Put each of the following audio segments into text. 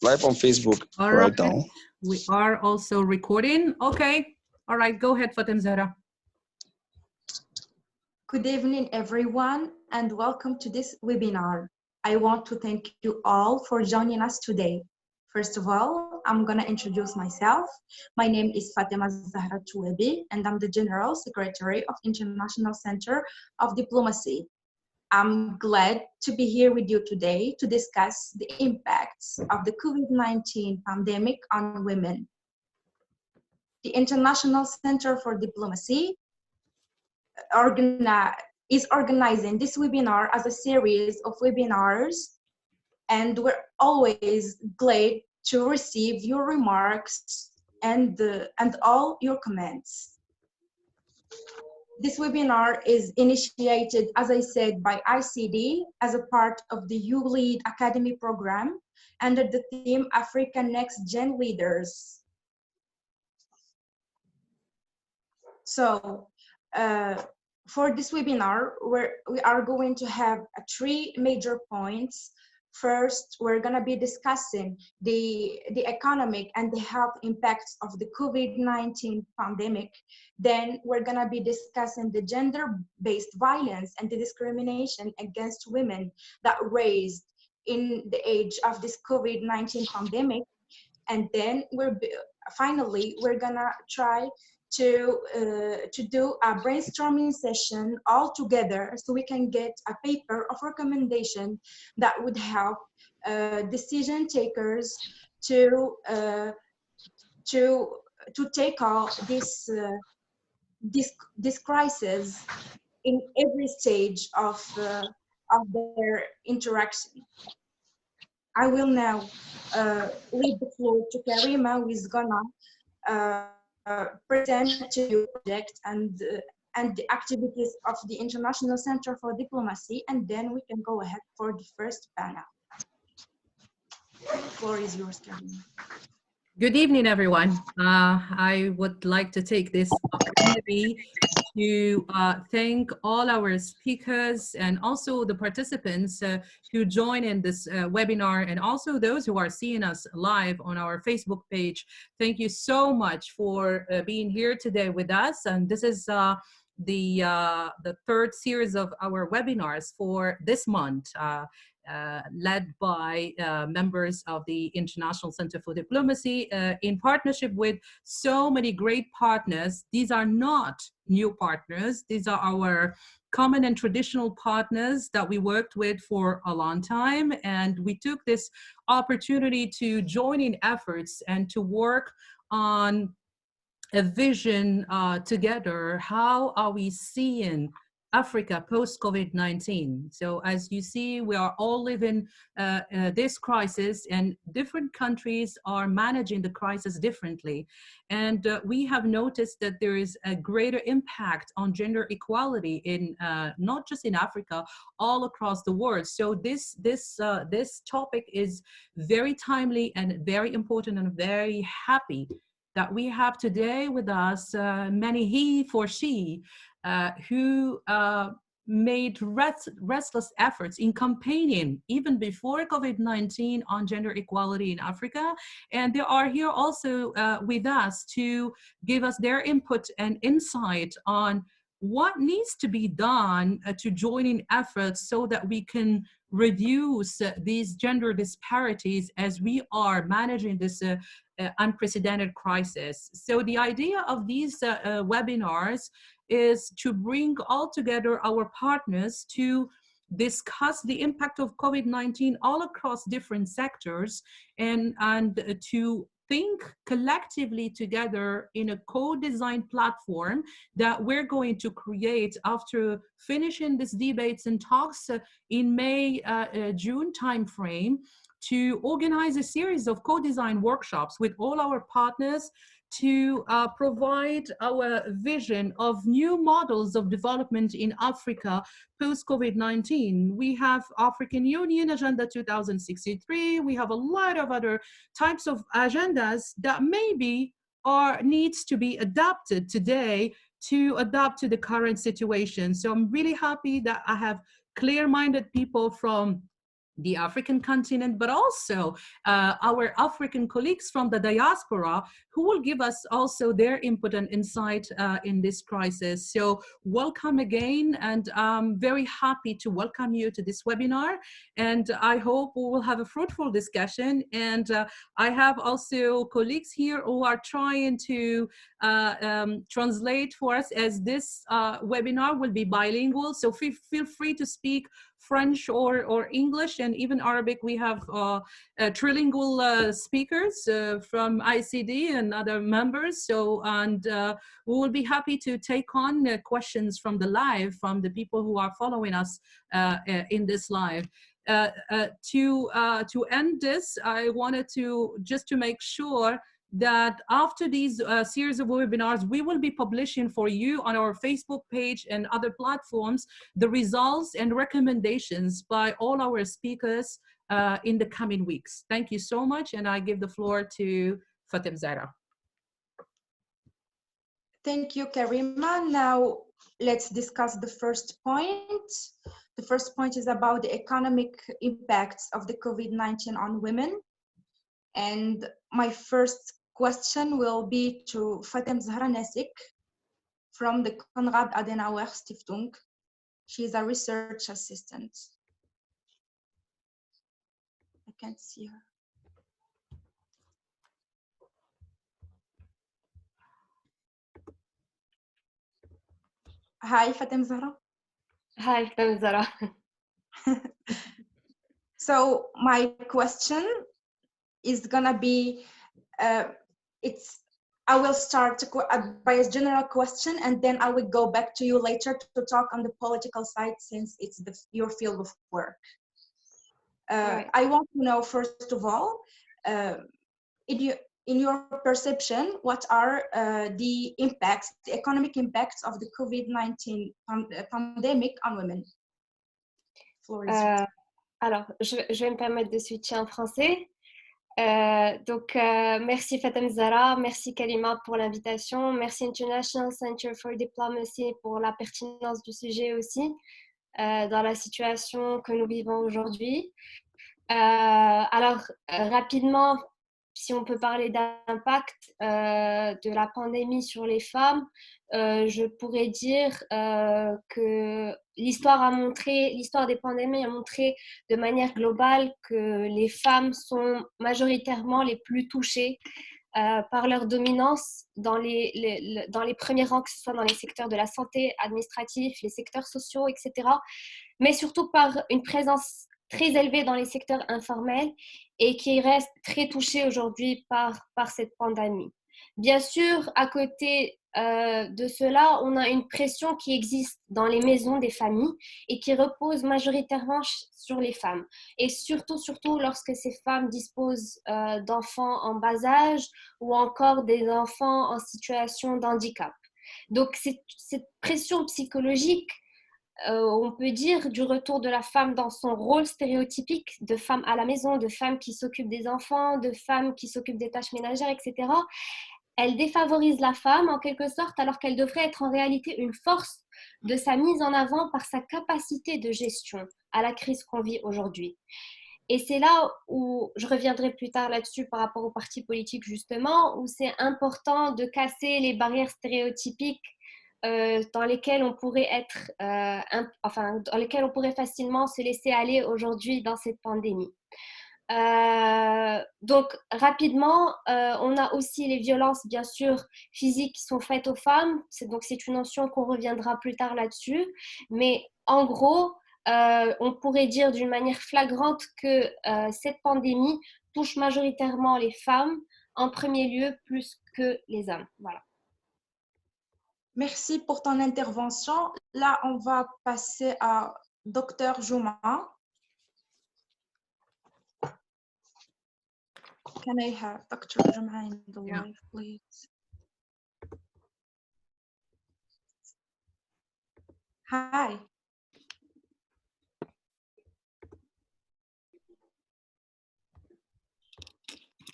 live on Facebook All right right. now. We are also recording. Okay. All right. Go ahead, Fatem Zahra. Good evening, everyone, and welcome to this webinar. I want to thank you all for joining us today. First of all, I'm going to introduce myself. My name is Fatima Zahra Touebi, and I'm the General Secretary of International Center of Diplomacy. I'm glad to be here with you today to discuss the impacts of the COVID-19 pandemic on women. The International Center for Diplomacy is organizing this webinar as a series of webinars, and we're always glad to receive your remarks and all your comments. This webinar is initiated, as I said, by ICD as a part of the U-Lead Academy program under the theme African NextGen Leaders. So, for this webinar, we are going to have three major points. First, we're going to be discussing the economic and the health impacts of the COVID-19 pandemic. Then we're going to be discussing the gender-based violence and the discrimination against women that raised in the age of this COVID-19 pandemic. And then finally, we're going to try to do a brainstorming session all together so we can get a paper of recommendation that would help decision takers to tackle this crisis in every stage of their interaction. I will now leave the floor to Karima, who is gonna present to you project and the activities of the International Center for Diplomacy, and then we can go ahead for the first panel. The floor is yours, Karima. Good evening, everyone. I would like to take this opportunity to thank all our speakers and also the participants who join in this webinar, and also those who are seeing us live on our Facebook page. Thank you so much for being here today with us. And this is the third series of our webinars for this month. Led by members of the International Center for Diplomacy in partnership with so many great partners. These are not new partners. These are our common and traditional partners that we worked with for a long time. And we took this opportunity to join in efforts and to work on a vision together. How are we seeing Africa post-COVID-19? So as you see, we are all living this crisis, and different countries are managing the crisis differently. And we have noticed that there is a greater impact on gender equality in not just in Africa, all across the world. So this topic is very timely and very important, and very happy that we have today with us many he for she who made restless efforts in campaigning even before COVID-19 on gender equality in Africa. And they are here also with us to give us their input and insight on what needs to be done to join in efforts so that we can reduce these gender disparities as we are managing this unprecedented crisis. So the idea of these webinars is to bring all together our partners to discuss the impact of COVID-19 all across different sectors, and to think collectively together in a co-designed platform that we're going to create after finishing these debates and talks in May, June timeframe, to organize a series of co-design workshops with all our partners to provide our vision of new models of development in Africa post-COVID-19. We have African Union Agenda 2063. We have a lot of other types of agendas that maybe needs to be adapted today to adapt to the current situation. So I'm really happy that I have clear-minded people from the African continent, but also our African colleagues from the diaspora who will give us also their input and insight in this crisis. So welcome again, and I'm very happy to welcome you to this webinar, and I hope we will have a fruitful discussion. And I have also colleagues here who are trying to translate for us, as this webinar will be bilingual, so feel free to speak French or English, and even Arabic. We have trilingual speakers from ICD and other members. So, and we will be happy to take on questions from the live, from the people who are following us in this live. To end this, I wanted to just to make sure that after these series of webinars, we will be publishing for you on our Facebook page and other platforms the results and recommendations by all our speakers in the coming weeks. Thank you so much, and I give the floor to Fatem Zahra. Thank you, Karima. Now let's discuss the first point. The first point is about the economic impacts of the COVID-19 on women. And my first question will be to Fatem Zahra Nasik from the Konrad Adenauer Stiftung. She is a research assistant. I can't see her. Hi, Fatem Zahra. Hi, Fatem Zahra. So my question is gonna be, I will start by a general question, and then I will go back to you later to talk on the political side, since it's your field of work. Right. I want to know, first of all, in your perception, what are the impacts, the economic impacts of the COVID-19 pandemic on women? Alors, je vais me permettre de switcher en français. Merci Fatem Zahra, merci Kalima pour l'invitation, merci International Center for Diplomacy pour la pertinence du sujet aussi dans la situation que nous vivons aujourd'hui. Alors, rapidement, si on peut parler d'impact de la pandémie sur les femmes, je pourrais dire que l'histoire des pandémies a montré de manière globale que les femmes sont majoritairement les plus touchées par leur dominance dans les premiers rangs, que ce soit dans les secteurs de la santé, administratifs, les secteurs sociaux, etc. Mais surtout par une présence très élevée dans les secteurs informels et qui restent très touchés aujourd'hui par cette pandémie. Bien sûr, à côté de cela, on a une pression qui existe dans les maisons des familles et qui repose majoritairement sur les femmes. Et surtout lorsque ces femmes disposent d'enfants en bas âge ou encore des enfants en situation de handicap. Donc, cette pression psychologique, on peut dire, du retour de la femme dans son rôle stéréotypique de femme à la maison, de femme qui s'occupe des enfants, de femme qui s'occupe des tâches ménagères, etc. Elle défavorise la femme en quelque sorte, alors qu'elle devrait être en réalité une force de sa mise en avant par sa capacité de gestion à la crise qu'on vit aujourd'hui. Et c'est là où je reviendrai plus tard là-dessus par rapport aux partis politiques justement, où c'est important de casser les barrières stéréotypiques dans lesquelles on pourrait être, dans lesquelles on pourrait facilement se laisser aller aujourd'hui dans cette pandémie. Donc rapidement, on a aussi les violences bien sûr physiques qui sont faites aux femmes. Donc c'est une notion qu'on reviendra plus tard là-dessus. Mais en gros, on pourrait dire d'une manière flagrante que cette pandémie touche majoritairement les femmes en premier lieu plus que les hommes. Voilà. Merci pour ton intervention. Là, on va passer à Dr. Jouma. Can I have Dr. Jouma in the live, please? Hi.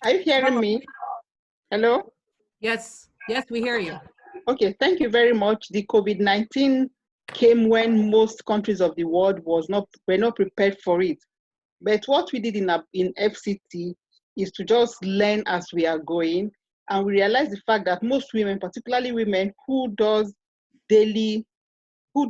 Are you hearing me? Hello? Yes, we hear you. Okay, thank you very much. The COVID-19 came when most countries of the world were not prepared for it. But what we did in FCT is to just learn as we are going. And we realized the fact that most women, particularly women who does daily, who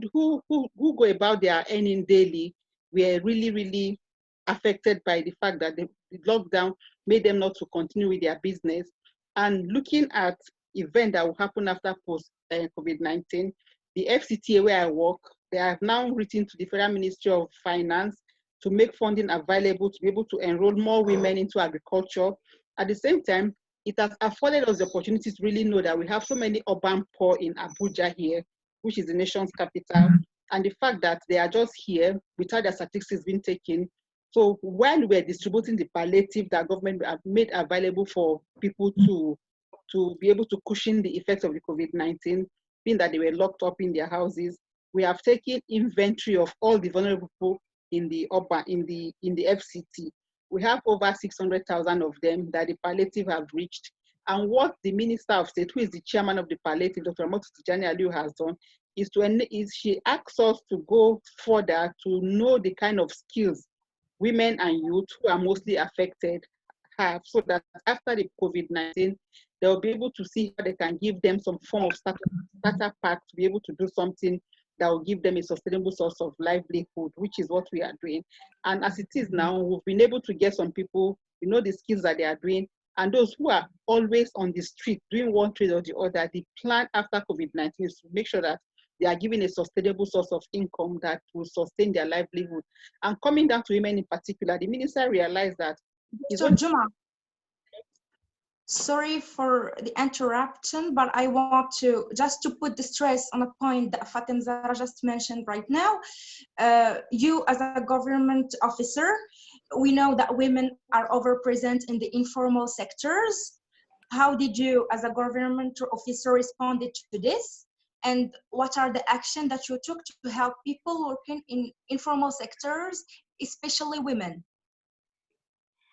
go about their earning daily, were really, really affected by the fact that the lockdown made them not to continue with their business. And looking at event that will happen after post COVID-19, the FCTA where I work, they have now written to the Federal Ministry of Finance to make funding available to be able to enroll more women into agriculture. At the same time, it has afforded us the opportunity to really know that we have so many urban poor in Abuja here, which is the nation's capital, and the fact that they are just here without their statistics being taken. So when we're distributing the palliative that government have made available for people to be able to cushion the effects of the COVID-19, being that they were locked up in their houses, we have taken inventory of all the vulnerable people in the urban, in the FCT. We have over 600,000 of them that the palliative have reached. And what the Minister of State, who is the chairman of the palliative, Dr. Amotu Tijani Aliu, has done is she asks us to go further to know the kind of skills women and youth who are mostly affected have, so that after the COVID-19, they'll be able to see how they can give them some form of starter pack to be able to do something that will give them a sustainable source of livelihood, which is what we are doing. And as it is now, we've been able to get some people, you know, the skills that they are doing, and those who are always on the street doing one trade or the other. The plan after COVID-19 is to make sure that they are given a sustainable source of income that will sustain their livelihood. And coming down to women in particular, the minister realized that. So Juma, sorry for the interruption, but I want to just to put the stress on a point that Fatem Zahra just mentioned right now. You as a government officer, we know that women are overpresent in the informal sectors. How did you as a government officer respond to this? And what are the actions that you took to help people working in informal sectors, especially women?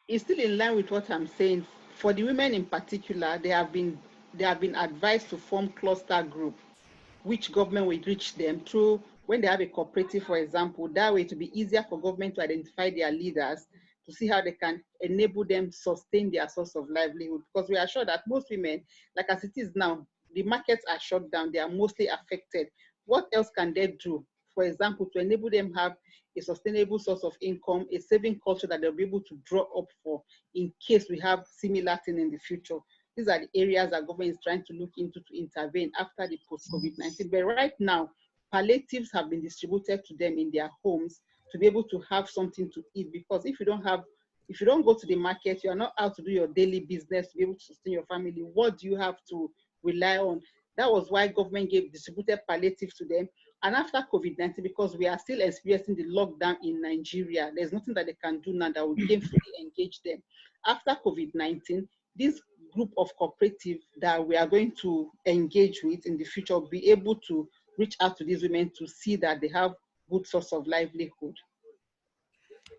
It's still in line with what I'm saying. For the women in particular, they have been advised to form cluster group, which government will reach them through when they have a cooperative, for example. That way, it will be easier for government to identify their leaders to see how they can enable them sustain their source of livelihood. Because we are sure that most women, like as it is now, the markets are shut down, they are mostly affected. What else can they do, for example, to enable them have a sustainable source of income, a saving culture that they'll be able to draw up for in case we have similar thing in the future? These are the areas that government is trying to look into to intervene after the post-COVID-19. But right now, palliatives have been distributed to them in their homes to be able to have something to eat. Because if you don't go to the market, you are not out to do your daily business to be able to sustain your family. What do you have to rely on? That was why government distributed palliatives to them. And after COVID-19, because we are still experiencing the lockdown in Nigeria, there's nothing that they can do now that will gainfully engage them. After COVID-19, this group of cooperatives that we are going to engage with in the future will be able to reach out to these women to see that they have good source of livelihood.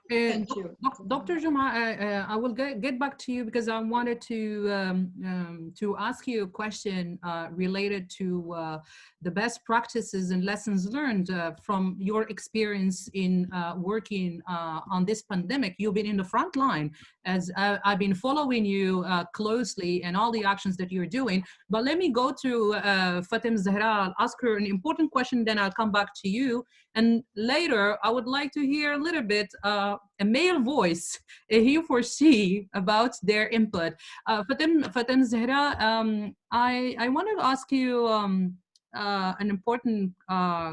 Thank you. Dr. Juma, I will get back to you because I wanted to ask you a question related to the best practices and lessons learned from your experience in working on this pandemic. You've been in the front line, as I've been following you closely and all the actions that you're doing. But let me go to Fatem Zahra. I'll ask her an important question, then I'll come back to you. And later, I would like to hear a little bit a male voice, he or she, about their input. Fatem Zahra, I wanted to ask you an important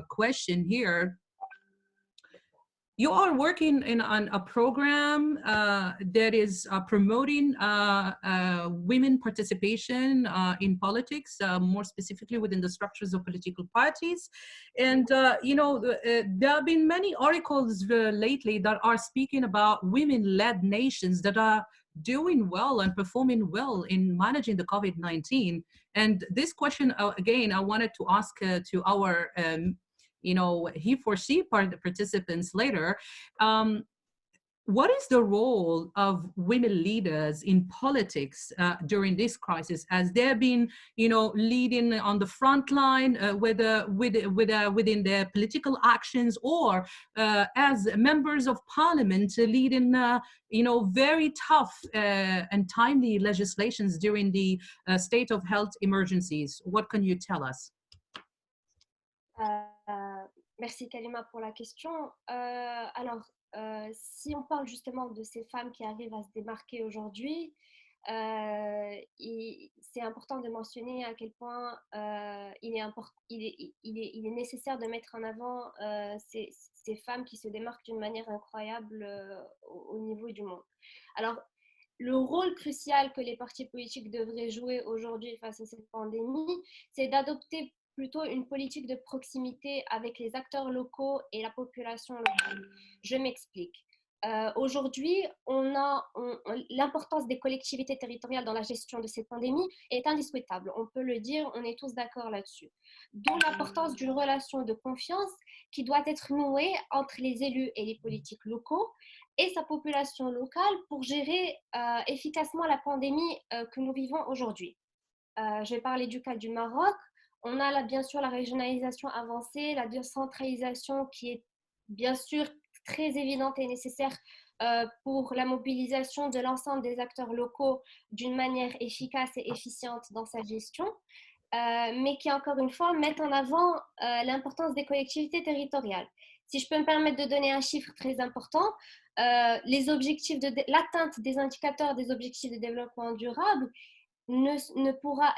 question here. You are working on a program that is promoting women participation in politics, more specifically within the structures of political parties. And, there have been many articles lately that are speaking about women-led nations that are doing well and performing well in managing the COVID-19. And this question, again, I wanted to ask to our he or she participants later. what is the role of women leaders in politics during this crisis, as they've been, leading on the front line, whether within their political actions or as members of parliament, leading, very tough and timely legislations during the state of health emergencies? What can you tell us? Merci Kalima pour la question. Alors, si on parle justement de ces femmes qui arrivent à se démarquer aujourd'hui, c'est important de mentionner à quel point il est nécessaire de mettre en avant ces femmes qui se démarquent d'une manière incroyable au niveau du monde. Alors, le rôle crucial que les partis politiques devraient jouer aujourd'hui face à cette pandémie, c'est d'adopter plutôt une politique de proximité avec les acteurs locaux et la population locale. Je m'explique. Aujourd'hui, l'importance des collectivités territoriales dans la gestion de cette pandémie est indiscutable. On peut le dire, on est tous d'accord là-dessus. D'où l'importance d'une relation de confiance qui doit être nouée entre les élus et les politiques locaux et sa population locale pour gérer efficacement la pandémie que nous vivons aujourd'hui. Je vais parler du cas du Maroc. On a là, bien sûr, la régionalisation avancée, la décentralisation qui est bien sûr très évidente et nécessaire pour la mobilisation de l'ensemble des acteurs locaux d'une manière efficace et efficiente dans sa gestion, mais qui, encore une fois, mettent en avant l'importance des collectivités territoriales. Si je peux me permettre de donner un chiffre très important, les objectifs l'atteinte des indicateurs des objectifs de développement durable ne sera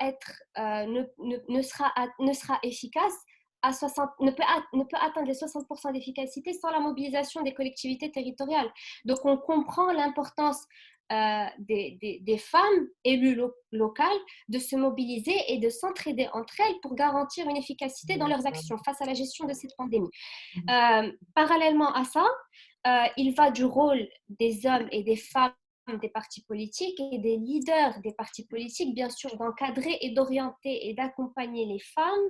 efficace ne peut atteindre les 60% d'efficacité sans la mobilisation des collectivités territoriales. Donc on comprend l'importance des femmes élues locales de se mobiliser et de s'entraider entre elles pour garantir une efficacité dans leurs actions face à la gestion de cette pandémie. Parallèlement à ça, il va du rôle des hommes et des femmes des partis politiques et des leaders des partis politiques, bien sûr, d'encadrer et d'orienter et d'accompagner les femmes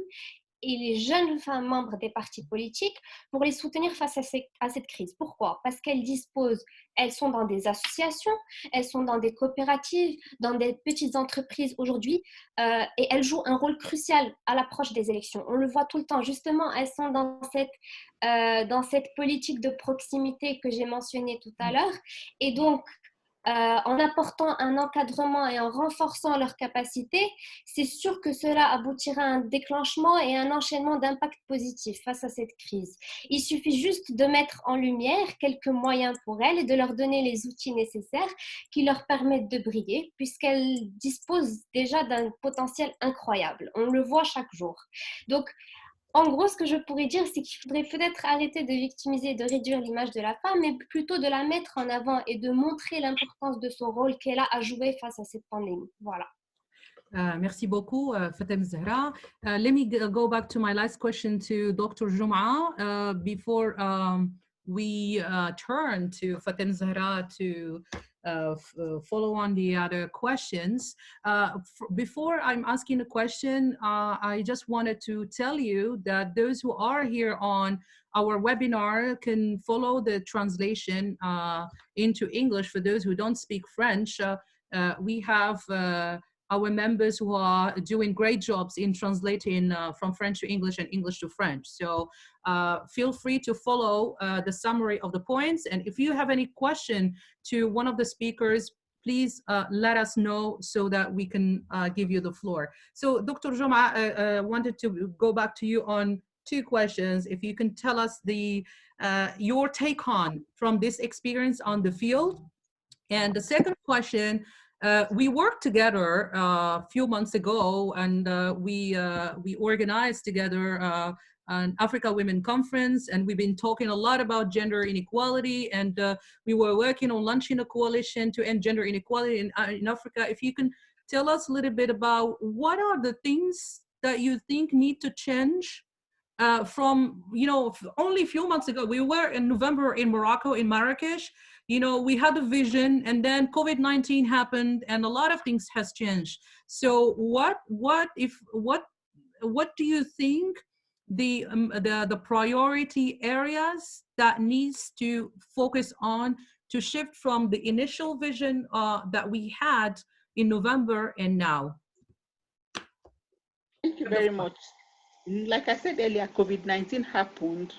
et les jeunes femmes membres des partis politiques pour les soutenir face à cette crise. Pourquoi? Parce elles sont dans des associations, elles sont dans des coopératives, dans des petites entreprises aujourd'hui et elles jouent un rôle crucial à l'approche des élections. On le voit tout le temps. Justement, elles sont dans cette politique de proximité que j'ai mentionnée tout à l'heure. Et donc, en apportant un encadrement et en renforçant leurs capacités, c'est sûr que cela aboutira à un déclenchement et un enchaînement d'impacts positifs face à cette crise. Il suffit juste de mettre en lumière quelques moyens pour elles et de leur donner les outils nécessaires qui leur permettent de briller, puisqu'elles disposent déjà d'un potentiel incroyable. On le voit chaque jour. Donc, en gros, ce que je pourrais dire, c'est qu'il faudrait peut-être arrêter de victimiser, de réduire l'image de la femme, mais plutôt de la mettre en avant et de montrer l'importance de son rôle qu'elle a à jouer face à cette pandémie. Voilà. Merci beaucoup, Fatem Zahra. Let me go back to my last question to Dr. Jum'a before we turn to Fatem Zahra to follow on the other questions. Before I'm asking a question, I just wanted to tell you that those who are here on our webinar can follow the translation into English. For those who don't speak French, we have our members who are doing great jobs in translating from French to English and English to French. So feel free to follow the summary of the points. And if you have any question to one of the speakers, please let us know so that we can give you the floor. So Dr. Jum'a, I wanted to go back to you on two questions. If you can tell us your take on from this experience on the field. And the second question, we worked together a few months ago, and we organized together an Africa Women Conference, and we've been talking a lot about gender inequality, and we were working on launching a coalition to end gender inequality in Africa. If you can tell us a little bit about what are the things that you think need to change from, only a few months ago, we were in November in Morocco, in Marrakesh. We had a vision, and then COVID-19 happened, and a lot of things has changed. So what do you think the priority areas that needs to focus on to shift from the initial vision that we had in November and now? Thank you very much. Like I said earlier, COVID-19 happened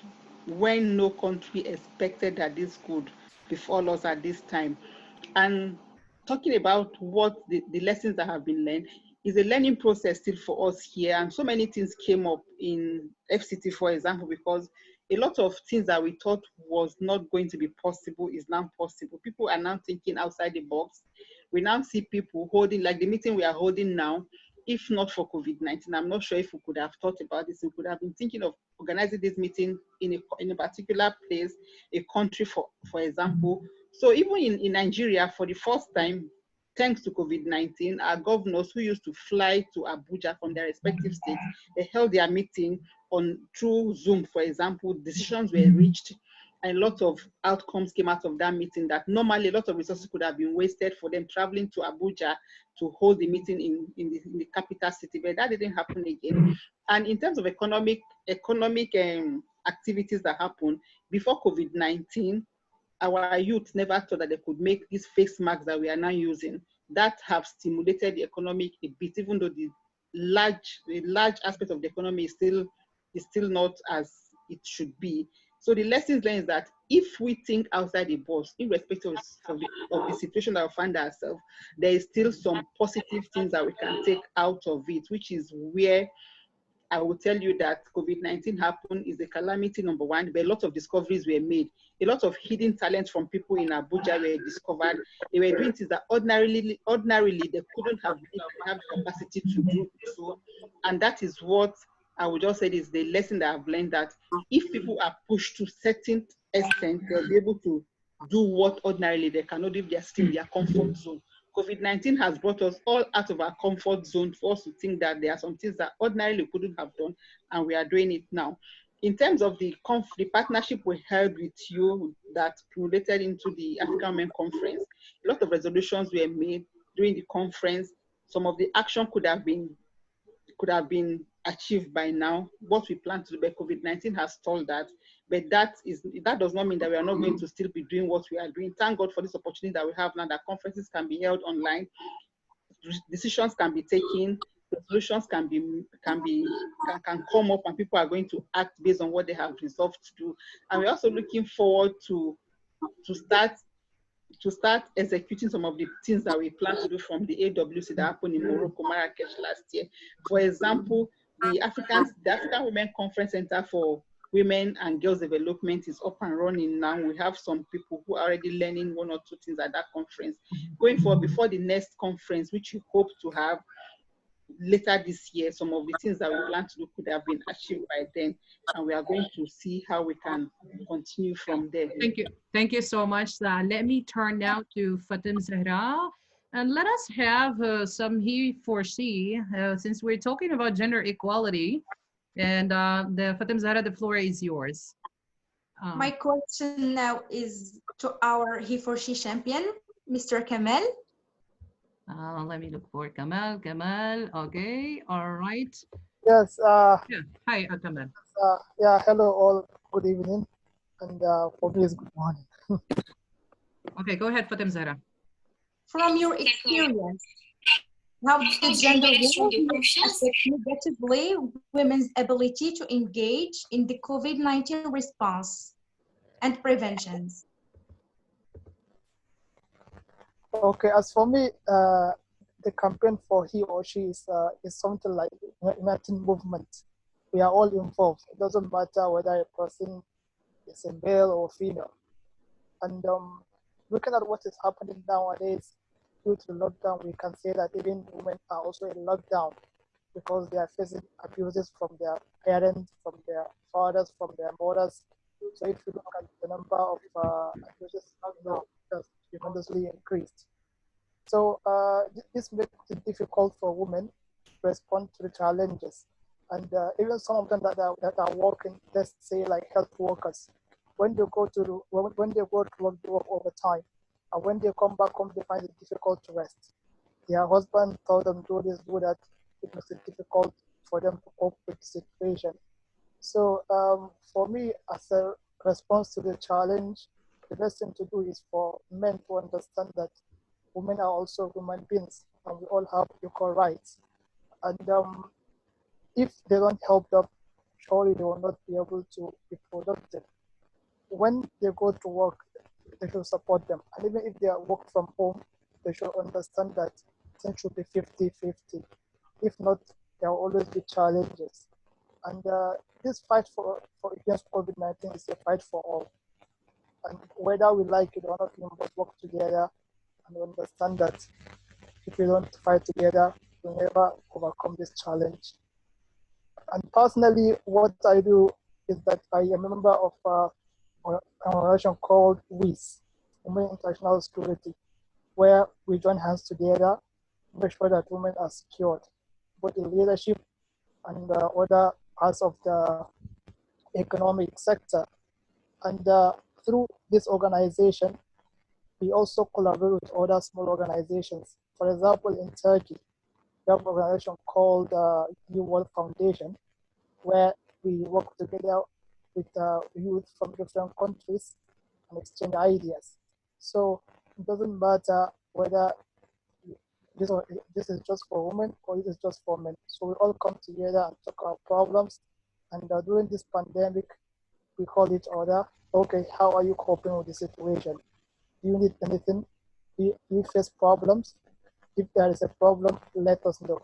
when no country expected that this could befall us at this time. And talking about what the lessons that have been learned is a learning process still for us here. And so many things came up in FCT, for example, because a lot of things that we thought was not going to be possible is now possible. People are now thinking outside the box. We now see people holding, like the meeting we are holding now. If not for COVID-19, I'm not sure if we could have thought about this. We could have been thinking of organizing this meeting in a particular place, a country, for example. So even in Nigeria, for the first time, thanks to COVID-19, our governors who used to fly to Abuja from their respective states, they held their meeting through Zoom, for example. Decisions were reached, and a lot of outcomes came out of that meeting that normally a lot of resources could have been wasted for them traveling to Abuja to hold the meeting in the capital city, but that didn't happen again. And in terms of economic activities that happened before COVID-19, our youth never thought that they could make these face masks that we are now using. That have stimulated the economy a bit, even though the large aspect of the economy is still not as it should be. So the lessons learned is that if we think outside the box, irrespective of the situation that we find ourselves, there is still some positive things that we can take out of it, which is where I will tell you that COVID-19 happened is a calamity, number one, but a lot of discoveries were made. A lot of hidden talents from people in Abuja were discovered. They were doing things that ordinarily they couldn't have the capacity to do so. And that is what I would just say is the lesson that I've learned, that if people are pushed to certain extent, they'll be able to do what ordinarily they cannot if they're still in their comfort zone. COVID-19 has brought us all out of our comfort zone for us to think that there are some things that ordinarily we couldn't have done, and we are doing it now. In terms of the partnership we held with you that related into the African Women Conference, a lot of resolutions were made during the conference. Some of the action could have been achieved by now. What we plan to do, but COVID-19 has stalled that. But that does not mean that we are not going to still be doing what we are doing. Thank God for this opportunity that we have now, that conferences can be held online, decisions can be taken, resolutions can come up, and people are going to act based on what they have resolved to do. And we're also looking forward to start executing some of the things that we plan to do from the AWC that happened in Morocco, Marrakesh last year. For example, the African Women Conference Center for Women and Girls Development is up and running now. We have some people who are already learning one or two things at that conference. Going forward, before the next conference, which we hope to have later this year, some of the things that we plan to do could have been achieved by then, and we are going to see how we can continue from there. Thank you so much. Let me turn now to Fatem Zahra, and let us have some he for she, since we're talking about gender equality. And the Fatem Zahra, the floor is yours. My question now is to our he for she champion, Mr. Kamal. Let me look for Kamal. Okay, all right. Yes. Yeah. Hi, Kamal. Yeah. Hello, all. Good evening, and for me, it's good morning. Okay, go ahead, Fatem Zahra. From your experience, how did gender roles affect negatively women's ability to engage in the COVID-19 response and preventions? Okay, as for me, the campaign for he or she is something like uniting movement. We are all involved. It doesn't matter whether a person is a male or female. And looking at what is happening nowadays due to lockdown, we can say that even women are also in lockdown because they are facing abuses from their parents, from their fathers, from their mothers. So if you look at the number of abuses now, has tremendously increased. So this makes it difficult for women to respond to the challenges. And even some of them that are working, let's say like health workers, when they go to work, they work overtime, and when they come back home, they find it difficult to rest. Their husband told them do this, do that. It makes it difficult for them to cope with the situation. So for me, as a response to the challenge, the best thing to do is for men to understand that women are also human beings and we all have equal rights. And if they don't help them, surely they will not be able to be productive. When they go to work, they should support them. And even if they are work from home, they should understand that things should be 50-50. If not, there will always be challenges. And this fight for against COVID-19 is a fight for all. And whether we like it or not, we must work together and understand that if we don't fight together, we'll never overcome this challenge. And personally, what I do is that I am a member of an organization called WIS, Women International Security, where we join hands together to make sure that women are secured, both in leadership and other parts of the economic sector. And through this organization, we also collaborate with other small organizations. For example, in Turkey, we have an organization called Helpline Foundation, where we work together with youth from different countries and exchange ideas. So it doesn't matter whether this is just for women or it is just for men. So we all come together and talk our problems. And during this pandemic, we call each other, okay, how are you coping with the situation? Do you need anything? Do you face problems? If there is a problem, let us know.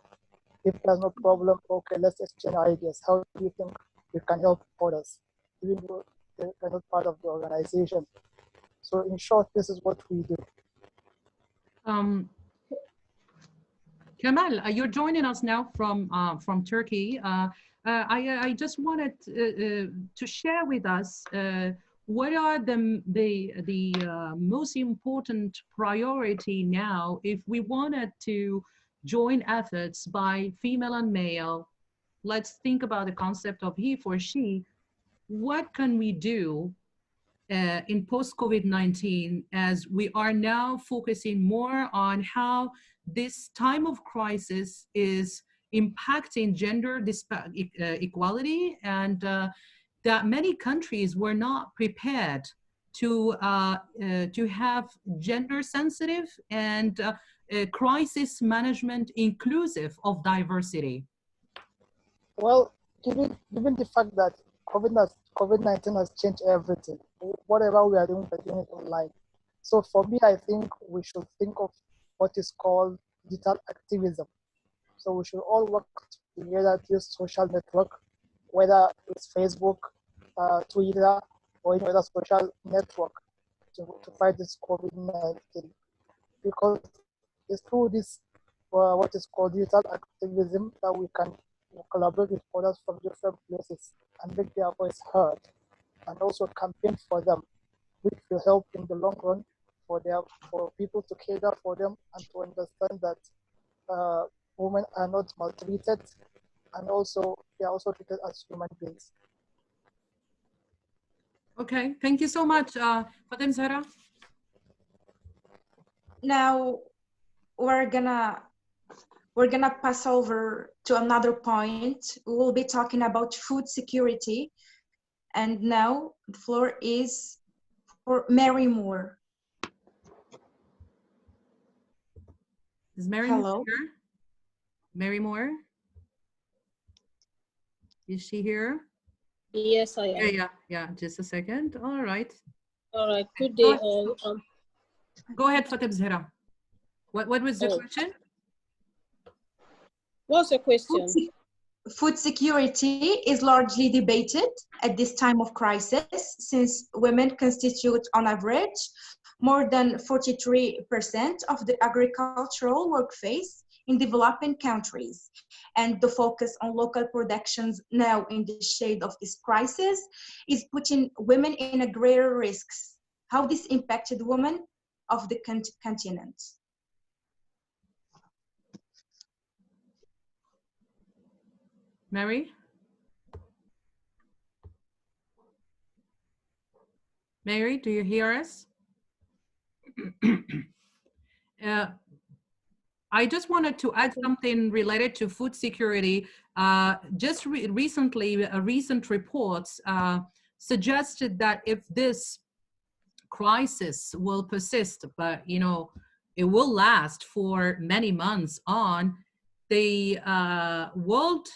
If there's no problem, okay, let's exchange ideas. How do you think we can help others, even though they're not part of the organization? So in short, this is what we do. Kamal, you're joining us now from Turkey. I just wanted to share with us what are the most important priority now if we wanted to join efforts by female and male. Let's think about the concept of he for she. What can we do in post-COVID-19 as we are now focusing more on how this time of crisis is impacting gender equality, and that many countries were not prepared to have gender sensitive and crisis management inclusive of diversity? Well, given the fact that COVID-19 has changed everything, whatever we are doing it online. So for me, I think we should think of what is called digital activism. So we should all work together to use social network, whether it's Facebook, Twitter, or any other social network to fight this COVID-19. Because it's through this, what is called digital activism, that we can collaborate with others from different places and make their voice heard, and also campaign for them, which will help in the long run for people to cater for them and to understand that women are not maltreated, and also they are also treated as human beings. Okay, thank you so much, Fatem Zahra. Now we're gonna pass over to another point. We will be talking about food security, and now the floor is for Mary Moore. Is Mary Hello. Moore here? Mary Moore? Is she here? Yes, I am. Yeah, just a second. All right. All right, good day all. Go ahead, Fatem Zahra. What was the question? What's the question? Food security is largely debated at this time of crisis, since women constitute on average more than 43% of the agricultural workforce in developing countries. And the focus on local productions now in the shade of this crisis is putting women in a greater risks. How this impacted women of the continent? Mary? Mary, do you hear us? I just wanted to add something related to food security. Just recently, recent reports suggested that if this crisis will persist, but you know, it will last for many months on. The World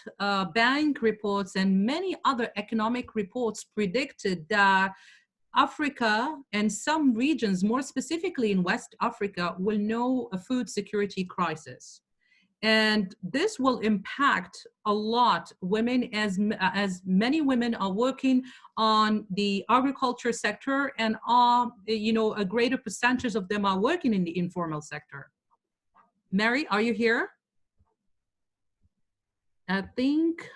Bank reports and many other economic reports predicted that Africa and some regions, more specifically in West Africa, will know a food security crisis. And this will impact a lot women, as many women are working on the agriculture sector, and you know, a greater percentage of them are working in the informal sector. Mary, are you here? I think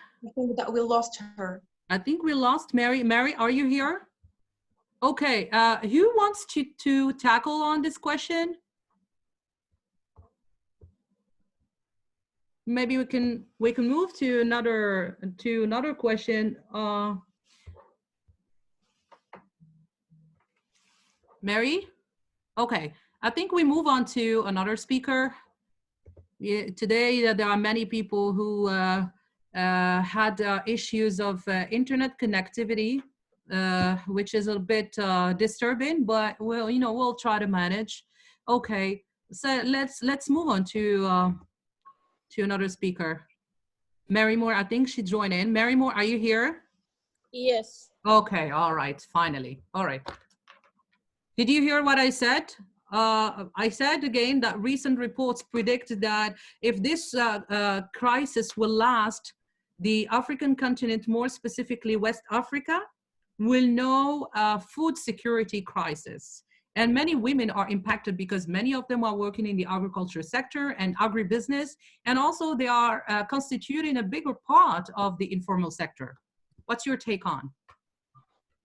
that we lost her. I think we lost Mary. Mary, are you here? Okay, who wants to tackle on this question? Maybe we can move to another question. Mary? Okay, I think we move on to another speaker. Yeah, today there are many people who had issues of internet connectivity, which is a bit disturbing, but we'll try to manage. Okay, so let's move on to another speaker. Mary Moore, I think she joined in. Mary Moore, are you here? Yes. Okay, all right, finally. All right. Did you hear what I said? I said again that recent reports predict that if this crisis will last, the African continent, more specifically West Africa, will know a food security crisis. And many women are impacted because many of them are working in the agriculture sector and agribusiness, and also they are constituting a bigger part of the informal sector. What's your take on?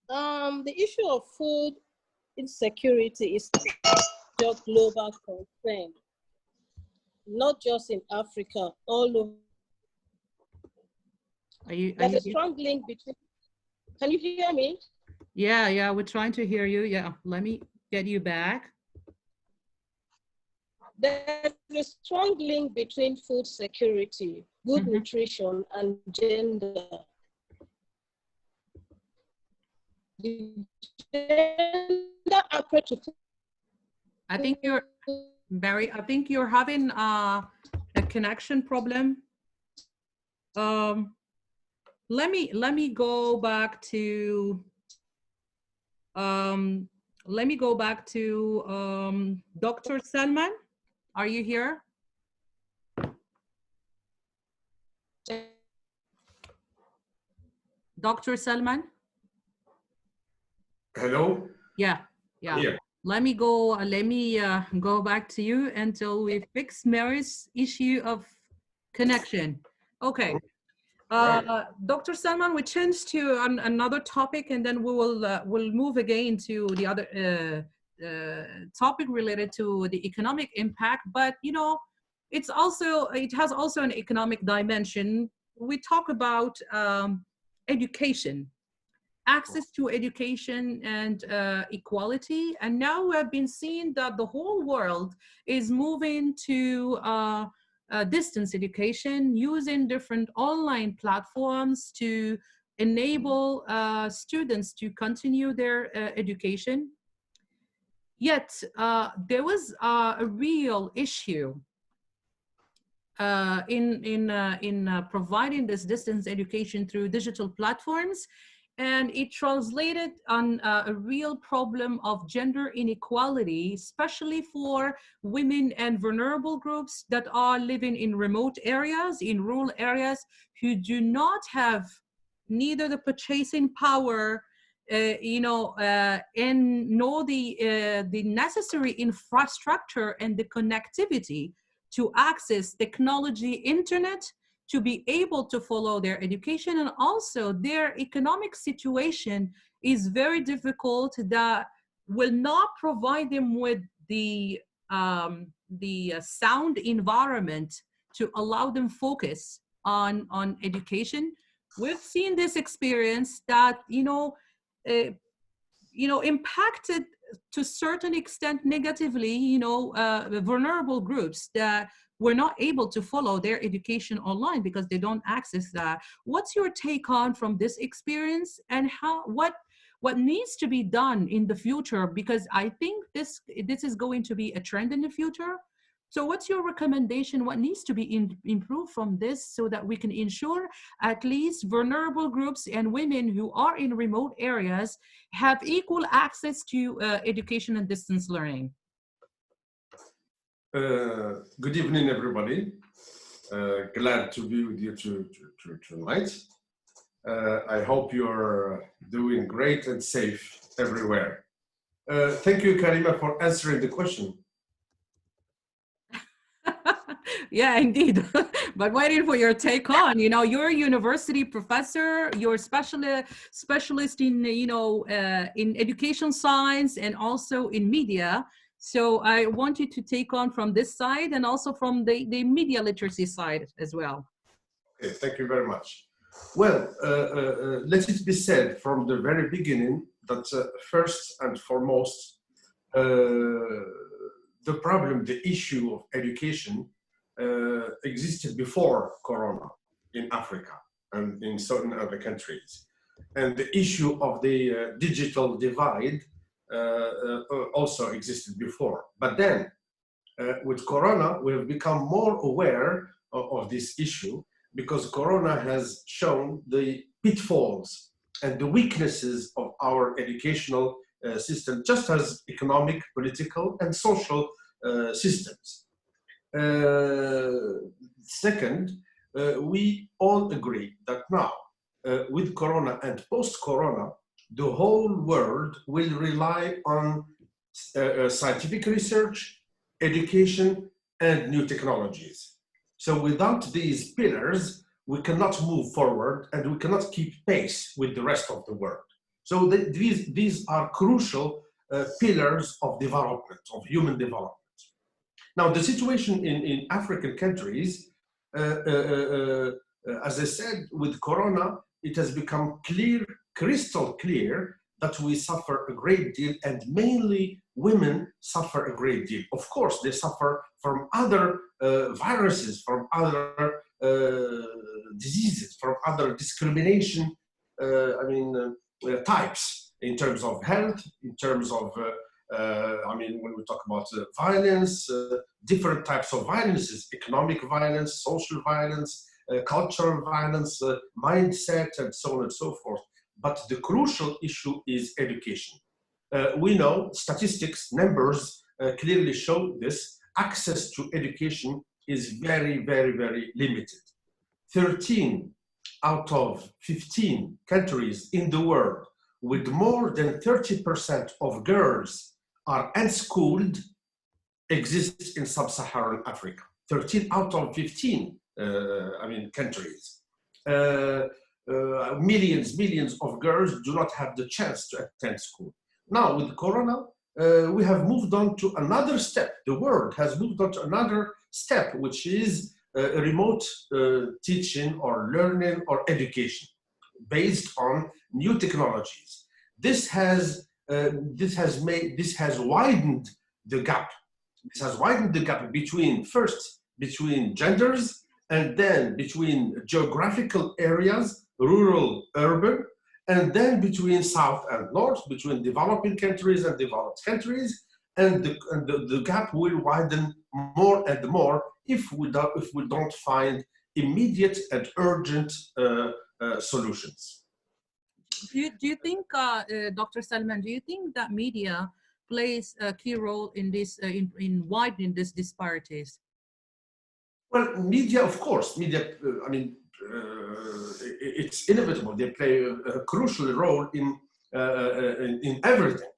The issue of food insecurity is a global concern, not just in Africa, all over. There's a strong link between, can you hear me? Yeah, we're trying to hear you. Yeah, let me get you back. There's a strong link between food security, good nutrition, and gender. The gender approach to I think you're, Barry, I think you're having a connection problem. Let me go back to Dr. Salman. Are you here? Dr. Salman? Hello? Yeah. Let me go back to you until we fix Mary's issue of connection. Okay. Dr. Salman, we change to another topic, and then we will we'll move again to the other topic related to the economic impact. But you know, it has also an economic dimension. We talk about education, access to education and equality. And now we have been seeing that the whole world is moving to distance education, using different online platforms to enable students to continue their education. Yet there was a real issue in providing this distance education through digital platforms. And it translated on a real problem of gender inequality, especially for women and vulnerable groups that are living in remote areas, in rural areas, who do not have neither the purchasing power, and nor the necessary infrastructure and the connectivity to access technology, internet, to be able to follow their education. And also their economic situation is very difficult, that will not provide them with the sound environment to allow them focus on education. We've seen this experience that, impacted to a certain extent negatively, vulnerable groups that were not able to follow their education online because they don't access that. What's your take on from this experience, and what needs to be done in the future, because I think this is going to be a trend in the future. So what's your recommendation? What needs to be improved from this so that we can ensure at least vulnerable groups and women who are in remote areas have equal access to education and distance learning? Good evening, everybody. Glad to be with you tonight. I hope you're doing great and safe everywhere. Thank you, Karima, for answering the question. Yeah, indeed. But waiting for your take on, you know, you're a university professor, you're a specialist in, you know, in education science and also in media. So I want you to take on from this side and also from the media literacy side as well. Okay, thank you very much. Well, let it be said from the very beginning that first and foremost, the problem, the issue of education existed before Corona in Africa and in certain other countries. And the issue of the digital divide also existed before. But then with Corona, we have become more aware of this issue because Corona has shown the pitfalls and the weaknesses of our educational system, just as economic, political, and social systems. Second, we all agree that now, with Corona and post-Corona, the whole world will rely on scientific research, education, and new technologies. So without these pillars, we cannot move forward and we cannot keep pace with the rest of the world. So these are crucial pillars of development, of human development. Now, the situation in African countries, as I said, with Corona, it has become clear, crystal clear, that we suffer a great deal, and mainly women suffer a great deal. Of course, they suffer from other viruses, from other diseases, from other discrimination, types in terms of health, in terms of when we talk about violence, different types of violences, economic violence, social violence, cultural violence, mindset, and so on and so forth. But the crucial issue is education. We know statistics, numbers clearly show this. Access to education is very, very, very limited. 13 out of 15 countries in the world with more than 30% of girls are unschooled exists in sub-Saharan Africa. 13 out of 15 countries. Millions of girls do not have the chance to attend school. Now with Corona, we have moved on to another step. The world has moved on to another step, which is remote teaching or learning or education based on new technologies. This has widened the gap. This has widened the gap between genders, and then between geographical areas, rural, urban, and then between south and north, between developing countries and developed countries, and the gap will widen more and more if we don't find immediate and urgent solutions. Do you think, Dr. Salman, do you think that media plays a key role in this, in widening these disparities? Well, media, of course, media, it's inevitable. They play a crucial role in everything.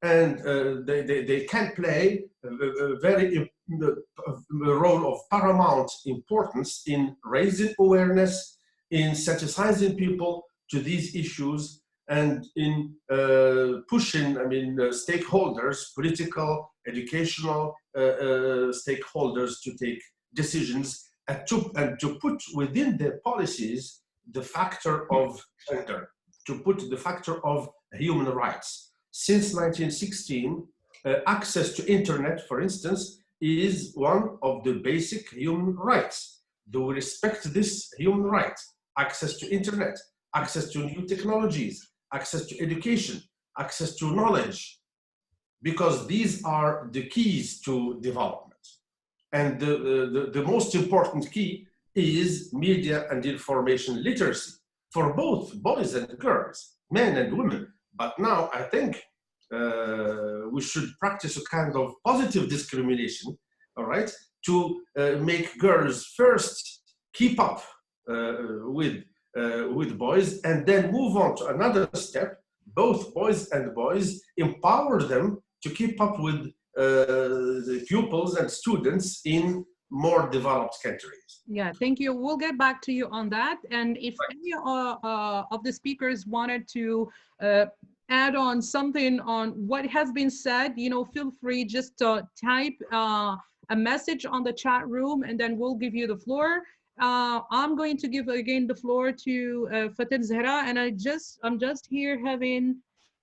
And they can play a role of paramount importance in raising awareness, in sensitizing people to these issues, and in pushing, stakeholders, political, educational stakeholders to take decisions and to put within their policies the factor of gender, to put the factor of human rights. Since 1916, access to internet, for instance, is one of the basic human rights. Do we respect this human right? Access to internet, access to new technologies, access to education, access to knowledge, because these are the keys to development. And the most important key is media and information literacy for both boys and girls, men and women. But now I think we should practice a kind of positive discrimination, all right, to make girls first keep up with boys and then move on to another step, both boys and boys, empower them to keep up with the pupils and students in more developed countries. Yeah, thank you. We'll get back to you on that. And if any of the speakers wanted to add on something on what has been said, you know, feel free, just type a message on the chat room and then we'll give you the floor. I'm going to give again the floor to Fatem Zahra, and I'm just here having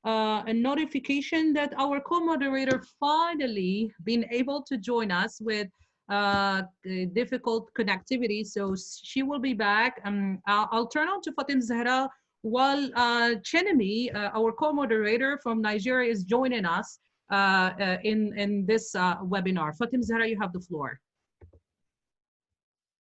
a notification that our co-moderator finally been able to join us with difficult connectivity, so she will be back. I'll turn on to Fatem Zahra while Chenemi, our co-moderator from Nigeria, is joining us in this webinar. Fatem Zahra, you have the floor.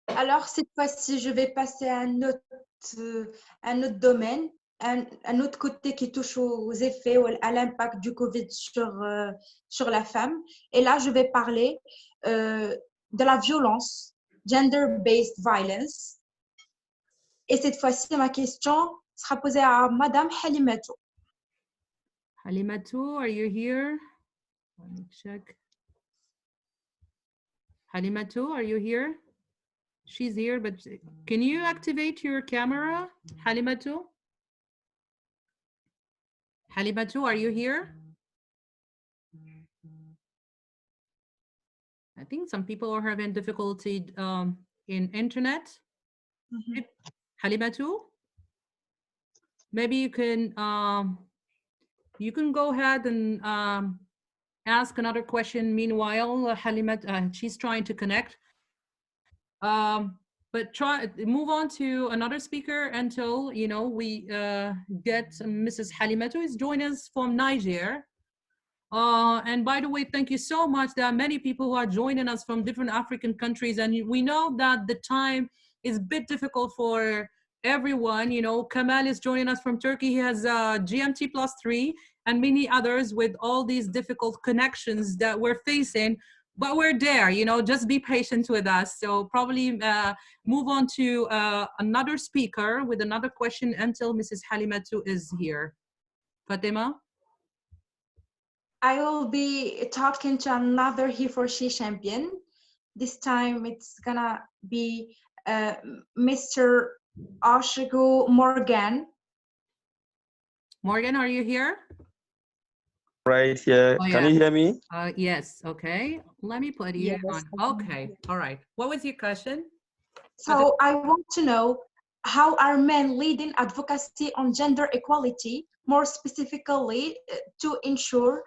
Alors, cette fois-ci, je vais passer à un autre domaine, un autre côté qui touche aux effets ou à l'impact du Covid sur la femme. Et là, je vais parler de la violence, gender-based violence. Et cette fois-ci, ma question sera posée à Madame Halimatou. Halimatou, are you here? Let me check. Halimatou, are you here? She's here, but can you activate your camera, Halimatou? Halimatou, are you here? I think some people are having difficulty in internet. Mm-hmm. Halimatou, maybe you can go ahead and ask another question. Meanwhile, Halimat, she's trying to connect. But move on to another speaker until, you know, we get Mrs. Halimatou is joining us from Niger. And by the way, thank you so much. There are many people who are joining us from different African countries, and we know that the time is a bit difficult for everyone. You know, Kamal is joining us from Turkey. He has GMT +3 and many others with all these difficult connections that we're facing. But we're there, you know, just be patient with us. So probably move on to another speaker with another question until Mrs. Halimatou is here. Fatima? I will be talking to another he for she champion. This time it's gonna be Mr. Oshigo Morgan. Morgan, are you here? Right here. Oh, yeah. Can you hear me? Yes. Okay. Let me put you on. Okay. All right. What was your question? So I want to know, how are men leading advocacy on gender equality, more specifically to ensure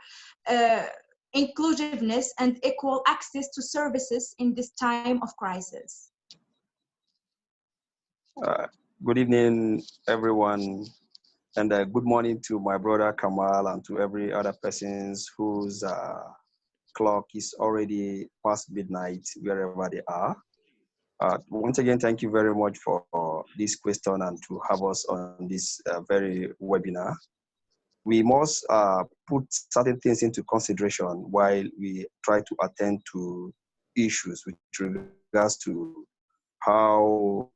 inclusiveness and equal access to services in this time of crisis? Good evening, everyone. And good morning to my brother Kamal and to every other persons whose clock is already past midnight, wherever they are. Once again, thank you very much for this question and to have us on this very webinar. We must put certain things into consideration while we try to attend to issues with regards to how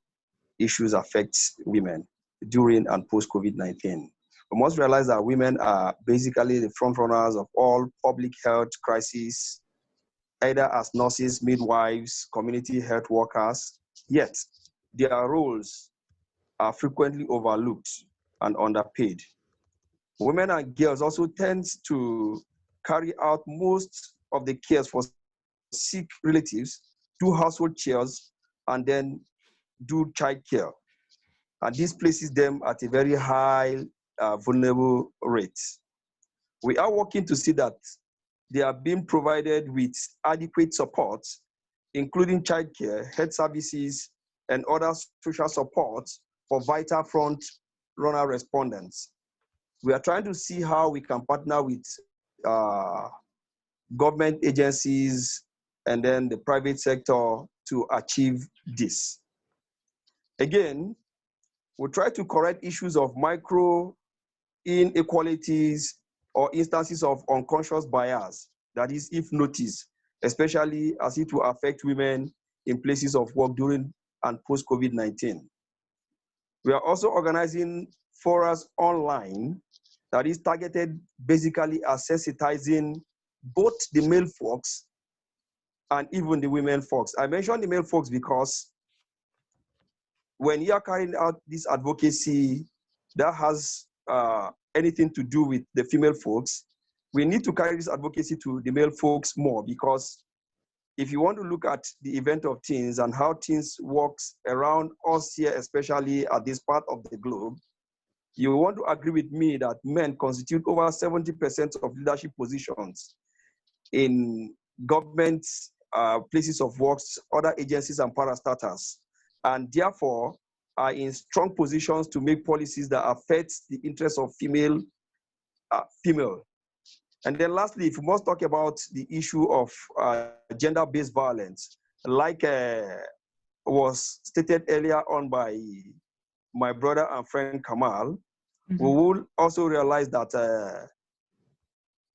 issues affect women during and post-COVID-19. We must realize that women are basically the front runners of all public health crises, either as nurses, midwives, community health workers, yet their roles are frequently overlooked and underpaid. Women and girls also tend to carry out most of the cares for sick relatives, do household chores, and then do child care. And this places them at a very high vulnerable rate. We are working to see that they are being provided with adequate support, including childcare, health services, and other social support for vital front runner respondents. We are trying to see how we can partner with government agencies and then the private sector to achieve this. Again, we try to correct issues of micro inequalities or instances of unconscious bias, that is, if noticed, especially as it will affect women in places of work during and post-COVID-19. We are also organizing forums online that is targeted basically at sensitizing both the male folks and even the women folks. I mentioned the male folks because when you are carrying out this advocacy that has anything to do with the female folks, we need to carry this advocacy to the male folks more, because if you want to look at the event of teens and how teens works around us here, especially at this part of the globe, you want to agree with me that men constitute over 70% of leadership positions in government places of work, other agencies and parastatals, and therefore are in strong positions to make policies that affect the interests of female. And then lastly, if we must talk about the issue of gender-based violence, like was stated earlier on by my brother and friend Kamal, we will also realize that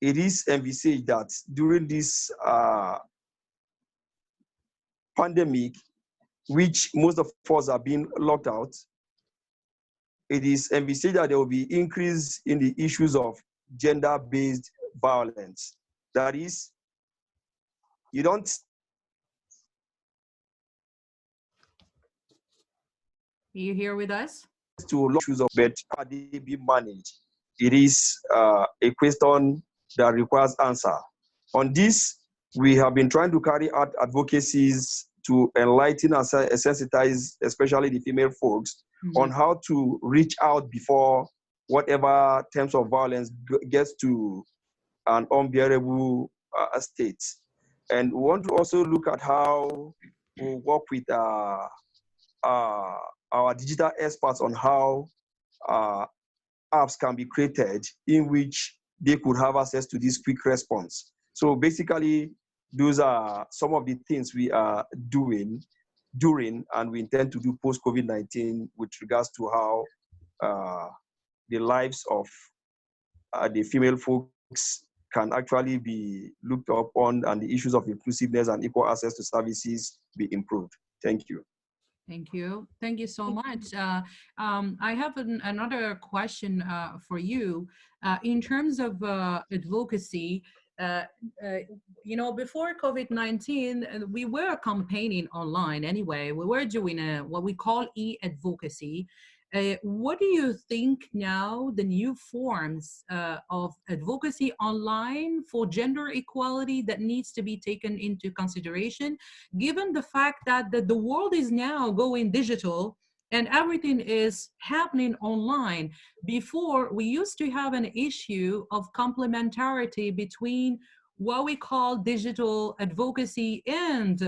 it is envisaged that during this pandemic, which most of us are being locked out, it is envisaged that there will be increase in the issues of gender-based violence. That is, you don't. Are you here with us? To issues of bed, how they be managed. It is a question that requires answer. On this, we have been trying to carry out advocacies to enlighten and sensitize, especially the female folks, on how to reach out before whatever terms of violence gets to an unbearable state. And we want to also look at how we work with our digital experts on how apps can be created in which they could have access to this quick response. So basically, those are some of the things we are doing during and we intend to do post-COVID-19 with regards to how the lives of the female folks can actually be looked upon and the issues of inclusiveness and equal access to services be improved. Thank you. Thank you. Thank you so much. I have another question for you. In terms of advocacy, you know, before COVID-19, we were campaigning online anyway. We were doing what we call e-advocacy. What do you think now the new forms of advocacy online for gender equality that needs to be taken into consideration, given the fact that the world is now going digital and everything is happening online? Before, we used to have an issue of complementarity between what we call digital advocacy and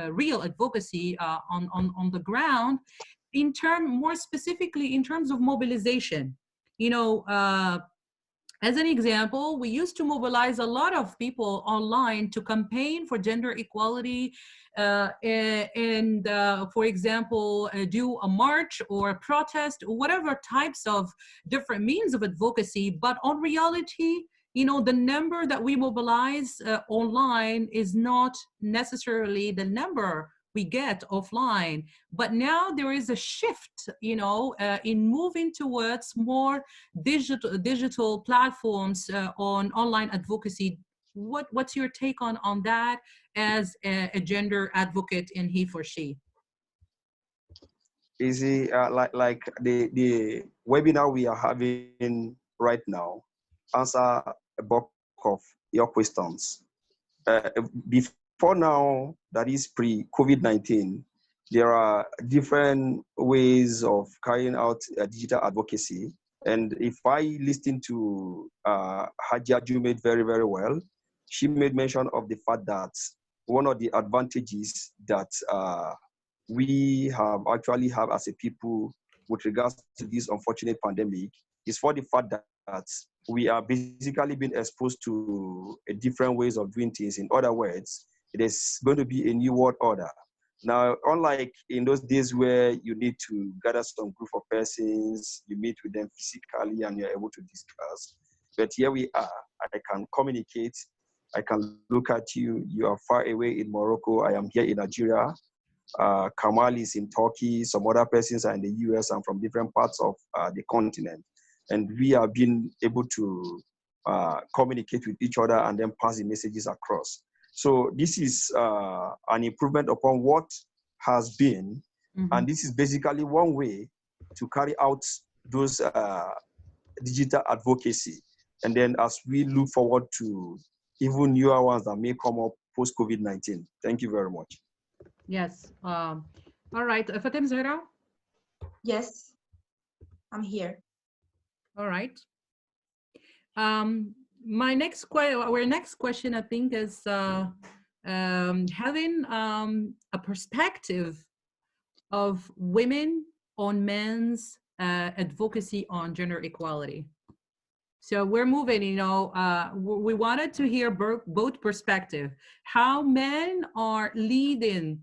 real advocacy on the ground. More specifically in terms of mobilization, as an example, we used to mobilize a lot of people online to campaign for gender equality and for example, do a march or a protest or whatever types of different means of advocacy. But on reality, the number that we mobilize online is not necessarily the number we get offline. But now there is a shift, in moving towards more digital platforms on online advocacy. What's your take on that as a gender advocate in he for she? Easy, like the webinar we are having right now, answer a bulk of your questions. Before now, that is pre-COVID-19, there are different ways of carrying out digital advocacy. And if I listen to Hajia Jumaid very, very well, she made mention of the fact that one of the advantages that we have actually have as a people with regards to this unfortunate pandemic is for the fact that we are basically being exposed to different ways of doing things. In other words, it is going to be a new world order. Now, unlike in those days where you need to gather some group of persons, you meet with them physically and you're able to discuss. But here we are, I can communicate, I can look at you, you are far away in Morocco, I am here in Nigeria, Kamal is in Turkey, some other persons are in the US and from different parts of the continent. And we are being able to communicate with each other and then pass the messages across. So this is an improvement upon what has been. And this is basically one way to carry out those digital advocacy. And then as we look forward to even newer ones that may come up post-COVID-19. Thank you very much. Yes. All right. Fatem Zahra? Yes, I'm here. All right. Our next question, I think, is having a perspective of women on men's advocacy on gender equality. So we're moving, we wanted to hear both perspectives, how men are leading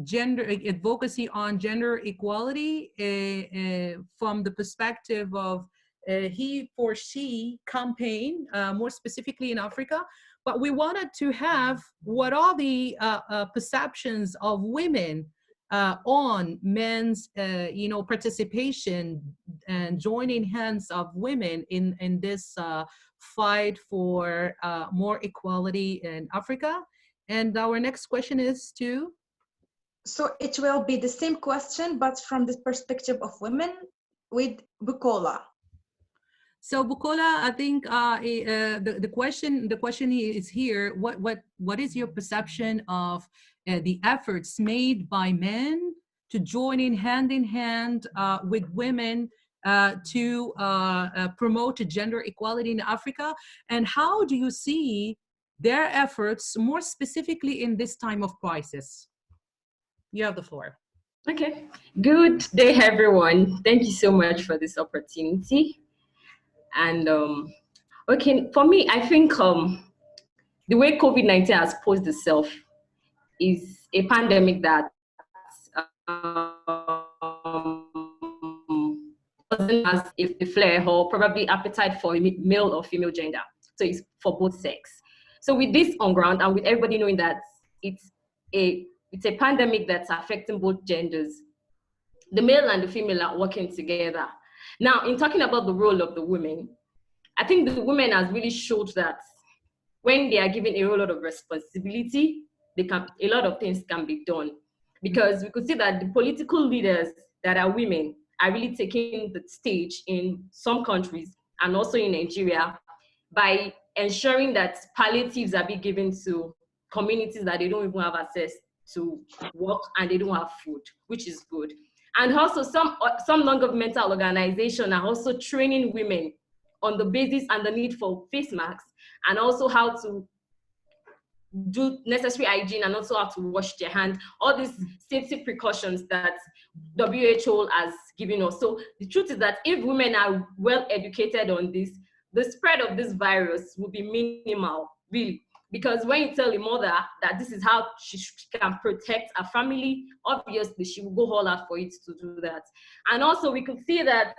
gender advocacy on gender equality from the perspective of he for she campaign, more specifically in Africa. But we wanted to have what are the perceptions of women on men's, participation and joining hands of women in this fight for more equality in Africa. And our next question is to? So it will be the same question, but from the perspective of women with Bukola. So Bukola, I think the question is here. What is your perception of the efforts made by men to join in hand with women to promote gender equality in Africa, and how do you see their efforts more specifically in this time of crisis? You have the floor. Okay. Good day, everyone. Thank you so much for this opportunity. And okay, for me, I think the way COVID-19 has posed itself is a pandemic that doesn't have a flair or probably appetite for male or female gender. So it's for both sex. So with this on ground and with everybody knowing that it's a pandemic that's affecting both genders, the male and the female are working together. Now, in talking about the role of the women, I think the women has really showed that when they are given a whole lot of responsibility, a lot of things can be done. Because we could see that the political leaders that are women are really taking the stage in some countries and also in Nigeria by ensuring that palliatives are being given to communities that they don't even have access to work and they don't have food, which is good. And also some non-governmental organizations are also training women on the basis and the need for face masks and also how to do necessary hygiene and also how to wash their hands, all these safety precautions that WHO has given us. So the truth is that if women are well educated on this, the spread of this virus will be minimal, really. Because when you tell a mother that this is how she can protect her family, obviously she will go all out for it to do that. And also we could see that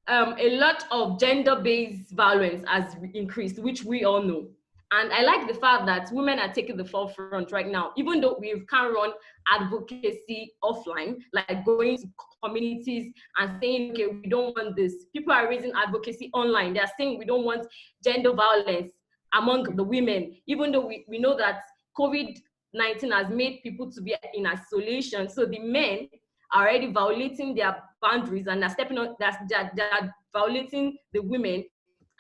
a lot of gender-based violence has increased, which we all know. And I like the fact that women are taking the forefront right now, even though we can't run advocacy offline, like going to communities and saying, okay, we don't want this. People are raising advocacy online. They're saying we don't want gender violence among the women, even though we know that COVID-19 has made people to be in isolation. So the men are already violating their boundaries and are stepping on, they're violating the women.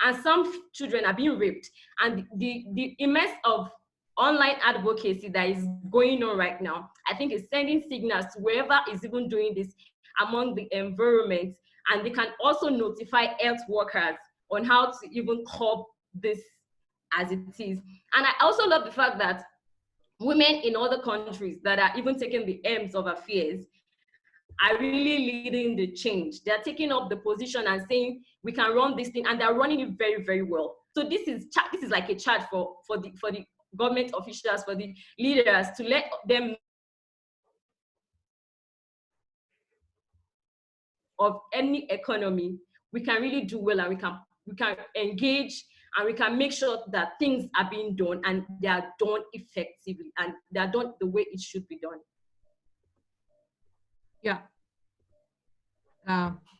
And some children are being raped. And the immense of online advocacy that is going on right now, I think is sending signals to whoever is even doing this among the environment. And they can also notify health workers on how to even curb this as it is. And I also love the fact that women in other countries that are even taking the aims of affairs are really leading the change. They're taking up the position and saying, we can run this thing, and they're running it very, very well. So this is like a charge for the government officials, for the leaders, to let them of any economy, we can really do well, and we can engage, and we can make sure that things are being done, and they are done effectively, and they are done the way it should be done. Yeah.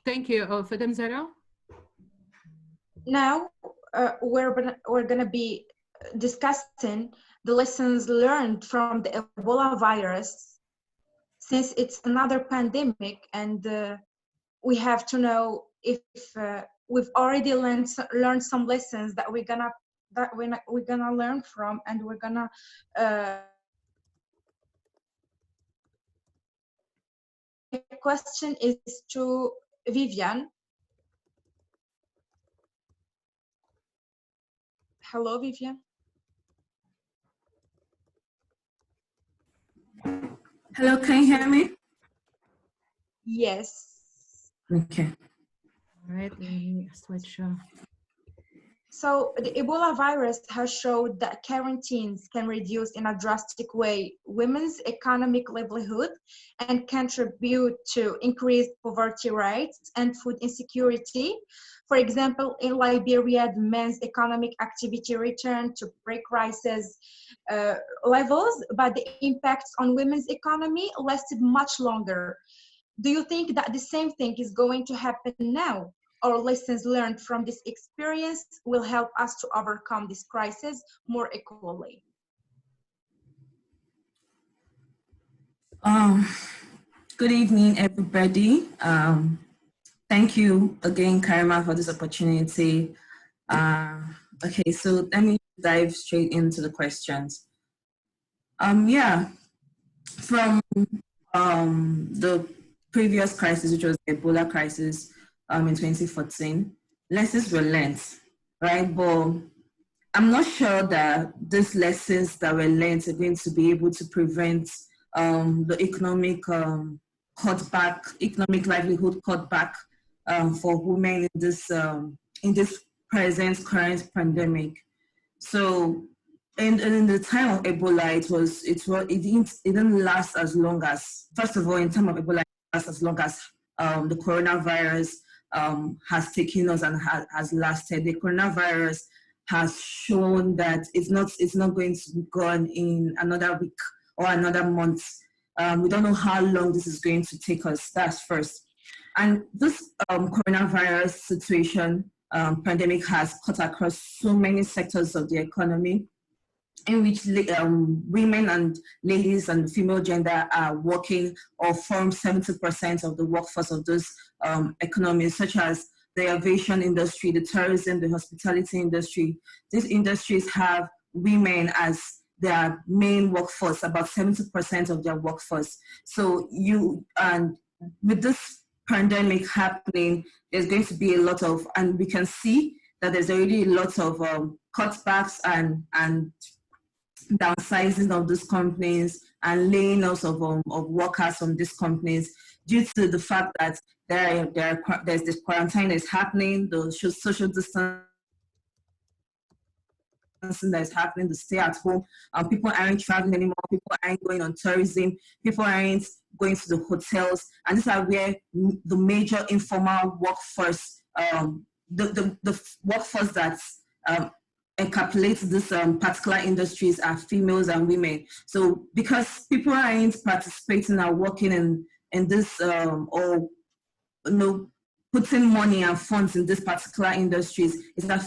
Thank you. Fadam Zara? Now, we're gonna be discussing the lessons learned from the Ebola virus, since it's another pandemic, and we have to know if we've already learned some lessons that we're gonna learn from, and we're gonna the question is to Vivian. Hello, Vivian. Hello, can you hear me? Yes. Okay. All right, let me switch. So the Ebola virus has showed that quarantines can reduce in a drastic way women's economic livelihood and contribute to increased poverty rates and food insecurity. For example, in Liberia, the men's economic activity returned to pre-crisis levels, but the impacts on women's economy lasted much longer. Do you think that the same thing is going to happen now? Or lessons learned from this experience will help us to overcome this crisis more equally? Good evening, everybody. Thank you again, Karima, for this opportunity. Okay, so let me dive straight into the questions. Yeah, from the previous crisis, which was the Ebola crisis in 2014, lessons were learned, right? But I'm not sure that these lessons that were learned are going to be able to prevent the economic economic livelihood cutback for women in this current pandemic. So, in the time of Ebola, it didn't last as long as, first of all, in time of Ebola, it didn't last as long as the coronavirus has taken us and has lasted. The coronavirus has shown that it's not going to be gone in another week or another month. We don't know how long this is going to take us. That's first. And this coronavirus situation, pandemic has cut across so many sectors of the economy, in which women and ladies and female gender are working or form 70% of the workforce of those economies, such as the aviation industry, the tourism, the hospitality industry. These industries have women as their main workforce, about 70% of their workforce. So with this pandemic happening, there's going to be a lot of, and we can see that there's already a lot of cutbacks and downsizing of these companies and laying off of workers from these companies due to the fact that there's this quarantine is happening, the social distancing that is happening, to stay at home. People aren't traveling anymore, people aren't going on tourism, people aren't going to the hotels, and these are where the major informal workforce, the workforce that's encapsulates this particular industries are females and women. So because people aren't participating or working in this or putting money and funds in this particular industries, it's going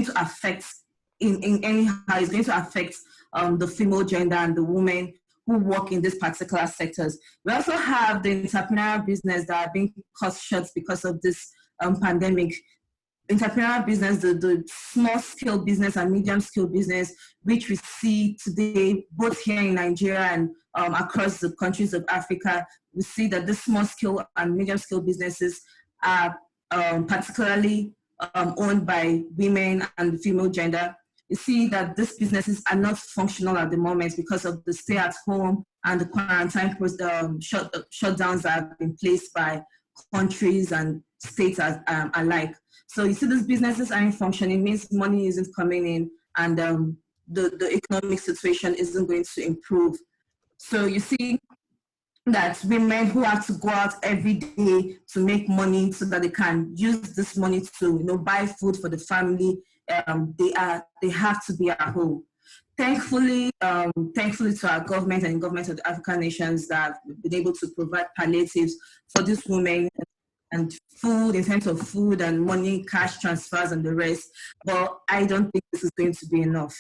to affect it's going to affect the female gender and the women who work in these particular sectors. We also have the entrepreneurial business that are being cut short because of this pandemic. Entrepreneurial business, the small scale business and medium scale business, which we see today both here in Nigeria and across the countries of Africa, we see that the small scale and medium scale businesses are particularly owned by women and the female gender. You see that these businesses are not functional at the moment because of the stay at home and the quarantine shutdowns that have been placed by countries and states alike. So you see these businesses aren't functioning, means money isn't coming in, and the economic situation isn't going to improve. So you see that women who have to go out every day to make money so that they can use this money to buy food for the family, they have to be at home. Thankfully to our government and government of the African nations that have been able to provide palliatives for these women and food, in terms of food and money, cash transfers and the rest. But I don't think this is going to be enough.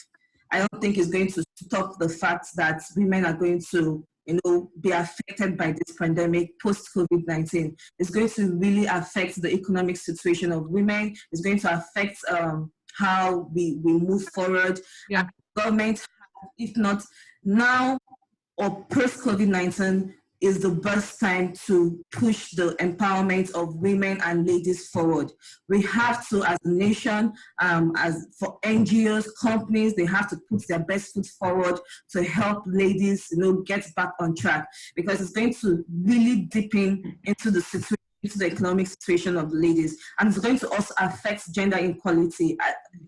I don't think it's going to stop the fact that women are going to be affected by this pandemic post-COVID-19. It's going to really affect the economic situation of women. It's going to affect how we move forward. Yeah. Government, if not now or post-COVID-19, is the best time to push the empowerment of women and ladies forward. We have to, as a nation, as for NGOs, companies, they have to put their best foot forward to help ladies, get back on track, because it's going to really deepen into the situation, into the economic situation of the ladies, and it's going to also affect gender equality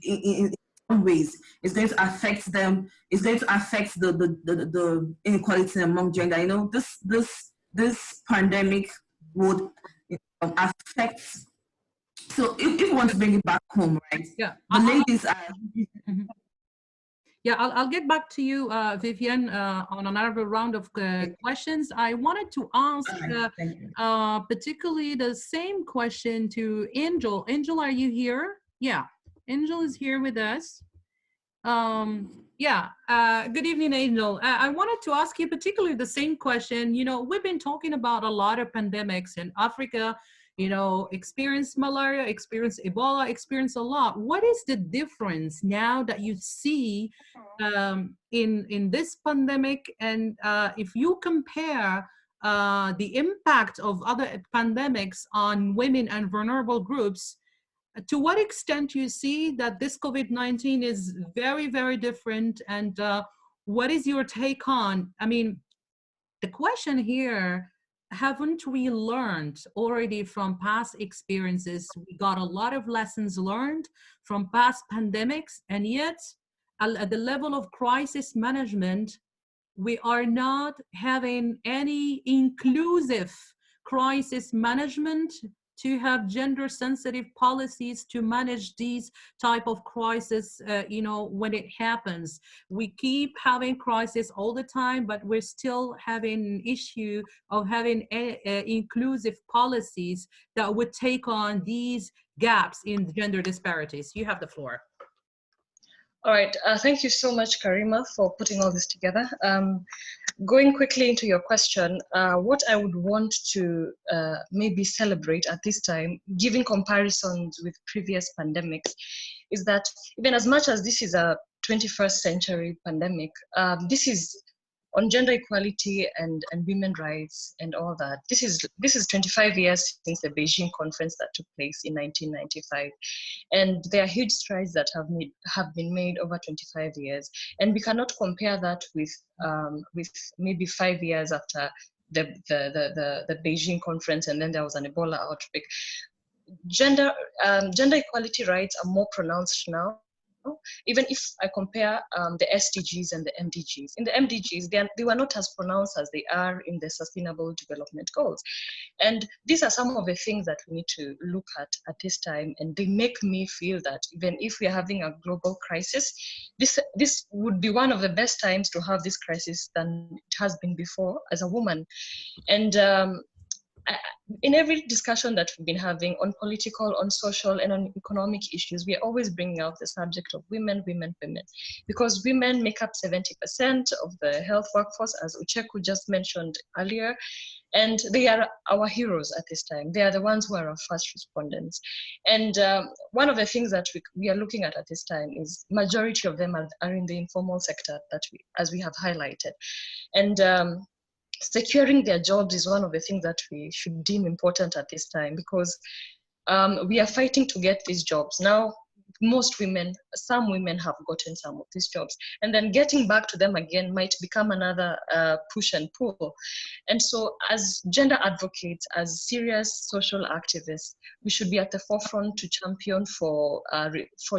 in ways. It's going to affect them. It's going to affect the inequality among gender. This pandemic would affect. So if you want to bring it back home, right? Yeah. The ladies are. Yeah, I'll get back to you, Vivian, on another round of questions. I wanted to ask particularly the same question to Angel. Angel, are you here? Yeah, Angel is here with us. Good evening, Angel. I wanted to ask you particularly the same question. We've been talking about a lot of pandemics in Africa, experience malaria, experience Ebola, experience a lot. What is the difference now that you see in this pandemic? And if you compare the impact of other pandemics on women and vulnerable groups, to what extent you see that this COVID-19 is very, very different, and what is your take on? I mean, the question here, haven't we learned already from past experiences? We got a lot of lessons learned from past pandemics, and yet at the level of crisis management, we are not having any inclusive crisis management to have gender-sensitive policies to manage these type of crises, when it happens. We keep having crisis all the time, but we're still having an issue of having inclusive policies that would take on these gaps in gender disparities. You have the floor. All right, thank you so much, Karima, for putting all this together. Going quickly into your question, what I would want to maybe celebrate at this time, giving comparisons with previous pandemics, is that even as much as this is a 21st century pandemic, this is on gender equality and women's rights and all that. This is 25 years since the Beijing conference that took place in 1995. And there are huge strides that have been made over 25 years. And we cannot compare that with maybe 5 years after the Beijing conference, and then there was an Ebola outbreak. Gender equality rights are more pronounced now. Even if I compare the SDGs and the MDGs. In the MDGs, they were not as pronounced as they are in the Sustainable Development Goals. And these are some of the things that we need to look at this time, and they make me feel that even if we are having a global crisis, this would be one of the best times to have this crisis than it has been before as a woman. And in every discussion that we've been having on political, on social, and on economic issues, we are always bringing out the subject of women, because women make up 70% of the health workforce, as Ucheku just mentioned earlier, and they are our heroes at this time. They are the ones who are our first respondents. And one of the things that we are looking at this time is majority of them are in the informal sector, as we have highlighted. And securing their jobs is one of the things that we should deem important at this time, because we are fighting to get these jobs. Now, most women, some women have gotten some of these jobs, and then getting back to them again might become another push and pull. And so as gender advocates, as serious social activists, we should be at the forefront to champion for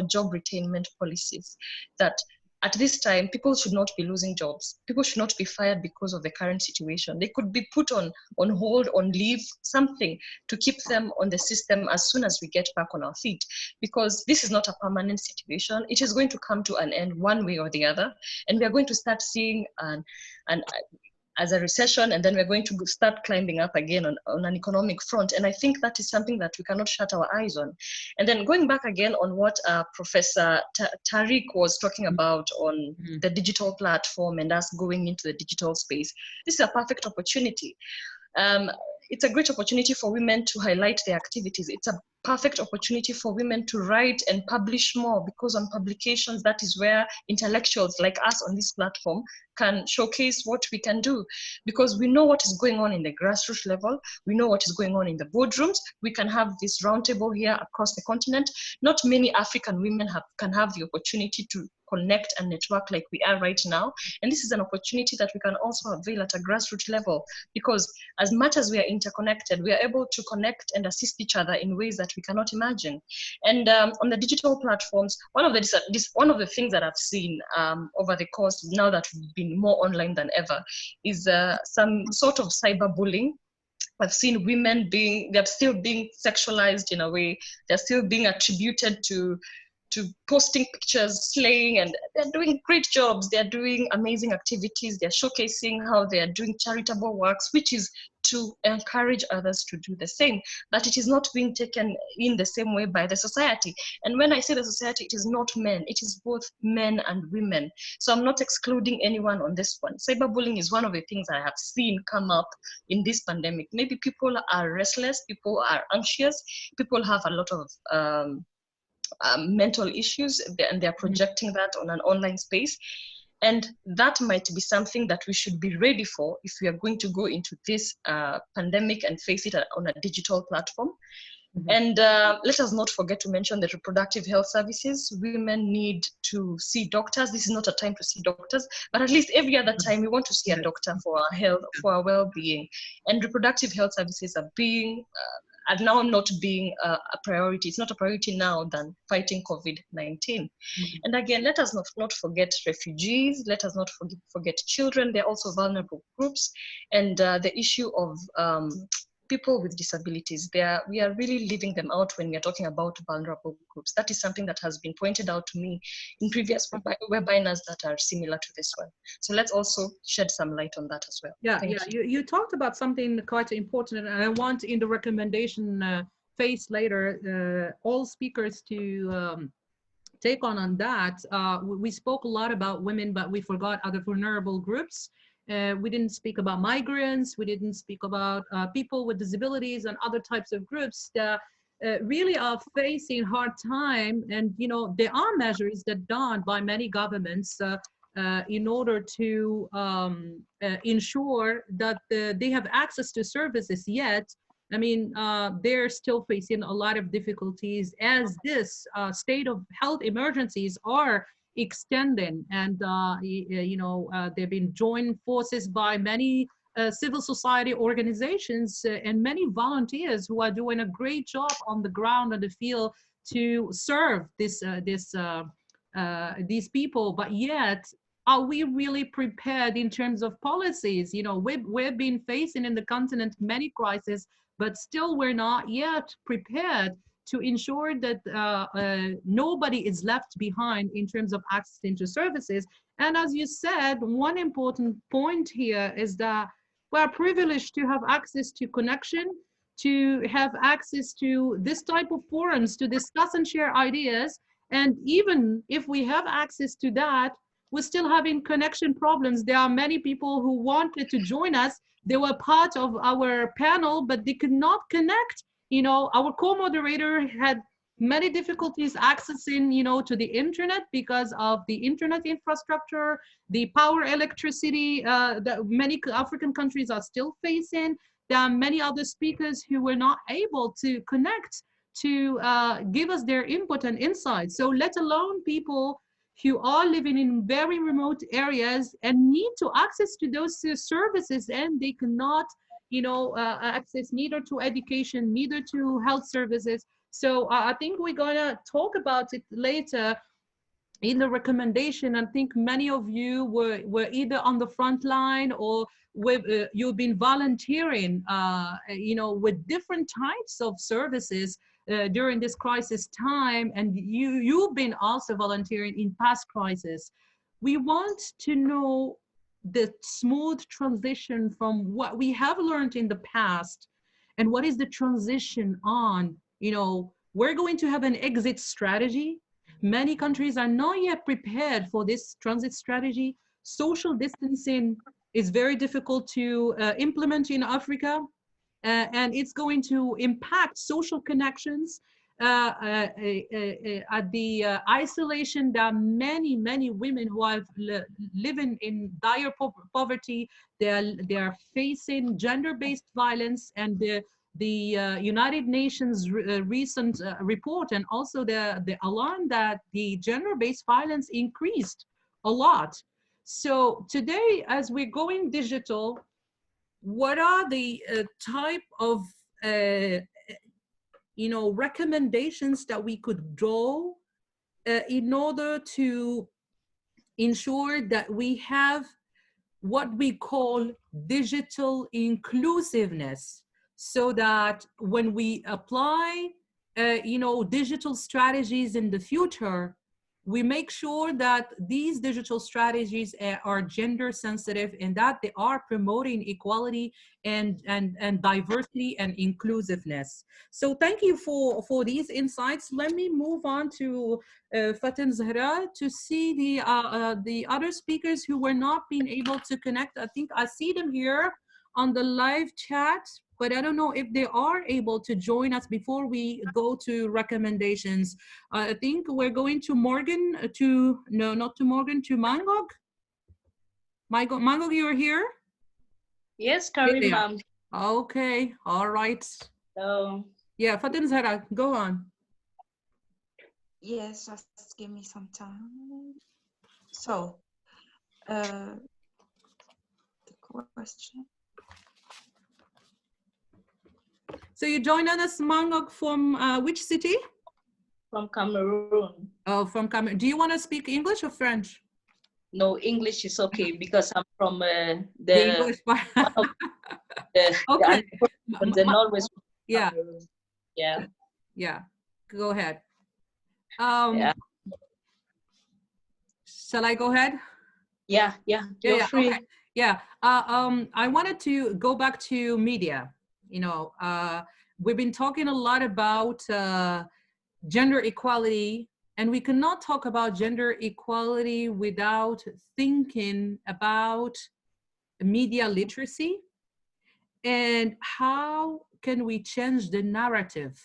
job retainment policies that at this time, people should not be losing jobs. People should not be fired because of the current situation. They could be put on hold, on leave, something to keep them on the system as soon as we get back on our feet. Because this is not a permanent situation. It is going to come to an end one way or the other. And we are going to start seeing as a recession, and then we're going to start climbing up again on an economic front. And I think that is something that we cannot shut our eyes on. And then going back again on what Professor Tariq was talking about on the digital platform and us going into the digital space, this is a perfect opportunity. It's a great opportunity for women to highlight their activities. It's a perfect opportunity for women to write and publish more, because on publications, that is where intellectuals like us on this platform can showcase what we can do, because we know what is going on in the grassroots level. We know what is going on in the boardrooms. We can have this roundtable here across the continent. Not many African women can have the opportunity to connect and network like we are right now. And this is an opportunity that we can also avail at a grassroots level, because as much as we are interconnected, we are able to connect and assist each other in ways that we cannot imagine. And on the digital platforms, one of the things that I've seen over the course, now that we've been more online than ever, is some sort of cyberbullying. I've seen women they're still being sexualized in a way. They're still being attributed to posting pictures, slaying, and they're doing great jobs. They're doing amazing activities. They're showcasing how they are doing charitable works, which is to encourage others to do the same. But it is not being taken in the same way by the society. And when I say the society, it is not men. It is both men and women. So I'm not excluding anyone on this one. Cyberbullying is one of the things I have seen come up in this pandemic. Maybe people are restless, people are anxious, people have a lot of mental issues, and they're projecting that on an online space. And that might be something that we should be ready for if we are going to go into this pandemic and face it on a digital platform. And let us not forget to mention the reproductive health services. Women need to see doctors. This is not a time to see doctors, but at least every other time we want to see a doctor for our health, for our well-being. And reproductive health services are now not being a priority. It's not a priority now than fighting COVID-19. And again, let us not forget refugees. Let us not forget children. They're also vulnerable groups. And the issue of people with disabilities, we are really leaving them out when we are talking about vulnerable groups. That is something that has been pointed out to me in previous webinars that are similar to this one. So let's also shed some light on that as well. You talked about something quite important, and I want in the recommendation phase later all speakers to take on that. We spoke a lot about women, but we forgot other vulnerable groups. We didn't speak about migrants. We didn't speak about people with disabilities and other types of groups that really are facing hard time. And, you know, there are measures that are done by many governments in order to ensure that they have access to services, yet I mean, they're still facing a lot of difficulties as this state of health emergencies are extending, and they've been joined forces by many civil society organizations and many volunteers who are doing a great job on the ground, on the field, to serve these people. But yet, are we really prepared in terms of policies? You know, we've been facing in the continent many crises, but still we're not yet prepared to ensure that nobody is left behind in terms of access to services. And as you said, one important point here is that we're privileged to have access to connection, to have access to this type of forums, to discuss and share ideas. And even if we have access to that, we're still having connection problems. There are many people who wanted to join us. They were part of our panel, but they could not connect. You know, our co-moderator had many difficulties accessing, you know, to the internet because of the internet infrastructure, the power, electricity that many African countries are still facing. There are many other speakers who were not able to connect to give us their input and insights. So let alone people who are living in very remote areas and need to access to those services, and they cannot, access neither to education, neither to health services. So I think we're gonna talk about it later in the recommendation. I think many of you were either on the front line or you've been volunteering, with different types of services during this crisis time, and you've been also volunteering in past crises. We want to know the smooth transition from what we have learned in the past and what is the transition on. We're going to have an exit strategy. Many countries are not yet prepared for this transit strategy. Social distancing is very difficult to implement in Africa, and it's going to impact social connections. At the isolation that many women who are living in dire poverty, they are facing gender-based violence, and the United Nations recent report, and also the alarm that the gender-based violence increased a lot. So today, as we're going digital, what are the type of recommendations that we could draw in order to ensure that we have what we call digital inclusiveness, so that when we apply digital strategies in the future, we make sure that these digital strategies are gender sensitive and that they are promoting equality and diversity and inclusiveness. So thank you for these insights. Let me move on to Faten Zahra to see the other speakers who were not being able to connect. I think I see them here on the live chat, but I don't know if they are able to join us before we go to recommendations. I think we're going to Morgan, not to Morgan, to Mangog. Mangog, you're here? Yes, Karim, ma'am. Okay, all right. So, yeah, Faten Zahra, go on. Yes, just give me some time. So, the question. So you joined us, Mangog, from which city? From Cameroon. Oh, from Cameroon. Do you want to speak English or French? No, English is okay because I'm from the English part. Okay. The Northwest. Yeah. Cameroon. Yeah. Yeah. Go ahead. Yeah. Shall I go ahead? Yeah. You're free. Okay. Yeah. I wanted to go back to media. We've been talking a lot about gender equality, and we cannot talk about gender equality without thinking about media literacy and how can we change the narrative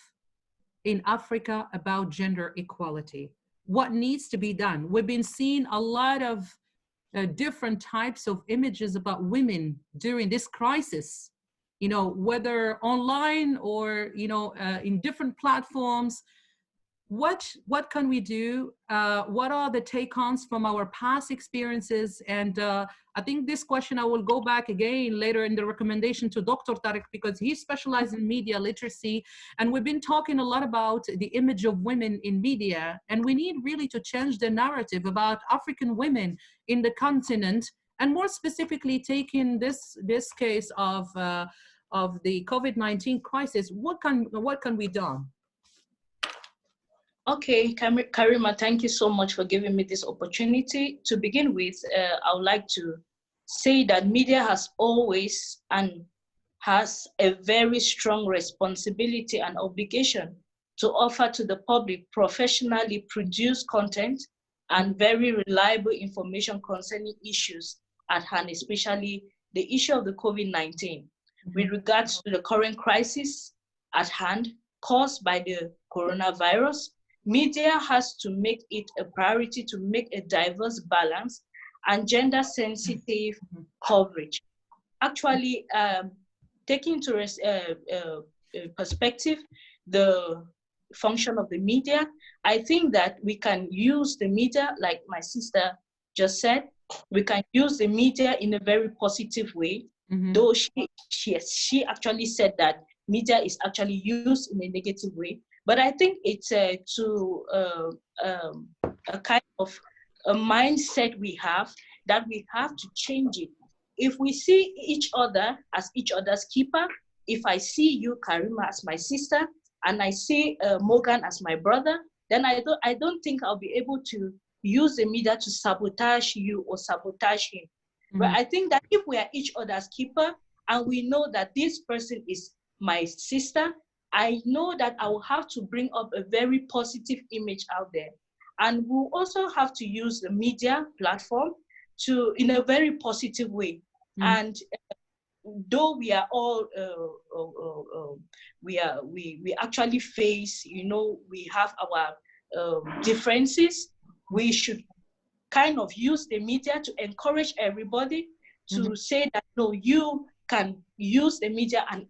in Africa about gender equality. What needs to be done? We've been seeing a lot of different types of images about women during this crisis, whether online or, in different platforms. What can we do? What are the take-ons from our past experiences? And I think this question, I will go back again later in the recommendation to Dr. Tariq, because he specializes in media literacy. And we've been talking a lot about the image of women in media. And we need really to change the narrative about African women in the continent, and more specifically taking this case of the COVID-19 crisis. What can be done? Okay, Karima, thank you so much for giving me this opportunity. To begin with, I would like to say that media has always and has a very strong responsibility and obligation to offer to the public professionally produced content and very reliable information concerning issues at hand, especially the issue of the COVID-19. With regards to the current crisis at hand caused by the coronavirus, media has to make it a priority to make a diverse balance and gender-sensitive coverage. Actually, taking into perspective the function of the media. I think that we can use the media, like my sister just said, we can use the media in a very positive way, though she actually said that media is actually used in a negative way. But I think it's a kind of a mindset we have that we have to change it. If we see each other as each other's keeper, if I see you, Karima, as my sister, and I see Morgan as my brother, then I don't think I'll be able to use the media to sabotage you or sabotage him. But I think that if we are each other's keeper and we know that this person is my sister, I know that I will have to bring up a very positive image out there. And we'll also have to use the media platform in a very positive way. And though we are all, we actually face, we have our differences, we should kind of use the media to encourage everybody to say that, no, you can use the media and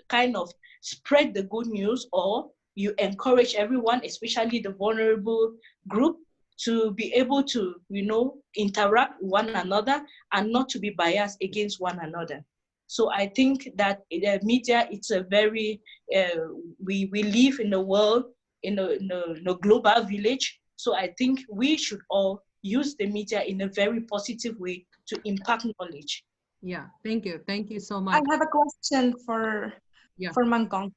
kind of spread the good news, or you encourage everyone, especially the vulnerable group, to be able to, interact with one another and not to be biased against one another. So I think that the media, it's a very, we live in a world, in a global village. So I think we should all use the media in a very positive way to impact knowledge. Yeah, thank you. Thank you so much. I have a question for Mangong.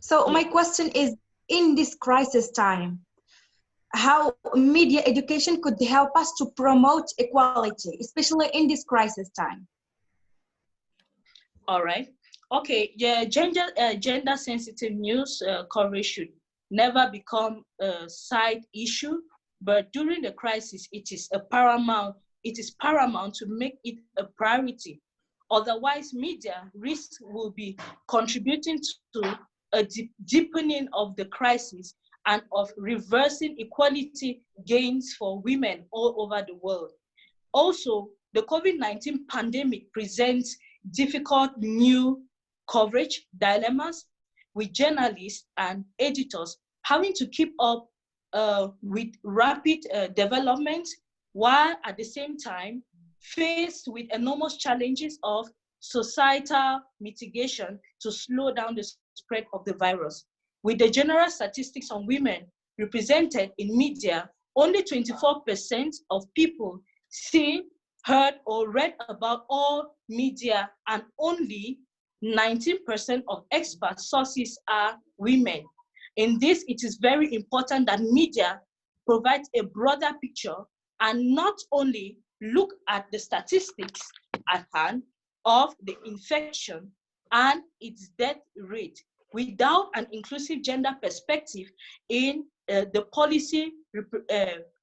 So my question is, in this crisis time, how media education could help us to promote equality, especially in this crisis time? All right. Okay. Yeah. Gender sensitive news coverage should never become a side issue, but during the crisis, it is paramount to make it a priority. Otherwise, media risk will be contributing to a deepening of the crisis and of reversing equality gains for women all over the world. Also, the COVID-19 pandemic presents difficult new coverage dilemmas, with journalists and editors having to keep up with rapid developments, while at the same time faced with enormous challenges of societal mitigation to slow down the spread of the virus. With the general statistics on women represented in media, only 24% of people see, heard, or read about all media, and only 19% of expert sources are women. In this, it is very important that media provides a broader picture and not only look at the statistics at hand of the infection and its death rate without an inclusive gender perspective in the policy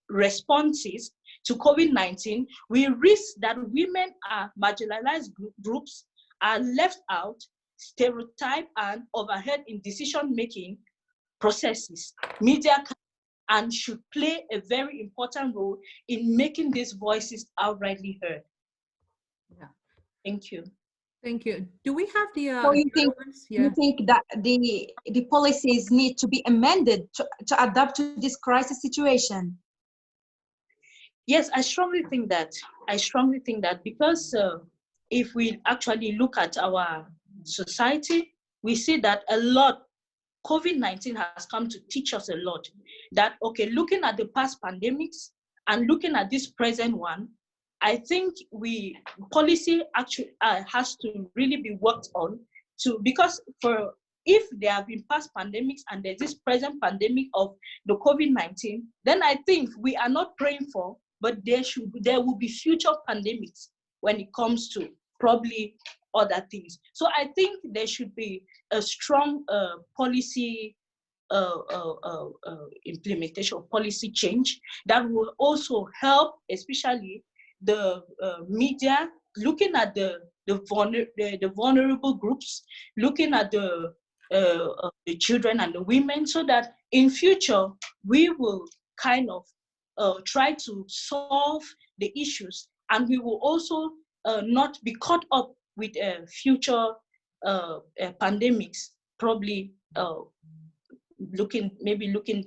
responses to COVID-19, we risk that women are marginalized groups, are left out, stereotyped, and overheard in decision-making processes. Media can and should play a very important role in making these voices outrightly heard. Yeah. Thank you. Thank you. Do we have the so you think that the policies need to be amended to adapt to this crisis situation? Yes, I strongly think that. Because if we actually look at our society, we see that a lot, COVID-19 has come to teach us a lot. That, okay, looking at the past pandemics and looking at this present one, I think policy actually has to really be worked on because if there have been past pandemics and there's this present pandemic of the COVID-19, then I think we are not praying for, but there will be future pandemics when it comes to probably other things. So I think there should be a strong policy implementation, policy change that will also help, especially the media, looking at the vulnerable groups, looking at the children and the women, so that in future we will kind of try to solve the issues, and we will also not be caught up with future pandemics, probably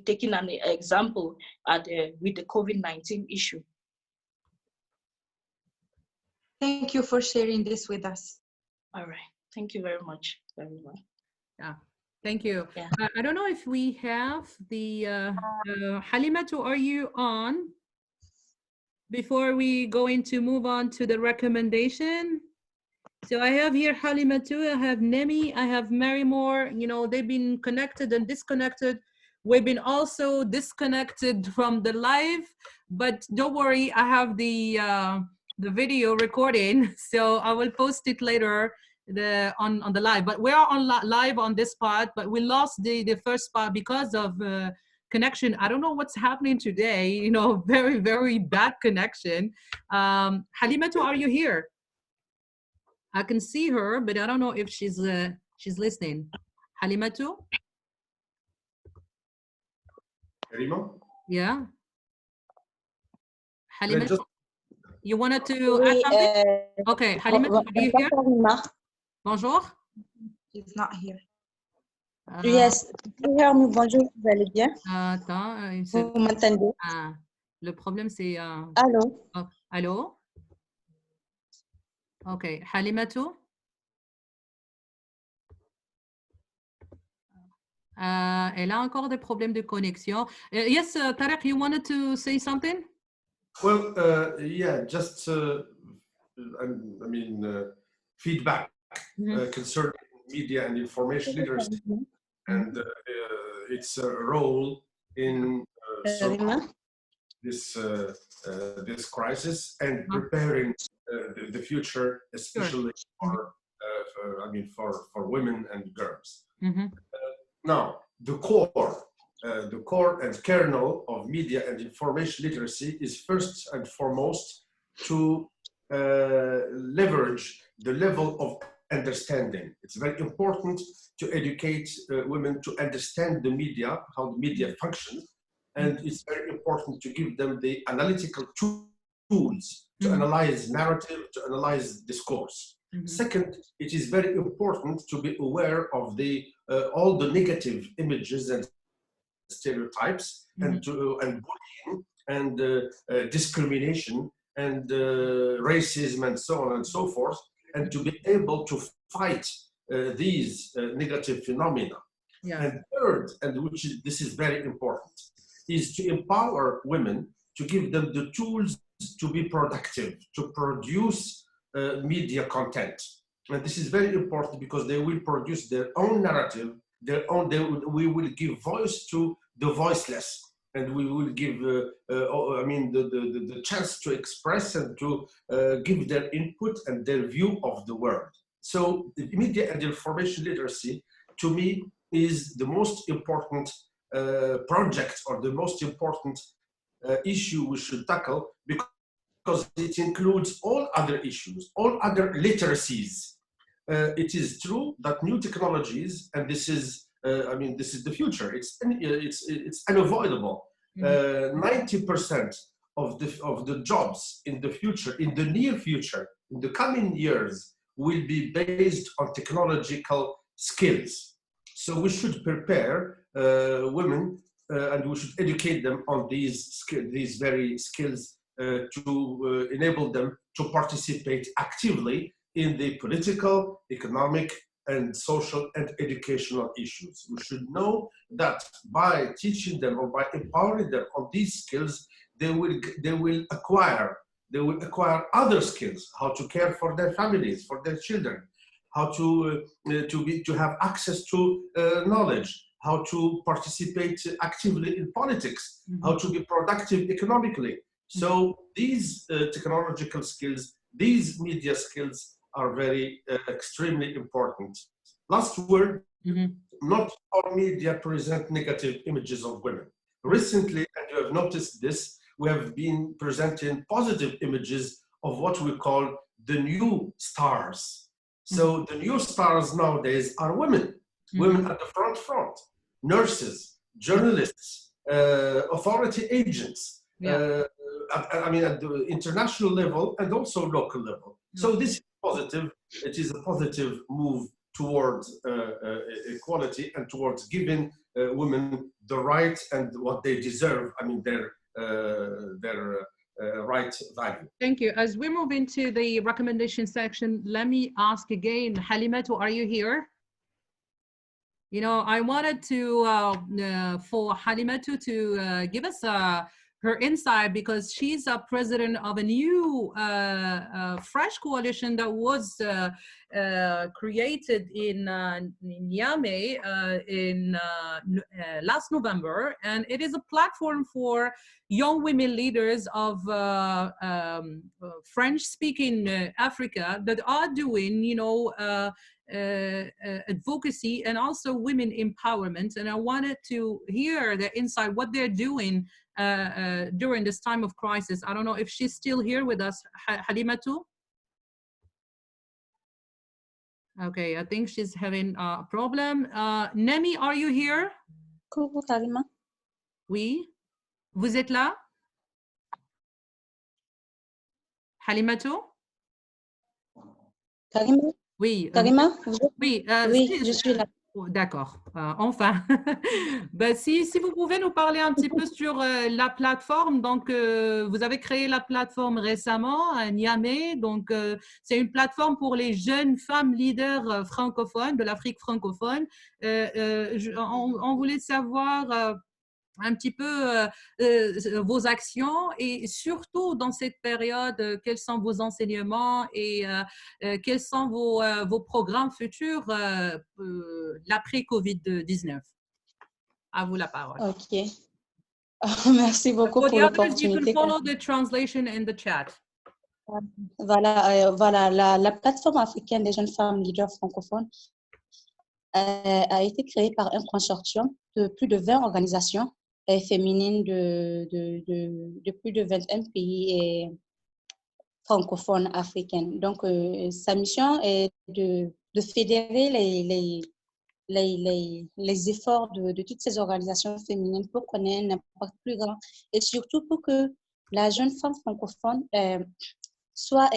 taking an example with the COVID-19 issue. Thank you for sharing this with us. All right. Thank you very much. Yeah, thank you. Yeah. I don't know if we have the Halimatu, are you on? Before we move on to the recommendation. So I have here Halimatu, I have Nemi, I have Marymore. You know, they've been connected and disconnected. We've been also disconnected from the live, but don't worry, I have the video recording, so I will post it later on the live. But we are on live on this part, but we lost the first part because of connection. I don't know what's happening today, you know, very, very bad connection. Halimatu, are you here? I can see her, but I don't know if she's listening. Halimatu? Karima? Yeah. Halimatu, you wanted to add something? Okay, Halimatu, are you here? Bonjour. She's not here. Yes, bonjour, vous allez bien? Attends, vous m'entendez? Le problème c'est... Allô? Oh, allô? Ok, Halimatu? Elle a encore des problèmes de connexion. Yes, Tarek, you wanted to say something? Well, yeah, just, I mean, feedback concerning media and information literacy and its role in this crisis and preparing the future, especially for women and girls. Now, the core and kernel of media and information literacy is first and foremost to leverage the level of understanding. It's very important to educate women to understand the media, how the media functions, and it's very important to give them the analytical tools to analyze narrative, to analyze discourse. Second, it is very important to be aware of all the negative images and stereotypes and bullying and discrimination and racism and so on and so forth, and to be able to fight these negative phenomena. Yeah. And third, and this is very important, is to empower women, to give them the tools to be productive, to produce media content. And this is very important because they will produce their own narrative, we will give voice to the voiceless, and we will give the chance to express and to give their input and their view of the world. So the media and information literacy, to me, is the most important project or the most important issue we should tackle, because it includes all other issues, all other literacies. It is true that new technologies, and this is the future. It's unavoidable. 90% of the jobs in the future, in the near future, in the coming years, will be based on technological skills. So we should prepare women and we should educate them on these very skills to enable them to participate actively in the political, economic, and social and educational issues. We should know that by teaching them or by empowering them on these skills, they will acquire other skills: how to care for their families, for their children, how to have access to knowledge, how to participate actively in politics, how to be productive economically. So these technological skills, these media skills are very extremely important. Last word, not all media present negative images of women. Recently, and you have noticed this, we have been presenting positive images of what we call the new stars. So the new stars nowadays are women, women at the front, nurses, journalists, authority agents, at the international level and also local level. So this is positive. It is a positive move towards equality and towards giving women the right and what they deserve. I mean, their right value. Thank you. As we move into the recommendation section, let me ask again, Halimatu, are you here? You know, I wanted to, for Halimatu to give us her insight, because she's a president of a new fresh coalition that was created in Niamey in last November, and it is a platform for young women leaders of French-speaking Africa that are doing, you know, advocacy and also women empowerment. And I wanted to hear their insight, what they're doing during this time of crisis. I don't know if she's still here with us, Halimatu. Okay, I think she's having a problem. Nemi, are you here? Coucou Karima. Oui. Vous êtes là? Halimatu? Karima? Oui. Karima? Oui, oui, je suis là. D'accord, enfin. Ben, si vous pouvez nous parler un petit peu sur la plateforme. Donc, vous avez créé la plateforme récemment à Niamey. Donc, c'est une plateforme pour les jeunes femmes leaders francophones de l'Afrique francophone. On voulait savoir un petit peu vos actions, et surtout dans cette période, quels sont vos enseignements et quels sont vos programmes futurs l'après Covid-19. À vous la parole. Ok. Merci beaucoup pour l'opportunité. You can follow the translation in the chat. Voilà, la plateforme africaine des jeunes femmes leaders francophones a été créée par un consortium de plus de 20 organisations féminines de plus de 21 pays francophones africains. Donc, sa mission est de fédérer les efforts de toutes ces organisations féminines pour qu'on ait un impact plus grand, et surtout pour que la jeune femme francophone soit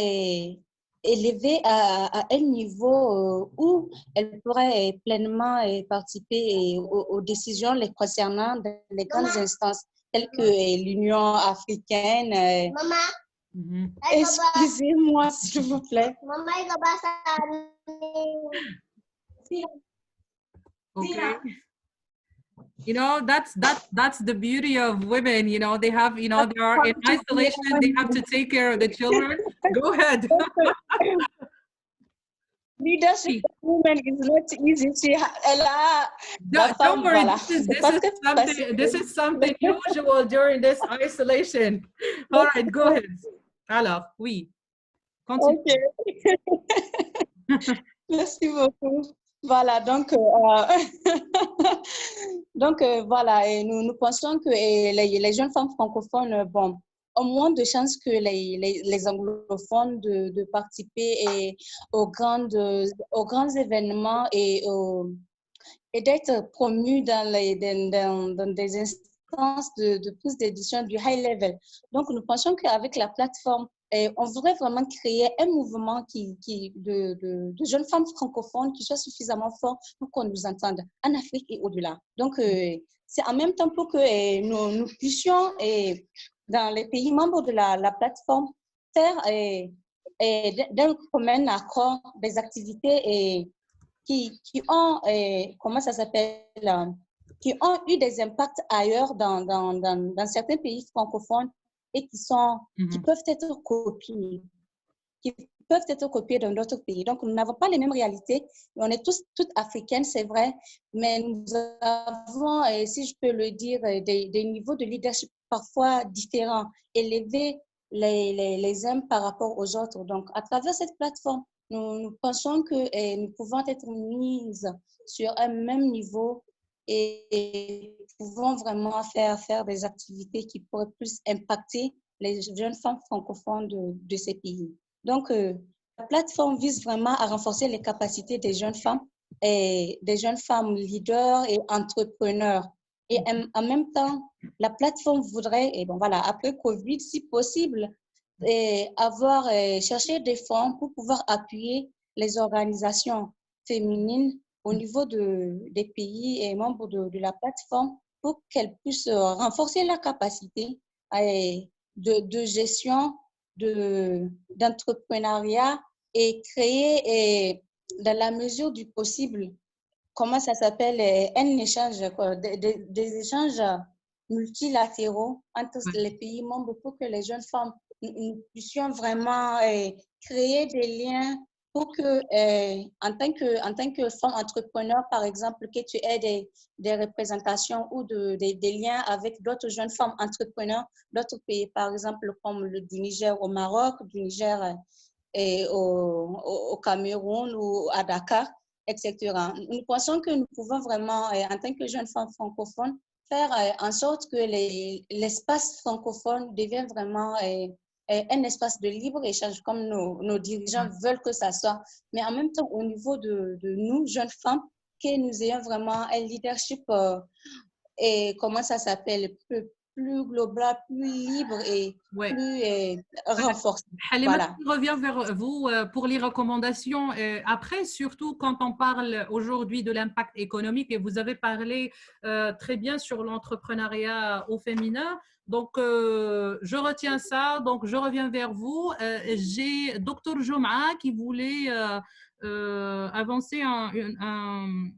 élevée à un niveau où elle pourrait pleinement participer aux décisions les concernant dans les grandes instances telles que l'Union africaine. Maman, excusez-moi, s'il vous plaît. Okay. You know, that's the beauty of women. You know, they have, you know, they are in isolation. They have to take care of the children. Go ahead. Leadership of women is not easy. Don't worry. This is something usual during this isolation. All right, go ahead. Alors, oui. Continue. Okay. Merci beaucoup. Voilà, donc, voilà, et nous pensons que les jeunes femmes francophones, bon, ont moins de chances que les anglophones de participer aux grands événements et d'être promues dans des instances de prise d'édition du high level. Donc, nous pensons qu'avec la plateforme, on voudrait vraiment créer un mouvement de jeunes femmes francophones qui soit suffisamment fort pour qu'on nous entende en Afrique et au-delà. Donc, c'est en même temps pour que nous puissions, dans les pays membres de la plateforme, faire d'un commun accord des activités qui ont, comment ça s'appelle, qui ont eu des impacts ailleurs dans certains pays francophones et qui peuvent être copiés. Dans d'autres pays. Donc, nous n'avons pas les mêmes réalités. On est toutes africaines, c'est vrai, mais nous avons, si je peux le dire, des niveaux de leadership parfois différents, élevés les uns par rapport aux autres. Donc, à travers cette plateforme, nous pensons que nous pouvons être mises sur un même niveau et pouvons vraiment faire des activités qui pourraient plus impacter les jeunes femmes francophones de ces pays. Donc, la plateforme vise vraiment à renforcer les capacités des jeunes femmes leaders et entrepreneurs. Et en même temps, la plateforme voudrait, et bon voilà, après Covid, si possible, chercher des fonds pour pouvoir appuyer les organisations féminines au niveau des pays et membres de la plateforme pour qu'elles puissent renforcer la capacité de gestion, d'entrepreneuriat et créer, dans la mesure du possible, comment ça s'appelle, un échange, des échanges multilatéraux entre les pays membres pour que les jeunes femmes, nous puissions vraiment créer des liens pour que, en tant que femme entrepreneur, par exemple, que tu aies des représentations ou des liens avec d'autres jeunes femmes entrepreneurs d'autres pays, par exemple, comme du Niger au Maroc, du Niger au Cameroun ou à Dakar, etc. Nous pensons que nous pouvons vraiment, en tant que jeunes femmes francophones, faire en sorte que l'espace francophone devienne vraiment un espace de libre-échange comme nos dirigeants veulent que ça soit, mais en même temps au niveau de nous, jeunes femmes, que nous ayons vraiment un leadership et comment ça s'appelle, plus global, plus libre et plus renforcé. Halima, Voilà. je reviens vers vous pour les recommandations. Après, surtout quand on parle aujourd'hui de l'impact économique, et vous avez parlé très bien sur l'entrepreneuriat au féminin. Donc, je retiens ça. Donc, je reviens vers vous. J'ai Dr Jouma qui voulait avancer un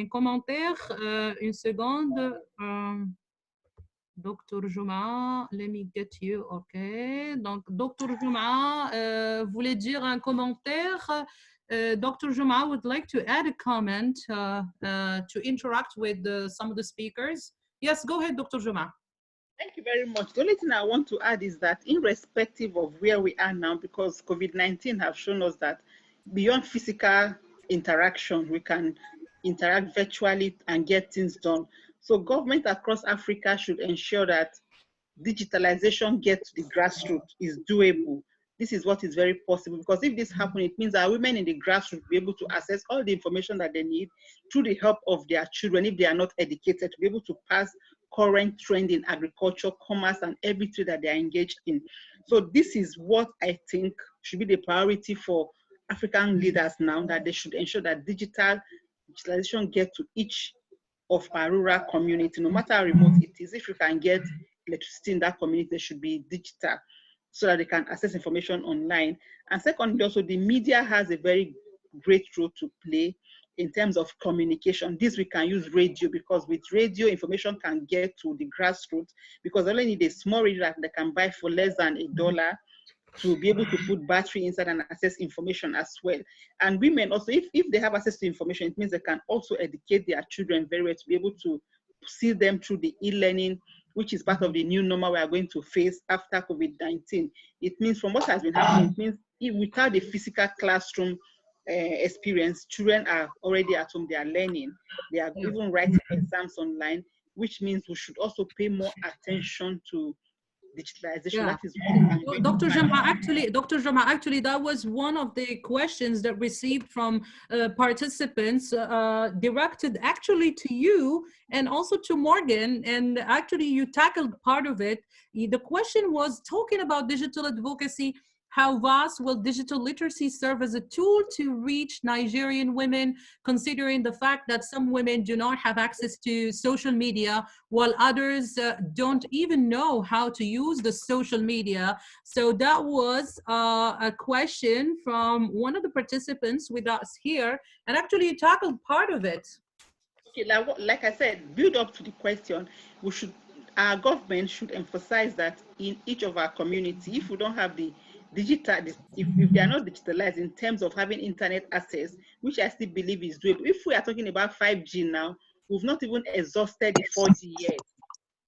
commentaire. Une seconde. Dr Jouma, let me get you. OK. Donc, Dr Jouma voulait dire un commentaire. Dr Jouma would like to add a comment to interact with some of the speakers. Yes, go ahead, Dr Jouma. Thank you very much. The only thing I want to add is that irrespective of where we are now, because COVID-19 have shown us that beyond physical interaction, we can interact virtually and get things done. So government across Africa should ensure that digitalization gets to the grassroots, is doable. This is what is very possible, because if this happens, it means that women in the grassroots will be able to access all the information that they need through the help of their children, if they are not educated, to be able to pass current trend in agriculture, commerce, and everything that they are engaged in. So this is what I think should be the priority for African leaders now, that they should ensure that digitalization gets to each of our rural community, no matter how remote it is. If you can get electricity in that community, they should be digital so that they can access information online. And secondly, also the media has a very great role to play in terms of communication. This we can use radio, because with radio, information can get to the grassroots, because they only need a small radio that they can buy for less than $1 to be able to put battery inside and access information as well. And women also, if they have access to information, it means they can also educate their children very well to be able to see them through the e-learning, which is part of the new normal we are going to face after COVID-19. It means, from what has been happening, it means if without the physical classroom experience, children are already at home, they are learning, they are even writing exams online, which means we should also pay more attention to digitalization. Yeah. That is what Dr. Jama, actually, that was one of the questions that received from participants directed actually to you and also to Morgan, and actually you tackled part of it. The question was talking about digital advocacy. How vast will digital literacy serve as a tool to reach Nigerian women, considering the fact that some women do not have access to social media, while others don't even know how to use the social media? So that was a question from one of the participants with us here, and actually you tackled part of it. Okay, like I said, build up to the question. Our government should emphasize that in each of our community, if we don't have the digital, if they are not digitalized in terms of having internet access, which I still believe is doable. If we are talking about 5G now, we've not even exhausted the 4G yet.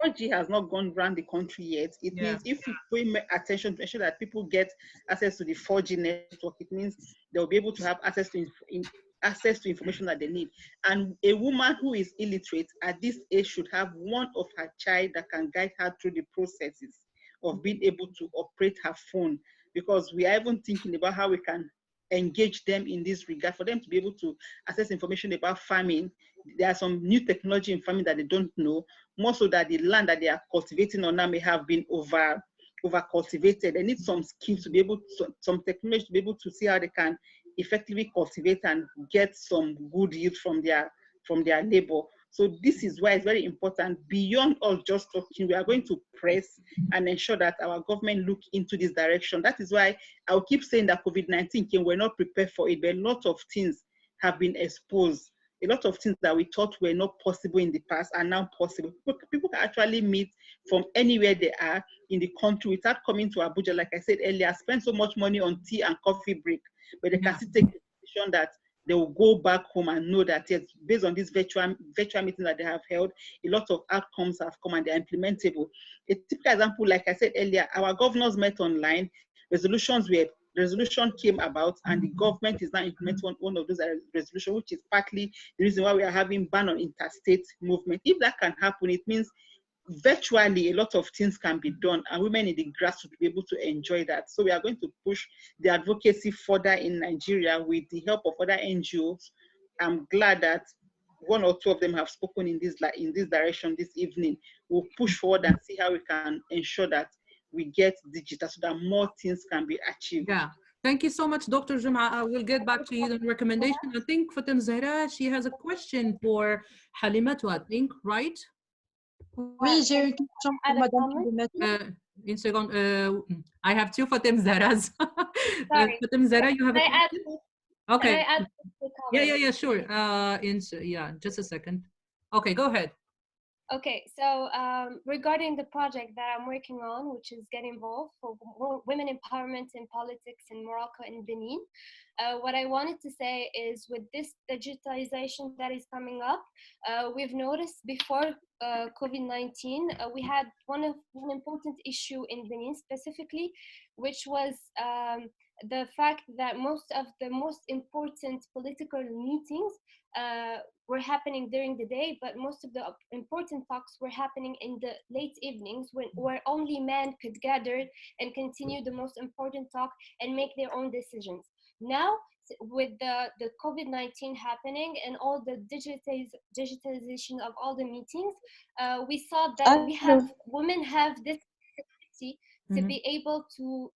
4G has not gone around the country yet. It means if we pay attention to ensure that people get access to the 4G network, it means they'll be able to have access to information that they need. And a woman who is illiterate at this age should have one of her child that can guide her through the processes of being able to operate her phone, because we are even thinking about how we can engage them in this regard for them to be able to access information about farming. There are some new technology in farming that they don't know, more so that the land that they are cultivating on now may have been over cultivated. They need some skills to be able to, some technology to be able to see how they can effectively cultivate and get some good yield from their labor. So this is why it's very important. Beyond us just talking, we are going to press and ensure that our government look into this direction. That is why I'll keep saying that COVID-19 came, we're not prepared for it, but a lot of things have been exposed. A lot of things that we thought were not possible in the past are now possible. People can actually meet from anywhere they are in the country without coming to Abuja, like I said earlier, spend so much money on tea and coffee break, but they can still take the decision that they will go back home and know that, yes, based on this virtual meeting that they have held, a lot of outcomes have come and they're implementable. A typical example, like I said earlier, our governors met online, resolution came about, and the government is now implementing one of those resolutions, which is partly the reason why we are having ban on interstate movement. If that can happen, it means virtually a lot of things can be done, and women in the grassroots will be able to enjoy that. So we are going to push the advocacy further in Nigeria with the help of other NGOs. I'm glad that one or two of them have spoken in this direction this evening. We'll push forward and see how we can ensure that we get digital so that more things can be achieved. Yeah, thank you so much, Dr. Jum'a. I will get back to you on recommendation. I think Fatem Zahra, she has a question for Halimatu, I think, right? Oui, j'ai une question pour Madame Halimatu. Une seconde. I have two Fatem Zahras. Sorry. Fatem Zahra, you have a question? Okay. Yeah, sure. Yeah, just a second. Okay, go ahead. Okay, so regarding the project that I'm working on, which is Get Involved for women empowerment in politics in Morocco and Benin, what I wanted to say is with this digitalization that is coming up, we've noticed before COVID-19, we had one important issue in Benin specifically, which was the fact that most of the most important political meetings were happening during the day, but most of the important talks were happening in the late evenings where only men could gather and continue the most important talk and make their own decisions. Now, with the COVID-19 happening and all the digitalization of all the meetings, we saw that women have this ability to be able to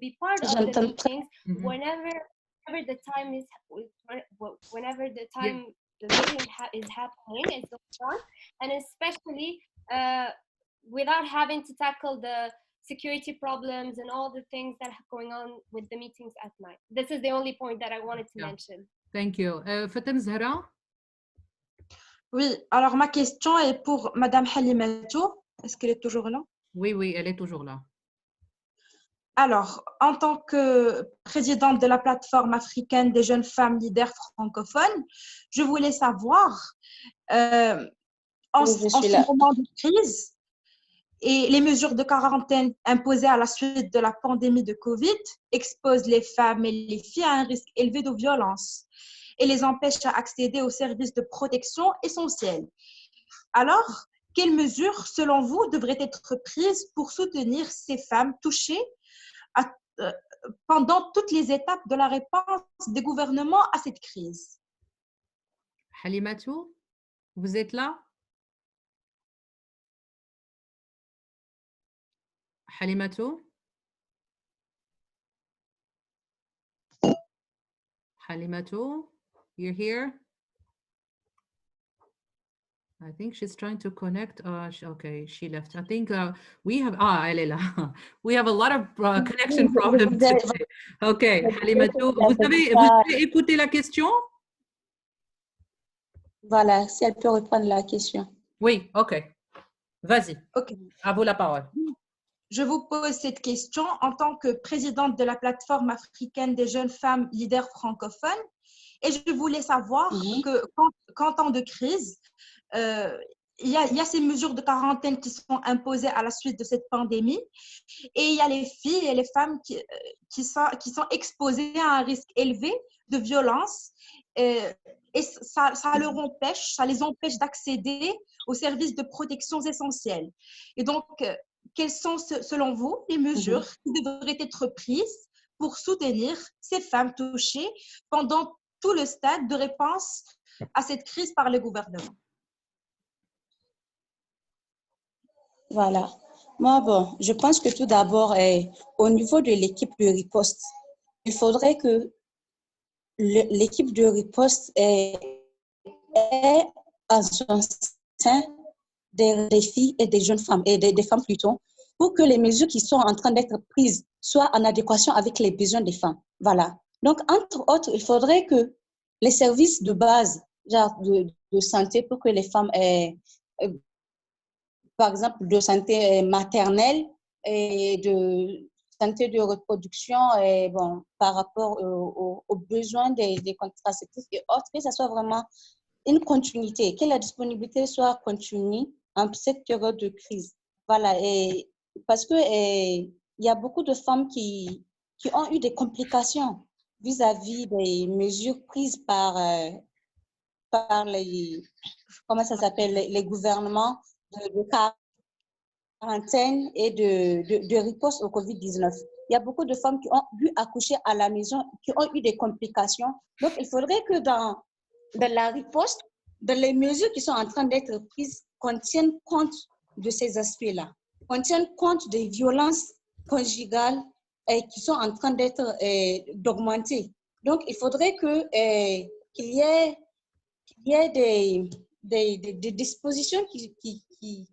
be part of the meetings whenever the time is, whenever the meeting is happening and so on, and especially without having to tackle the security problems and all the things that are going on with the meetings at night. This is the only point that I wanted to mention. Thank you. Fatem Zahra? Oui, alors ma question est pour Madame Halimatou. Est-ce qu'elle est toujours là? Oui, elle est toujours là. Alors, en tant que présidente de la plateforme africaine des jeunes femmes leaders francophones, je voulais savoir, en ce moment de crise et les mesures de quarantaine imposées à la suite de la pandémie de Covid exposent les femmes et les filles à un risque élevé de violence et les empêchent à accéder aux services de protection essentiels. Alors, quelles mesures, selon vous, devraient être prises pour soutenir ces femmes touchées pendant toutes les étapes de la réponse des gouvernements à cette crise? Halimatou, vous êtes là? Halimatou? Halimatou, you're here? I think she's trying to connect. Okay, she left. I think we have, elle est là. We have a lot of connection problems today. Okay, Halimatou, vous avez écouté la question? Voilà, si elle peut reprendre la question. Oui, ok. Vas-y. Ok. À vous la parole. Je vous pose cette question en tant que présidente de la plateforme africaine des jeunes femmes leaders francophones. Et je voulais savoir qu'en temps de crise, il y a ces mesures de quarantaine qui sont imposées à la suite de cette pandémie. Et il y a les filles et les femmes qui sont exposées à un risque élevé de violence. Et ça les empêche d'accéder aux services de protection essentiels. Et donc, quelles sont, selon vous, les mesures qui devraient être prises pour soutenir ces femmes touchées pendant tout le stade de réponse à cette crise par le gouvernement? Voilà. Moi, je pense que tout d'abord, au niveau de l'équipe de riposte, il faudrait que l'équipe de riposte est en son sein des filles et des jeunes femmes, et des femmes plutôt, pour que les mesures qui sont en train d'être prises soient en adéquation avec les besoins des femmes. Voilà. Donc, entre autres, il faudrait que les services de base, genre de santé, pour que les femmes aient, par exemple, de santé maternelle et de santé de reproduction, et bon, par rapport aux besoins des contraceptifs et autres, que ça soit vraiment une continuité, que la disponibilité soit continue en cette période de crise. Voilà, et parce que il y a beaucoup de femmes qui ont eu des complications vis-à-vis des mesures prises par les, comment ça s'appelle, les gouvernements de quarantaine et de riposte au Covid-19. Il y a beaucoup de femmes qui ont dû accoucher à la maison, qui ont eu des complications. Donc, il faudrait que dans la riposte, dans les mesures qui sont en train d'être prises, qu'on tienne compte de ces aspects-là, qu'on tienne compte des violences conjugales qui sont en train d'être d'augmenter. Donc, il faudrait qu'il y ait des dispositions qui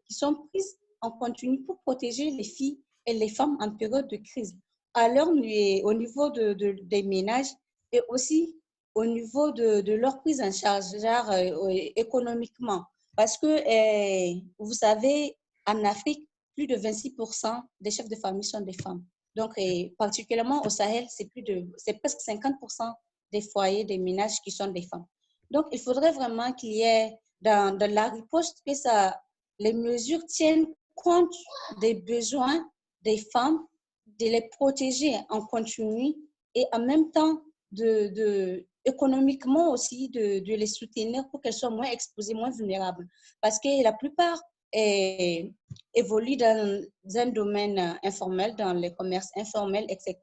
sont prises en continu pour protéger les filles et les femmes en période de crise, au niveau des ménages et aussi au niveau de leur prise en charge, genre économiquement. Parce que, vous savez, en Afrique, plus de 26% des chefs de famille sont des femmes. Donc, particulièrement au Sahel, c'est presque 50% des foyers, des ménages qui sont des femmes. Donc, il faudrait vraiment qu'il y ait dans la riposte que les mesures tiennent compte des besoins des femmes, de les protéger en continu et en même temps économiquement aussi de les soutenir pour qu'elles soient moins exposées, moins vulnérables. Parce que la plupart évoluent dans un domaine informel, dans les commerces informels, etc.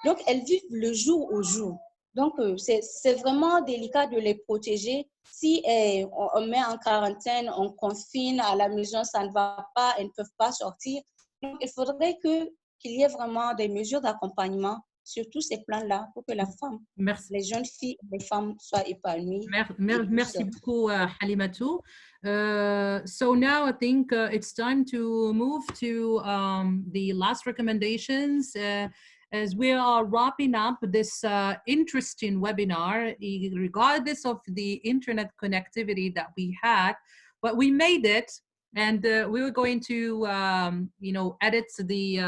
Donc, elles vivent le jour au jour. Donc, c'est vraiment délicat de les protéger. Si on met en quarantaine, on confine à la maison, ça ne va pas, elles ne peuvent pas sortir. Donc, il faudrait qu'il y ait vraiment des mesures d'accompagnement sur tous ces plans-là pour que la femme, les jeunes filles, les femmes soient épanouies. Merci beaucoup, Halimatou. So now I think it's time to move to the last recommendations. As we are wrapping up this interesting webinar, regardless of the internet connectivity that we had, but we made it, and we were going to, edit the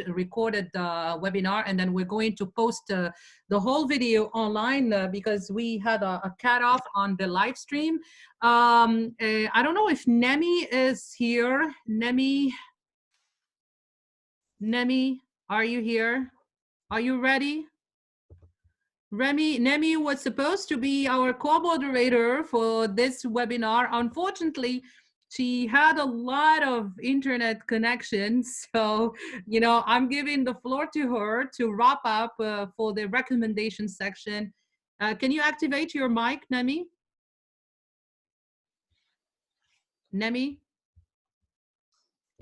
recorded webinar, and then we're going to post the whole video online because we had a cutoff on the live stream. I don't know if Nemi is here. Nemi, are you here? Are you ready? Nemi was supposed to be our co-moderator for this webinar. Unfortunately, she had a lot of internet connections. So, I'm giving the floor to her to wrap up for the recommendation section. Can you activate your mic, Nemi? Nemi?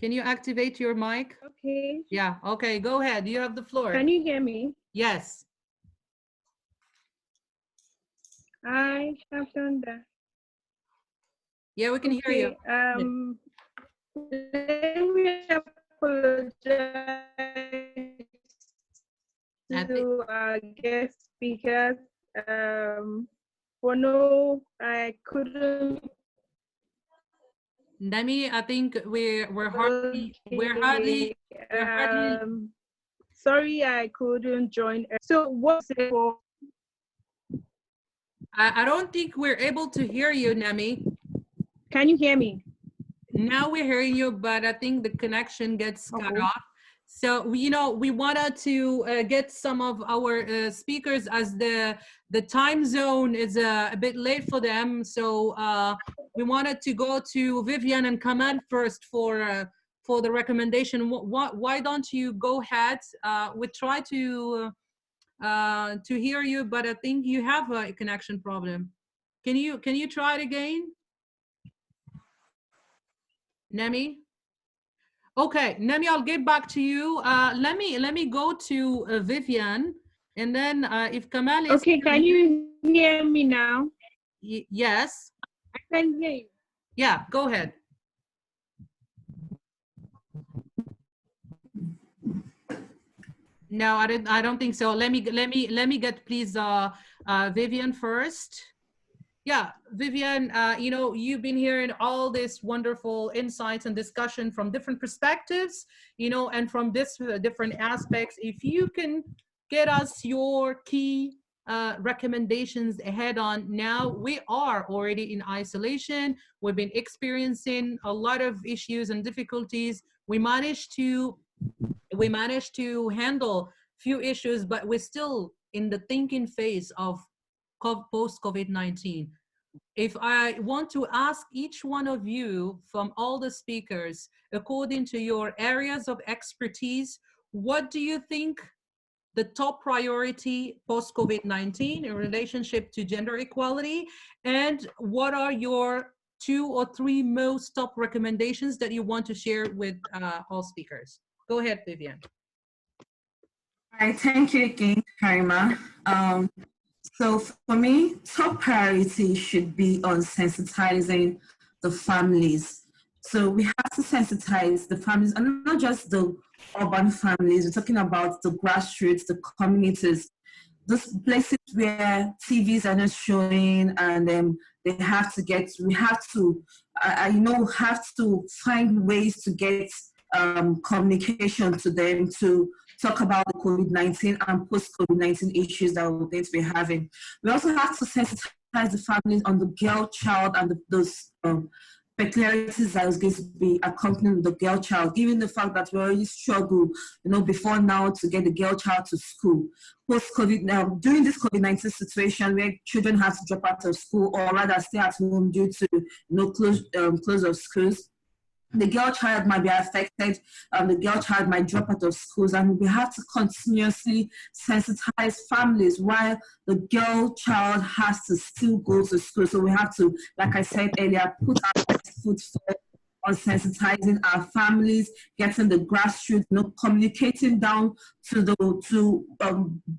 Can you activate your mic? Okay. Yeah, okay, go ahead. You have the floor. Can you hear me? Yes. I have done that. Yeah, we can hear you. Let me apologize to our guest speakers. For no, I couldn't. Nemi, I think we're hardly. Sorry, I couldn't join. So what's it for? I don't think we're able to hear you, Nemi. Can you hear me? Now we're hearing you, but I think the connection gets cut off. So, we wanted to get some of our speakers, as the time zone is a bit late for them. So we wanted to go to Vivian and Kamal first for the recommendation. Why don't you go ahead? We try to hear you, but I think you have a connection problem. Can you try it again, Nemi? Okay, Nemi, I'll get back to you. Let me go to Vivian. And then if Kamal is... Okay, can you hear me now? Yes. I can hear you. Yeah, go ahead. No, I don't think so. Let me get please Vivian first. Yeah, Vivian, you know, you've been hearing all this wonderful insights and discussion from different perspectives, you know, and from this different aspects. If you can get us your key recommendations ahead on. Now we are already in isolation. We've been experiencing a lot of issues and difficulties. We managed to handle few issues, but we're still in the thinking phase of post-COVID-19. If I want to ask each one of you from all the speakers, according to your areas of expertise, what do you think the top priority post-COVID-19 in relationship to gender equality? And what are your 2 or 3 most top recommendations that you want to share with all speakers? Go ahead, Vivian. All right, thank you again, Karima. So for me, top priority should be on sensitizing the families. So we have to sensitize the families, and not just the urban families. We're talking about the grassroots, the communities, those places where TVs are not showing, and we have to find ways to get communication to them to talk about the COVID-19 and post-COVID-19 issues that we're going to be having. We also have to sensitize the families on the girl child and those peculiarities that is going to be accompanying with the girl child, given the fact that we already struggle, before now to get the girl child to school. Post-COVID, now during this COVID-19 situation where children have to drop out of school or rather stay at home due to close of schools, the girl child might be affected, the girl child might drop out of schools, and we have to continuously sensitize families while the girl child has to still go to school. So we have to, like I said earlier, put our best foot forward on sensitizing our families, getting the grassroots, communicating down to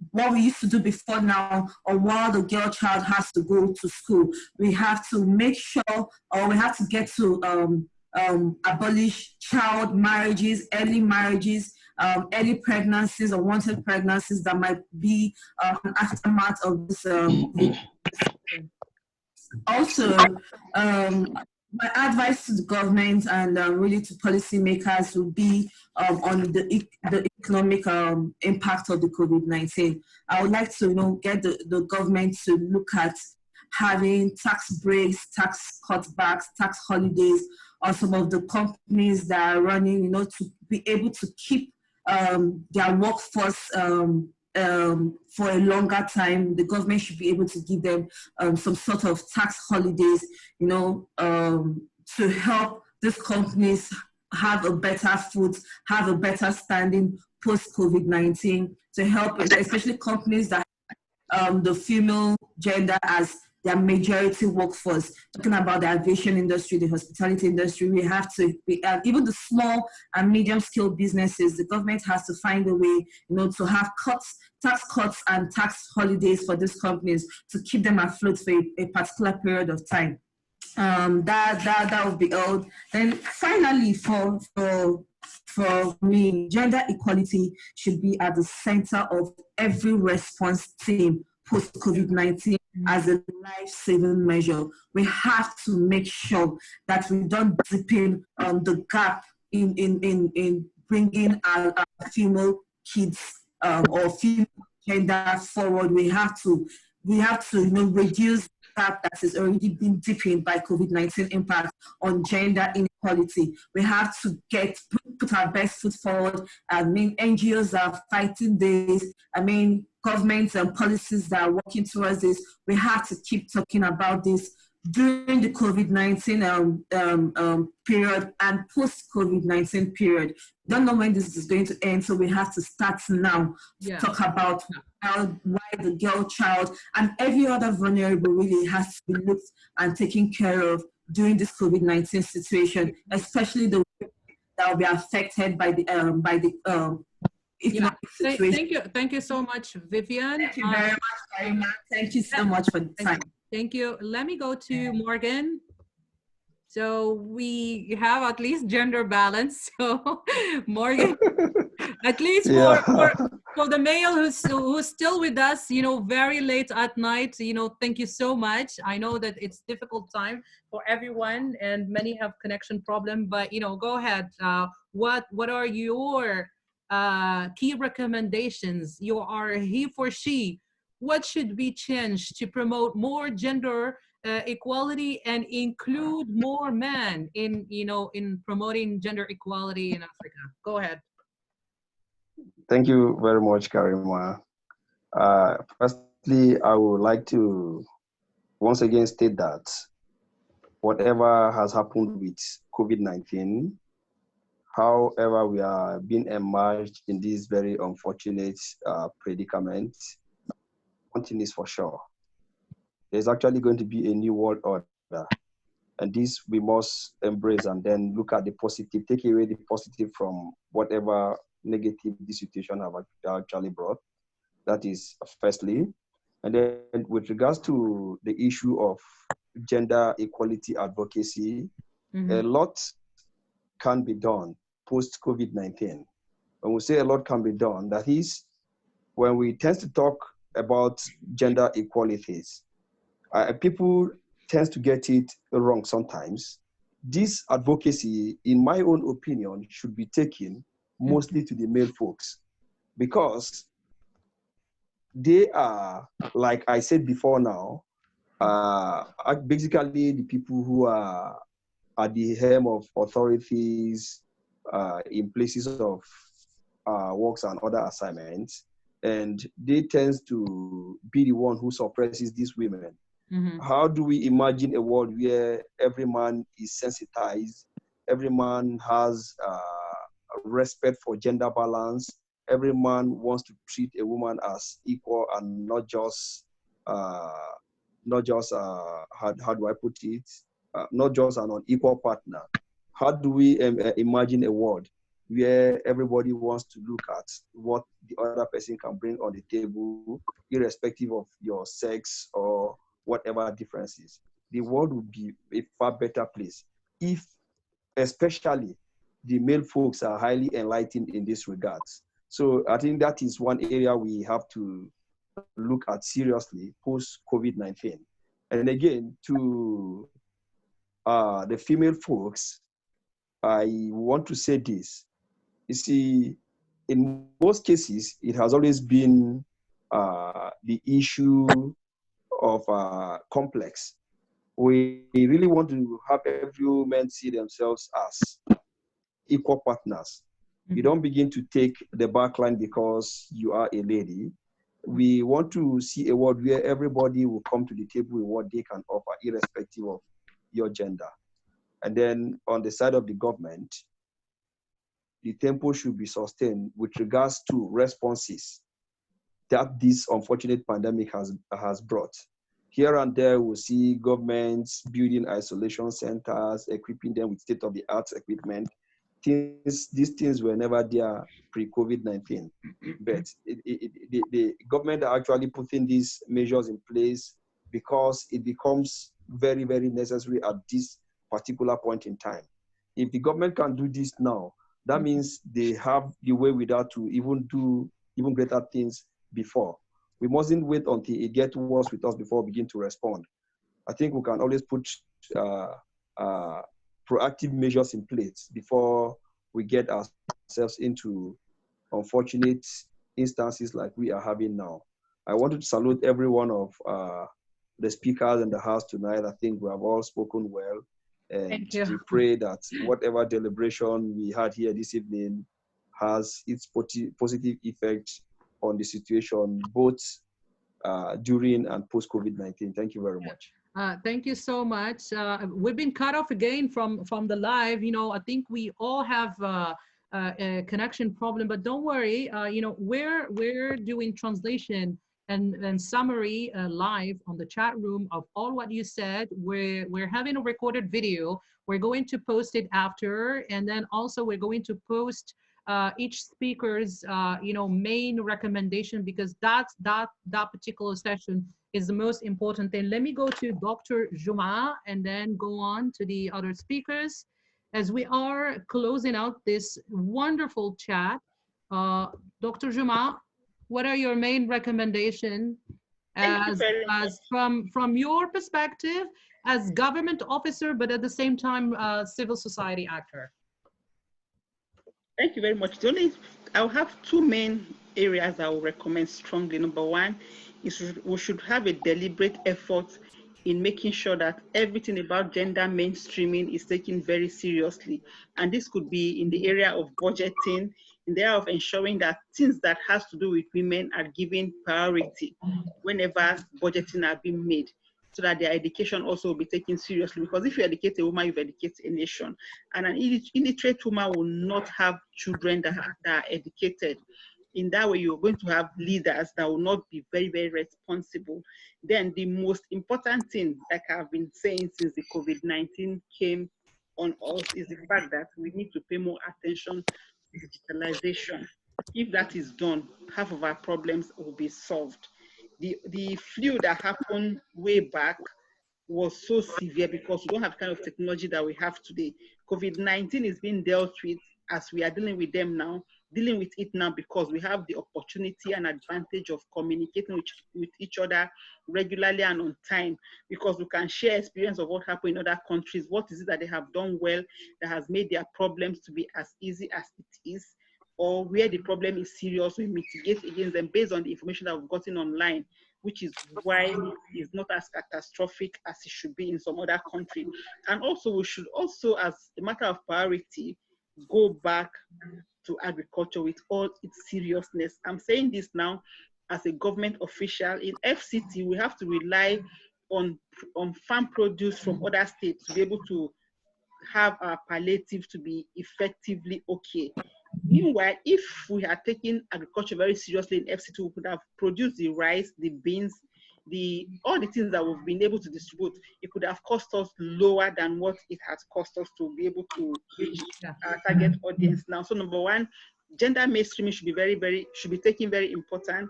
what we used to do before now, or while the girl child has to go to school. We have to make sure, or we have to get to abolish child marriages, early pregnancies, or unwanted pregnancies that might be an aftermath of this. Also, my advice to the government and really to policymakers would be on the economic impact of the COVID-19. I would like to get the government to look at having tax breaks, tax cutbacks, tax holidays on some of the companies that are running, to be able to keep their workforce for a longer time. The government should be able to give them some sort of tax holidays, to help these companies have a better foot, have a better standing post-COVID-19, to help, especially companies that the female gender as their majority workforce. Talking about the aviation industry, the hospitality industry, we have to, even the small and medium-scale businesses, the government has to find a way, to have tax cuts and tax holidays for these companies to keep them afloat for a particular period of time. That would be all. Then finally, for me, gender equality should be at the center of every response team post-COVID-19 as a life-saving measure. We have to make sure that we don't dip in the gap in bringing our female kids or female gender forward. We have to reduce that has already been deepened by COVID-19 impact on gender inequality. We have to put our best foot forward. NGOs are fighting this. Governments and policies that are working towards this. We have to keep talking about this during the COVID-19 period and post-COVID-19 period. Don't know when this is going to end, so we have to start now to talk about why the girl child and every other vulnerable really has to be looked and taken care of during this COVID-19 situation, especially the women that will be affected by the economic situation. Thank you so much, Vivian. Thank you very much, Karima. Thank you so much for the time. Thank you. Let me go to Morgan. So we have at least gender balance. So Morgan, at least for the male who's still with us, you know, very late at night, you know, thank you so much. I know that it's difficult time for everyone and many have connection problem, but, you know, go ahead. What are your key recommendations? You are he for she. What should be changed to promote more gender equality and include more men in, you know, in promoting gender equality in Africa? Go ahead. Thank you very much, Karima. Firstly, I would like to once again state that whatever has happened with COVID-19, however we are being emerged in this very unfortunate predicament, one thing is for sure. There's actually going to be a new world order. And this we must embrace and then look at the positive, take away the positive from whatever negative this situation have actually brought. That is firstly. And then with regards to the issue of gender equality advocacy, a lot can be done post-COVID-19. When we say a lot can be done, that is when we tend to talk about gender equalities, people tend to get it wrong sometimes. This advocacy, in my own opinion, should be taken mostly to the male folks because they are, like I said before now, basically the people who are at the helm of authorities in places of works and other assignments, and they tend to be the one who suppresses these women. How do we imagine a world where every man is sensitized, every man has respect for gender balance, every man wants to treat a woman as equal and not just how do I put it, not just an unequal partner? How do we imagine a world where everybody wants to look at what the other person can bring on the table, irrespective of your sex or whatever differences? The world would be a far better place if, especially, the male folks are highly enlightened in this regards. So I think that is one area we have to look at seriously post-COVID-19. And again, to the female folks, I want to say this. You see, in most cases, it has always been the issue of complex. We really want to have every woman see themselves as equal partners. You don't begin to take the back line because you are a lady. We want to see a world where everybody will come to the table with what they can offer, irrespective of your gender. And then on the side of the government, the tempo should be sustained with regards to responses that this unfortunate pandemic has brought. Here and there, we'll see governments building isolation centers, equipping them with state-of-the-art equipment. These things were never there pre-COVID-19. But the government are actually putting these measures in place because it becomes very, very necessary at this particular point in time. If the government can do this now, that means they have the way without to even do even greater things before. We mustn't wait until it gets worse with us before we begin to respond. I think we can always put proactive measures in place before we get ourselves into unfortunate instances like we are having now. I wanted to salute every one of the speakers in the house tonight. I think we have all spoken well. And we pray that whatever deliberation we had here this evening has its positive effect on the situation, both during and post-COVID-19. Thank you very much. Thank you so much. We've been cut off again from the live. You know, I think we all have a connection problem, but don't worry. You know, we're doing translation and summary live on the chat room of all what you said. We're having a recorded video. We're going to post it after, and then also we're going to post each speaker's main recommendation, because that particular session is the most important thing. Let me go to Dr. Juma and then go on to the other speakers as we are closing out this wonderful chat. Dr. Juma, what are your main recommendations as from your perspective as government officer, but at the same time civil society actor? Thank you very much. I'll have two main areas I will recommend strongly. Number one is we should have a deliberate effort in making sure that everything about gender mainstreaming is taken very seriously. And this could be in the area of budgeting, in the area of ensuring that things that has to do with women are given priority whenever budgeting are being made, so that their education also will be taken seriously. Because if you educate a woman, you've educated a nation. And an illiterate woman will not have children that are educated. In that way, you're going to have leaders that will not be very, very responsible. Then the most important thing, like I've been saying since the COVID-19 came on us, is the fact that we need to pay more attention to digitalization. If that is done, half of our problems will be solved. The flu that happened way back was so severe because we don't have the kind of technology that we have today. COVID-19 is being dealt with as we are dealing with it now because we have the opportunity and advantage of communicating with each other regularly and on time, because we can share experience of what happened in other countries. What is it that they have done well that has made their problems to be as easy as it is, or where the problem is serious, we mitigate against them based on the information that we've gotten online, which is why it's not as catastrophic as it should be in some other countries. And also, we should also, as a matter of priority, go back to agriculture with all its seriousness. I'm saying this now as a government official. In FCT, we have to rely on farm produce from other states to be able to have our palliative to be effectively okay. Meanwhile, if we had taken agriculture very seriously in FCT, we could have produced the rice, the beans, all the things that we've been able to distribute. It could have cost us lower than what it has cost us to be able to reach our target audience now. So number one, gender mainstreaming should be taken very important.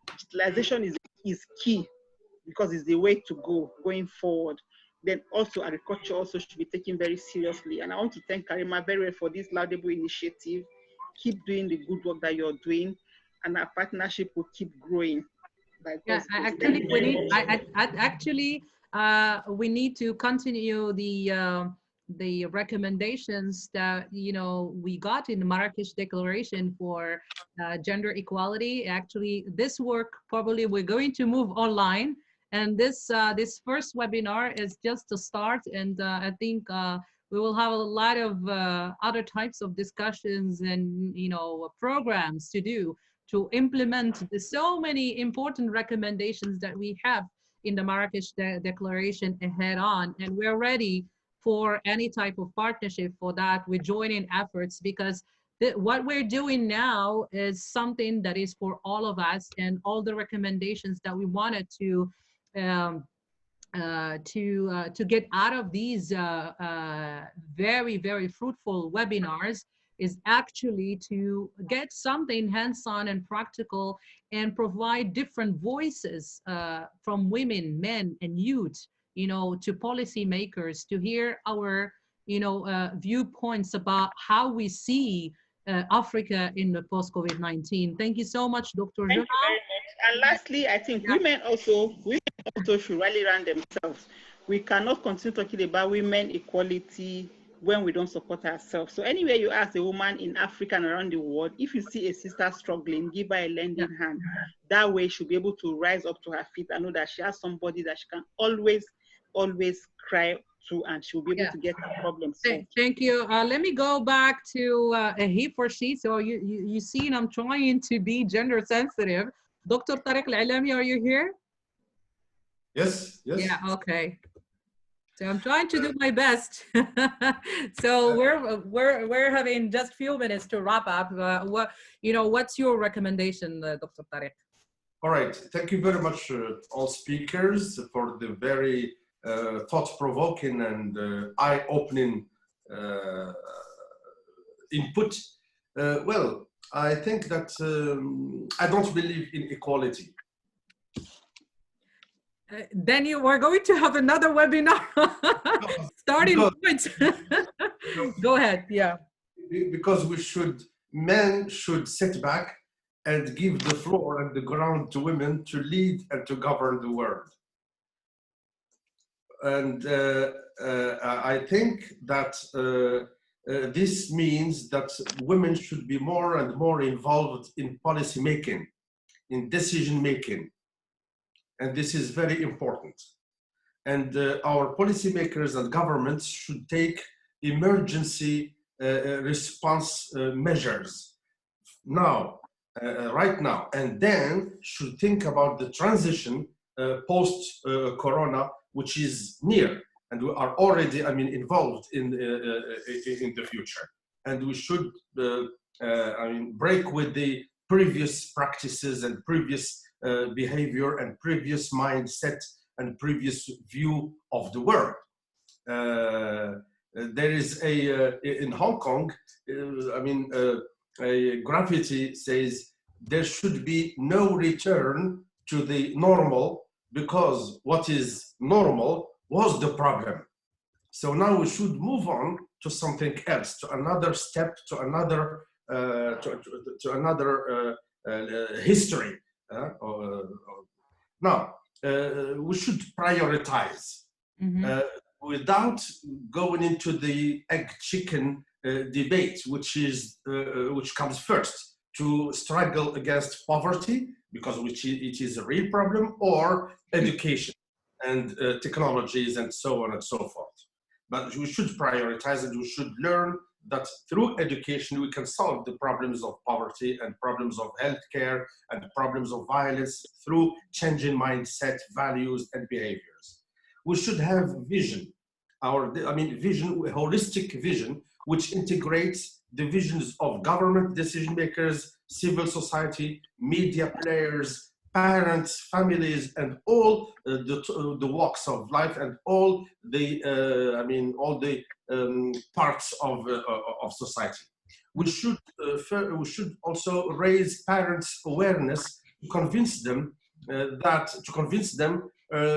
Digitalization is key because it's the way to go going forward. Then also agriculture also should be taken very seriously. And I want to thank Karima very well for this laudable initiative. Keep doing the good work that you're doing, and our partnership will keep growing. Yes, we need to continue the recommendations that we got in the Marrakesh Declaration for gender equality. Actually, this work probably we're going to move online, and this first webinar is just a start, and I think we will have a lot of other types of discussions and programs to do to implement so many important recommendations that we have in the Marrakesh Declaration head on. And we're ready for any type of partnership for that. We're joining efforts because what we're doing now is something that is for all of us, and all the recommendations that we wanted to get out of these very, very fruitful webinars is actually to get something hands-on and practical and provide different voices from women, men, and youth, to policymakers to hear our, viewpoints about how we see Africa in the post-COVID-19. Thank you so much, Dr. Thank you very much. And lastly, I think women also should rally around themselves. We cannot continue talking about women equality when we don't support ourselves. So anywhere you ask a woman in Africa and around the world, if you see a sister struggling, give her a lending hand. That way she'll be able to rise up to her feet and know that she has somebody that she can always cry to, and she'll be able to get her problems solved. Thank you. Let me go back to a he for she. So you see, I'm trying to be gender sensitive. Dr. Tariq Al-Ilami, are you here? Yes. Yeah, okay. So I'm trying to do my best. So we're having just a few minutes to wrap up. What's your recommendation, Dr. Tariq? All right. Thank you very much, all speakers, for the very thought-provoking and eye-opening input. Well, I think that I don't believe in equality. Daniel, we're going to have another webinar starting points. Go ahead, yeah. Because men should sit back and give the floor and the ground to women to lead and to govern the world. And I think that this means that women should be more and more involved in policy making, in decision making. And this is very important. And our policymakers and governments should take emergency response measures now, right now, and then should think about the transition post-corona, which is near, and we are already, involved in the future. And we should, break with the previous practices and previous behavior and previous mindset and previous view of the world. There is in Hong Kong, a graffiti says there should be no return to the normal because what is normal was the problem. So now we should move on to something else, to another step, to another history. Now, we should prioritize without going into the egg-chicken debate, which comes first, to struggle against poverty, because it is a real problem, or education and technologies and so on and so forth. But we should prioritize and we should learn that through education we can solve the problems of poverty and problems of healthcare and problems of violence through changing mindset, values, and behaviors. We should have vision, holistic vision, which integrates the visions of government decision makers, civil society, media players, parents, families, and all the walks of life and all the parts of society. We should also raise parents' awareness to convince them that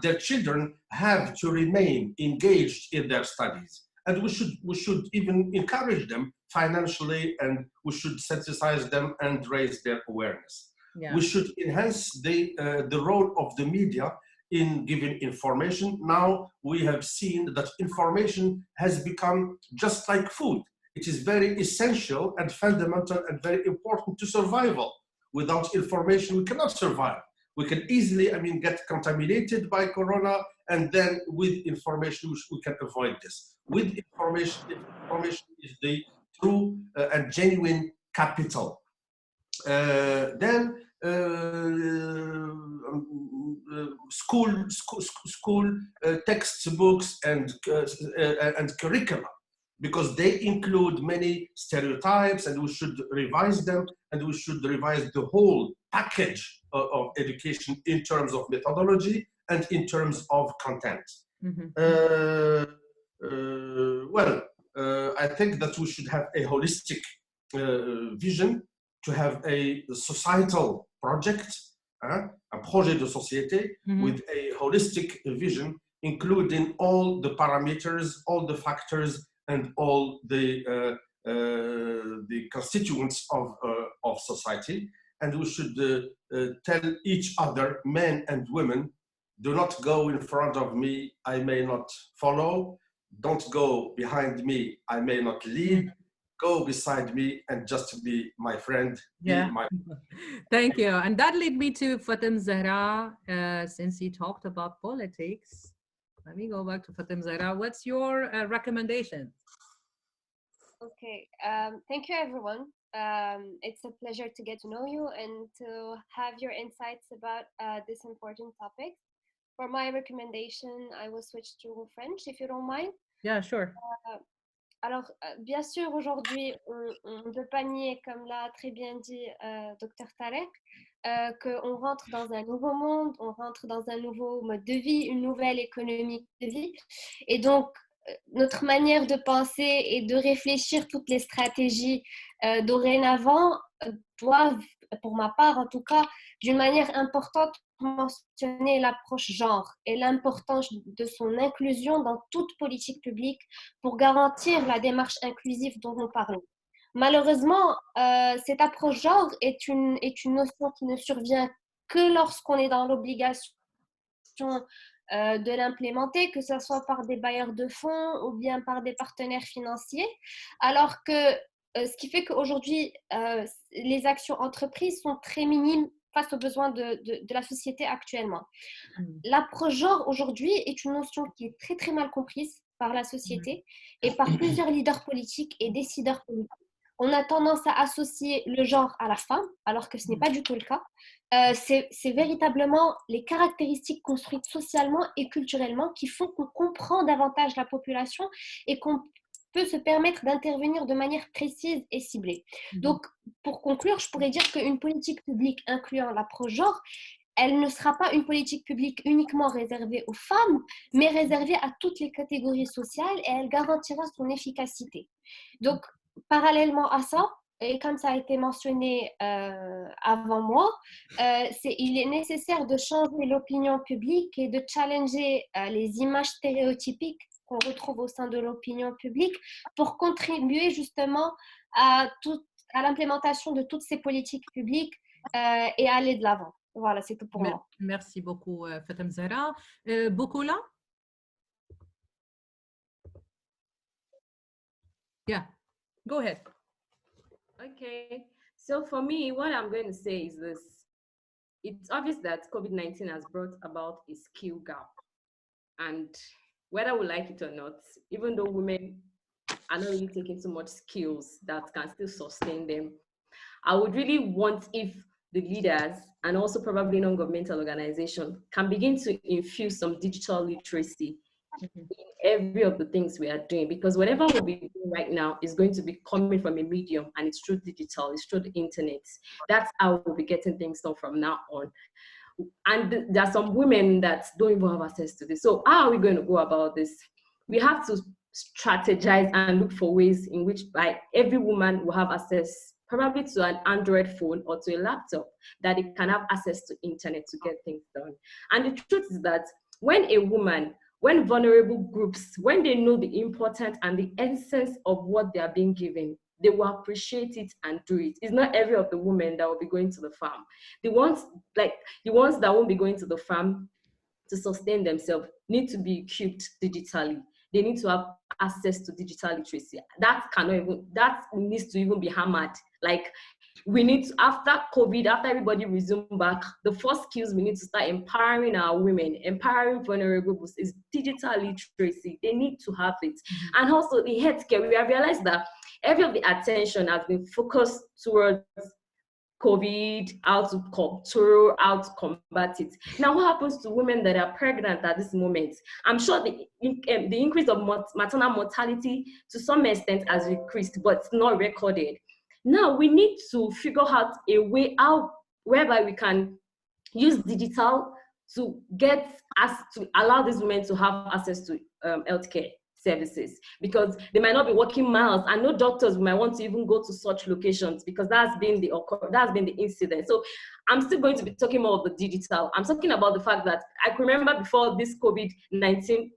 their children have to remain engaged in their studies. And we should even encourage them financially, and we should sensitize them and raise their awareness. Yeah. We should enhance the role of the media in giving information. Now we have seen that information has become just like food. It is very essential and fundamental and very important to survival. Without information, we cannot survive. We can easily, get contaminated by corona, and then with information, we can avoid this. With information is the true and genuine capital. Then school textbooks and curricula, because they include many stereotypes, and we should revise them, and we should revise the whole package of education in terms of methodology and in terms of content. I think that we should have a holistic vision, to have a societal project, un projet de société, with a holistic vision, including all the parameters, all the factors, and all the constituents of society. And we should tell each other, men and women, do not go in front of me, I may not follow. Don't go behind me, I may not lead. Go beside me and just be my friend. Yeah. Thank you. And that led me to Fatem Zahra, since he talked about politics. Let me go back to Fatem Zahra. What's your recommendation? Okay, thank you everyone. It's a pleasure to get to know you and to have your insights about this important topic. For my recommendation, I will switch to French, if you don't mind. Yeah, sure. Alors, bien sûr, aujourd'hui, on ne peut pas nier, comme l'a très bien dit Dr Tarek, qu'on rentre dans un nouveau monde, on rentre dans un nouveau mode de vie, une nouvelle économie de vie. Et donc, notre manière de penser et de réfléchir toutes les stratégies dorénavant doivent, pour ma part en tout cas, d'une manière importante, mentionner l'approche genre et l'importance de son inclusion dans toute politique publique pour garantir la démarche inclusive dont nous parlons. Malheureusement, cette approche genre est une notion qui ne survient que lorsqu'on est dans l'obligation de l'implémenter, que ce soit par des bailleurs de fonds ou bien par des partenaires financiers, alors que ce qui fait qu'aujourd'hui, les actions entreprises sont très minimes face aux besoins de la société actuellement. L'approche genre aujourd'hui est une notion qui est très très mal comprise par la société et par plusieurs leaders politiques et décideurs politiques. On a tendance à associer le genre à la femme, alors que ce n'est pas du tout le cas. C'est véritablement les caractéristiques construites socialement et culturellement qui font qu'on comprend davantage la population et qu'on peut se permettre d'intervenir de manière précise et ciblée. Donc, pour conclure, je pourrais dire qu'une politique publique incluant l'approche genre, elle ne sera pas une politique publique uniquement réservée aux femmes, mais réservée à toutes les catégories sociales et elle garantira son efficacité. Donc, parallèlement à ça, et comme ça a été mentionné avant moi, il est nécessaire de changer l'opinion publique et de challenger les images stéréotypiques qu'on retrouve au sein de l'opinion publique pour contribuer justement à l'implémentation de toutes ces politiques publiques et aller de l'avant. Voilà, c'est tout pour moi. Merci beaucoup, Fatem Zahra. Bokola? Yeah, go ahead. Okay, so for me, what I'm going to say is this. It's obvious that COVID-19 has brought about a skill gap. And whether we like it or not, even though women are not really taking so much skills that can still sustain them, I would really want if the leaders and also probably non-governmental organizations can begin to infuse some digital literacy in every of the things we are doing, because whatever we'll be doing right now is going to be coming from a medium, and it's through digital, it's through the internet. That's how we'll be getting things done from now on. And there are some women that don't even have access to this. So how are we going to go about this? We have to strategize and look for ways in which every woman will have access probably to an Android phone or to a laptop, that it can have access to internet to get things done. And the truth is that when vulnerable groups, when they know the importance and the essence of what they are being given, they will appreciate it and do it. It's not every of the women that will be going to the farm. The ones that won't be going to the farm to sustain themselves need to be equipped digitally. They need to have access to digital literacy. That needs to even be hammered. Like, we need to, after COVID, after everybody resumed back, the first skills we need to start empowering our women, empowering vulnerable groups is digital literacy. They need to have it. And also the healthcare, we have realized that every of the attention has been focused towards COVID, how to control, how to combat it. Now, what happens to women that are pregnant at this moment? I'm sure the increase of maternal mortality to some extent has increased, but it's not recorded. Now, we need to figure out a way out whereby we can use digital to allow these women to have access to healthcare services, because they might not be working miles, and no doctors might want to even go to such locations because that's been the incident. So I'm still going to be talking more of the digital. I'm talking about the fact that I remember before this COVID-19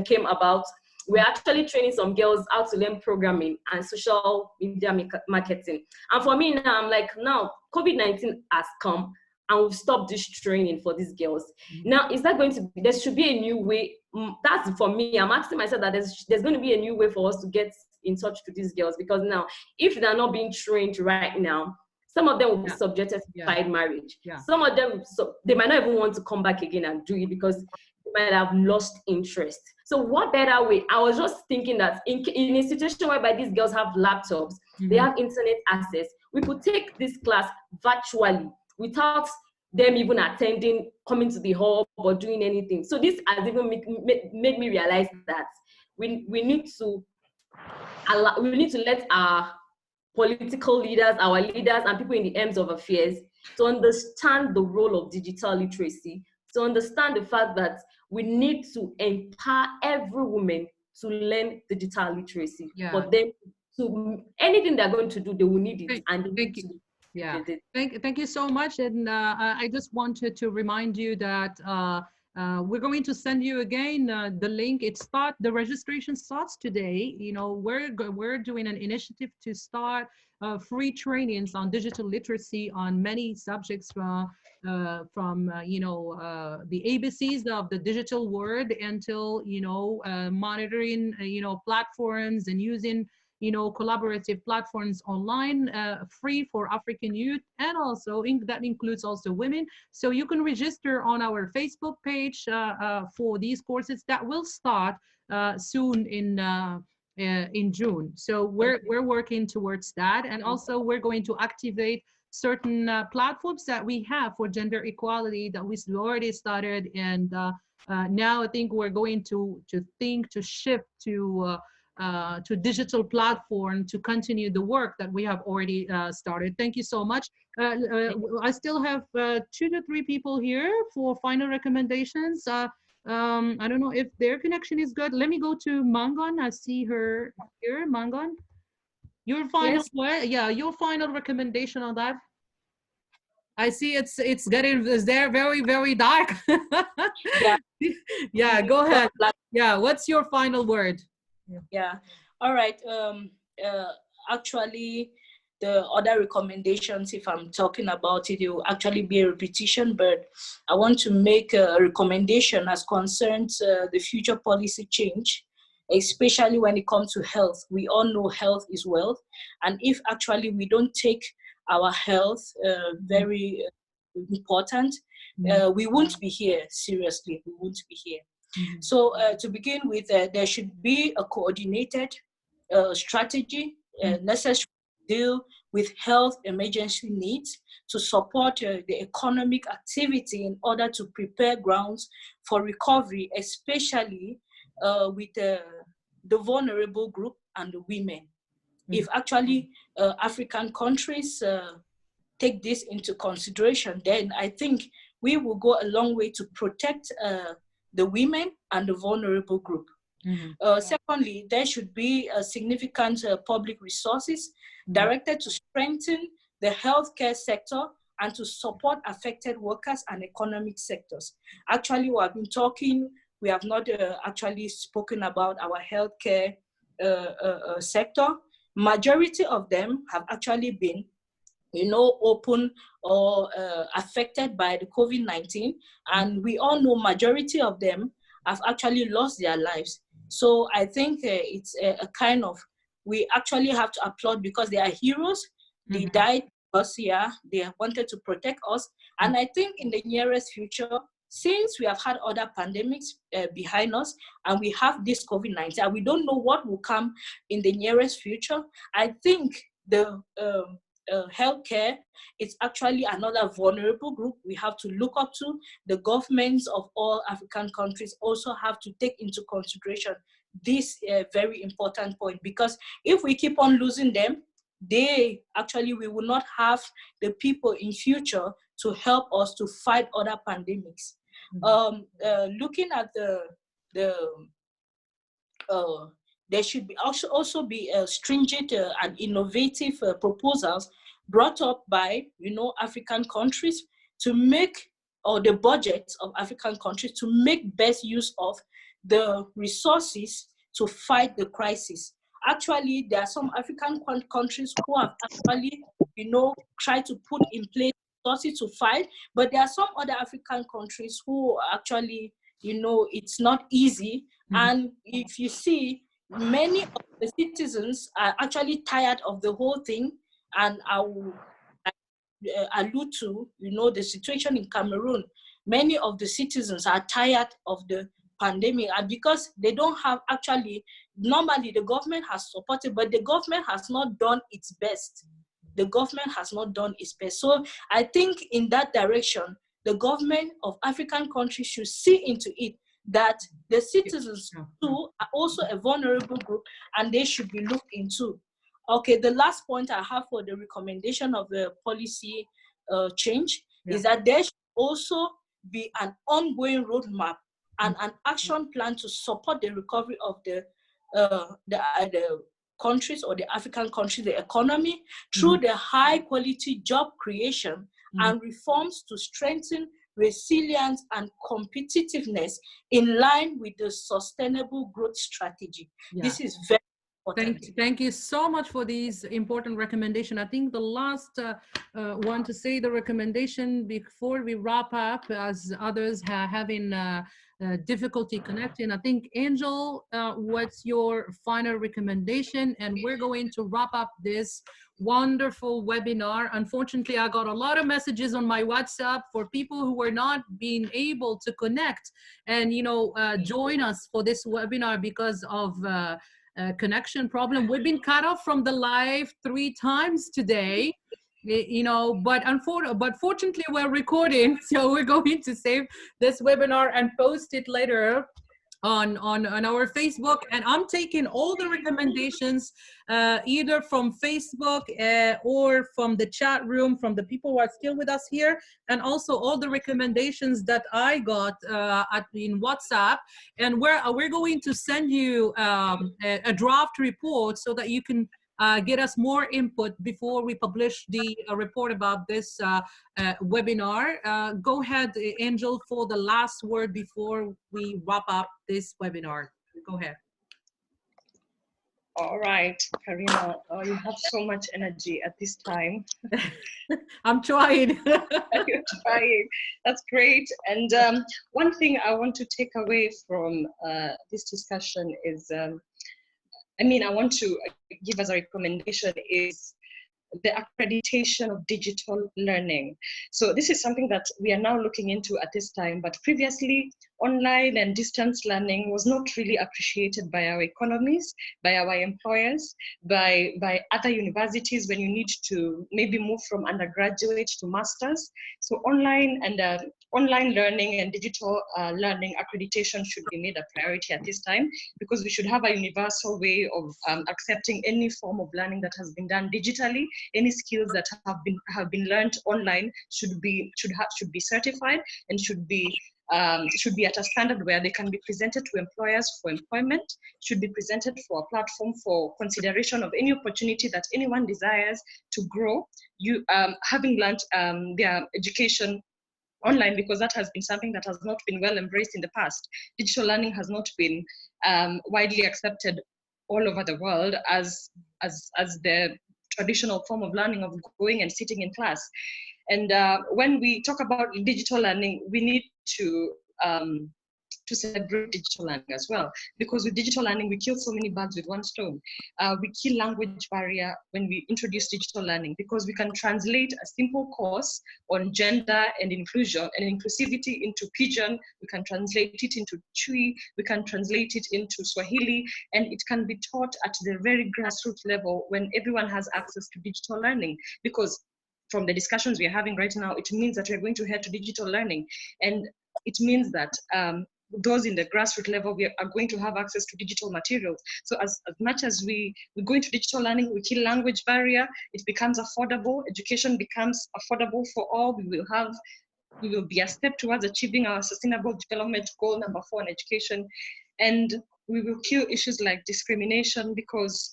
came about, we're actually training some girls how to learn programming and social media marketing. And for me now, I'm like, now COVID-19 has come and we've stopped this training for these girls. Now, is that going to be, there should be a new way. That's for me. I'm asking myself that there's going to be a new way for us to get in touch to these girls, because now, if they're not being trained right now, some of them will be subjected to child marriage. Some of them, they might not even want to come back again and do it because they might have lost interest. So what better way? I was just thinking that in a situation whereby these girls have laptops, they have internet access, we could take this class virtually without them even attending, coming to the hall or doing anything. So this has even made me realize that we need to let our political leaders, our leaders and people in the arms of affairs to understand the role of digital literacy, to understand the fact that we need to empower every woman to learn digital literacy. Yeah. For them to anything they're going to do, they will need it. And thank you. Yeah, thank you so much. And I just wanted to remind you that we're going to send you again the link. The registration starts today. You know, we're doing an initiative to start free trainings on digital literacy on many subjects from you know, the ABCs of the digital world until, you know, monitoring, you know, platforms and using, you know, collaborative platforms online, free for African youth, and also that includes also women. So you can register on our Facebook page for these courses that will start soon in June. So we're working towards that, and also we're going to activate certain platforms that we have for gender equality that we already started, and now I think we're going to shift to digital platform to continue the work that we have already started. Thank you so much. I still have 2 to 3 people here for final recommendations. I don't know if their connection is good. Let me go to Mangon. I see her here. Mangon, your final your final recommendation on that. I see it's there very dark. Yeah, go ahead. Yeah, what's your final word? Yeah, all right. Actually, the other recommendations, if I'm talking about it, it will actually be a repetition, but I want to make a recommendation as concerns the future policy change, especially when it comes to health. We all know health is wealth, and if actually we don't take our health very important, we won't be here. Seriously, we won't be here. So to begin with, there should be a coordinated strategy necessary to deal with health emergency needs to support the economic activity in order to prepare grounds for recovery, especially with the vulnerable group and the women. If actually African countries take this into consideration, then I think we will go a long way to protect the women and the vulnerable group. Secondly, there should be significant public resources directed to strengthen the healthcare sector and to support affected workers and economic sectors. Actually, we have been talking, we have not actually spoken about our healthcare sector. Majority of them have actually been, you know, open or affected by the COVID-19. And we all know majority of them have actually lost their lives. So I think it's a kind of, we actually have to applaud because they are heroes. They died because, they wanted to protect us. And I think in the nearest future, since we have had other pandemics behind us and we have this COVID-19, and we don't know what will come in the nearest future, I think the healthcare is actually another vulnerable group we have to look up to. The governments of all African countries also have to take into consideration this very important point, because if we keep on losing them, we will not have the people in future to help us to fight other pandemics. Looking at there should be also be stringent and innovative proposals brought up by, you know, African countries to make, or the budgets of African countries to make best use of the resources to fight the crisis. Actually, there are some African countries who have actually, you know, tried to put in place resources to fight, but there are some other African countries who actually, you know, it's not easy. And if you see, many of the citizens are actually tired of the whole thing. And I will allude to, you know, the situation in Cameroon. Many of the citizens are tired of the pandemic, and because they don't have actually, normally the government has supported, but the government has not done its best. The government has not done its best. So I think in that direction, the government of African countries should see into it that the citizens too are also a vulnerable group and they should be looked into. Okay, the last point I have for the recommendation of the policy change is that there should also be an ongoing roadmap and an action plan to support the recovery of the the countries or the African countries, the economy, through the high quality job creation and reforms to strengthen resilience and competitiveness in line with the sustainable growth strategy. Yeah. This is very important. Thank you so much for these important recommendations. I think the last one to say the recommendation before we wrap up, as others having difficulty connecting. I think, Angel, what's your final recommendation? And we're going to wrap up this wonderful webinar. Unfortunately, I got a lot of messages on my WhatsApp for people who were not being able to connect and, you know, join us for this webinar because of connection problem. We've been cut off from the live 3 times today, you know, but fortunately we're recording, so we're going to save this webinar and post it later on our Facebook. And I'm taking all the recommendations either from Facebook or from the chat room, from the people who are still with us here, and also all the recommendations that I got in WhatsApp. And we're going to send you a draft report so that you can get us more input before we publish the report about this webinar. Go ahead, Angel, for the last word before we wrap up this webinar. Go ahead. All right, Karima, you have so much energy at this time. I'm trying. You're trying. That's great. And one thing I want to take away from this discussion is, I want to give as a recommendation is the accreditation of digital learning. So this is something that we are now looking into at this time, but previously online and distance learning was not really appreciated by our economies, by our employers, by other universities when you need to maybe move from undergraduate to masters. So online learning and digital learning accreditation should be made a priority at this time, because we should have a universal way of accepting any form of learning that has been done digitally. Any skills that have been learned online should be certified and should be at a standard where they can be presented to employers for employment, should be presented for a platform for consideration of any opportunity that anyone desires to grow, having learned their education online, because that has been something that has not been well embraced in the past. Digital learning has not been widely accepted all over the world as the traditional form of learning, of going and sitting in class. And when we talk about digital learning, we need to celebrate digital learning as well, because with digital learning we kill so many birds with one stone. We kill language barrier when we introduce digital learning, because we can translate a simple course on gender and inclusion and inclusivity into Pidgin, we can translate it into Chui, we can translate it into Swahili, and it can be taught at the very grassroots level when everyone has access to digital learning. Because from the discussions we are having right now, it means that we're going to head to digital learning, and it means that those in the grassroots level, we are going to have access to digital materials. So as much as we go into digital learning, we kill language barrier, it becomes affordable, education becomes affordable for all. We will be a step towards achieving our sustainable development goal number 4 in education. And we will kill issues like discrimination, because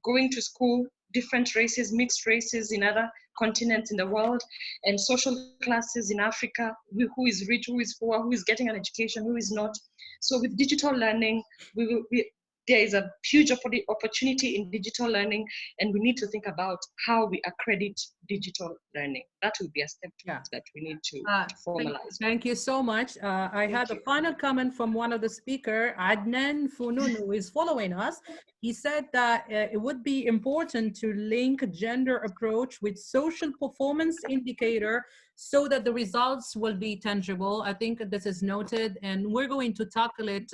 going to school, different races, mixed races in other continents in the world, and social classes in Africa, who is rich, who is poor, who is getting an education, who is not. So with digital learning, there is a huge opportunity in digital learning, and we need to think about how we accredit digital learning. That will be a step that we need to formalize. Thank you so much. I had a final comment from one of the speakers, Adnan Funun, who is following us. He said that it would be important to link gender approach with social performance indicator so that the results will be tangible. I think this is noted, and we're going to tackle it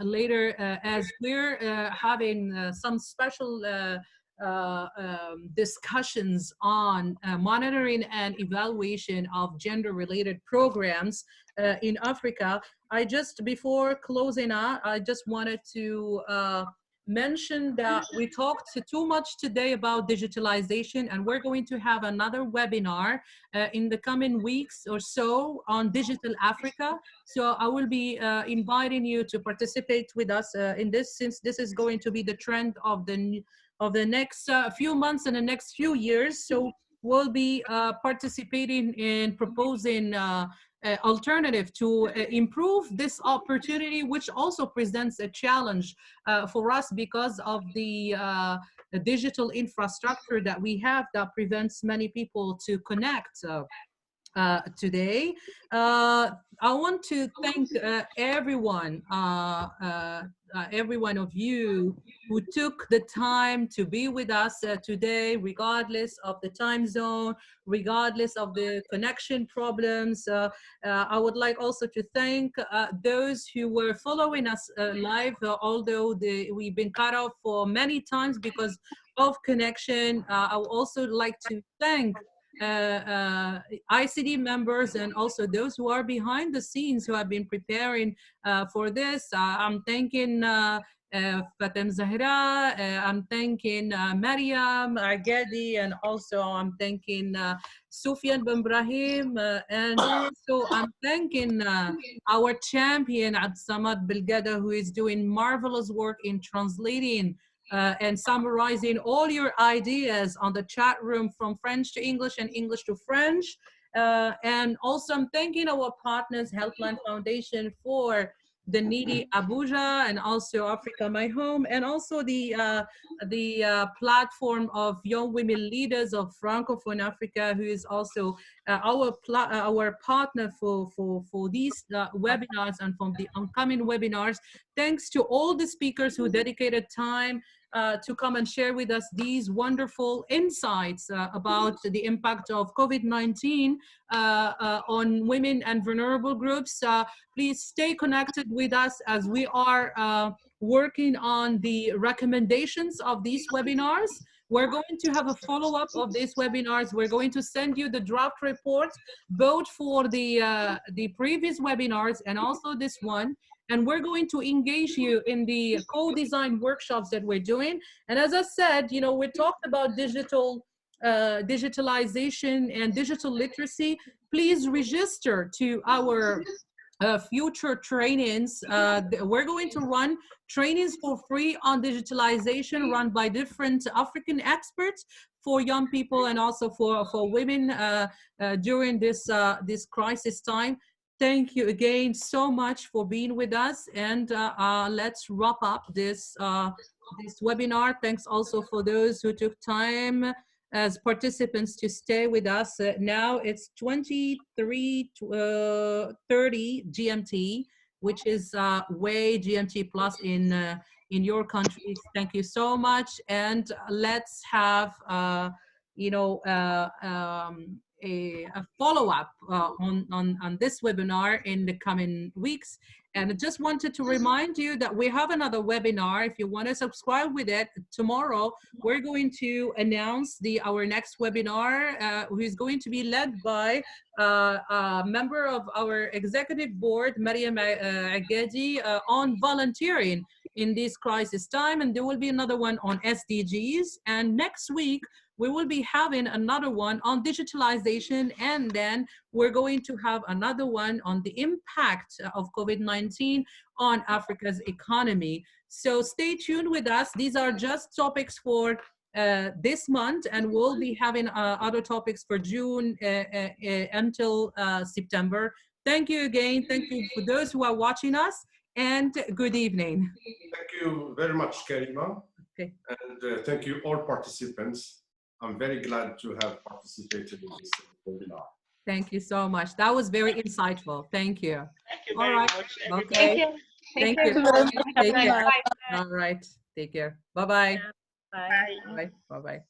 later as we're having some special discussions on monitoring and evaluation of gender-related programs in Africa. Before closing out, I just wanted to mention that we talked too much today about digitalization, and we're going to have another webinar in the coming weeks or so on Digital Africa. So I will be inviting you to participate with us in this, since this is going to be the trend of the next few months and the next few years. So we'll be participating in proposing alternative to improve this opportunity, which also presents a challenge for us because of the digital infrastructure that we have that prevents many people to connect today. I want to thank every one of you who took the time to be with us today, regardless of the time zone, regardless of the connection problems. I would like also to thank those who were following us live, although we've been cut off for many times because of connection. I would also like to thank ICD members and also those who are behind the scenes who have been preparing for this. I'm thanking Fatem Zahra, I'm thanking Mariam Agedi, and also I'm thanking Sufyan Ben Brahim, and also I'm thanking our champion Absamad Bilgada, who is doing marvelous work in translating and summarizing all your ideas on the chat room from French to English and English to French. And also I'm thanking our partners, Helpline Foundation, for the Needy Abuja, and also Africa My Home, and also the platform of young women leaders of Francophone Africa, who is also our partner for these webinars and from the upcoming webinars. Thanks to all the speakers who dedicated time to come and share with us these wonderful insights about the impact of COVID-19 on women and vulnerable groups. Please stay connected with us as we are working on the recommendations of these webinars. We're going to have a follow-up of these webinars. We're going to send you the draft report, both for the previous webinars and also this one. And we're going to engage you in the co-design workshops that we're doing. And as I said, you know, we talked about digitalization and digital literacy. Please register to our future trainings. We're going to run trainings for free on digitalization, run by different African experts for young people and also for women during this crisis time. Thank you again so much for being with us, and let's wrap up this webinar. Thanks also for those who took time as participants to stay with us. Now it's 23:30 GMT, which is way GMT plus in your countries. Thank you so much, and let's have a follow-up on this webinar in the coming weeks. And I just wanted to remind you that we have another webinar. If you want to subscribe with it, tomorrow we're going to announce our next webinar, who is going to be led by a member of our executive board, Mariam Agedi, on volunteering in this crisis time. And there will be another one on SDGs. And next week, we will be having another one on digitalization, and then we're going to have another one on the impact of COVID-19 on Africa's economy. So stay tuned with us. These are just topics for this month, and we'll be having other topics for June until September. Thank you again. Thank you for those who are watching us, and good evening. Thank you very much, Karima. Okay. And thank you all participants. I'm very glad to have participated in this webinar. Thank you so much. That was very insightful. Thank you. Thank you All very right. much. Okay. Thank Thank you. you. Take care. Bye. All right. Take care. Bye-bye. Bye. Bye. Bye-bye.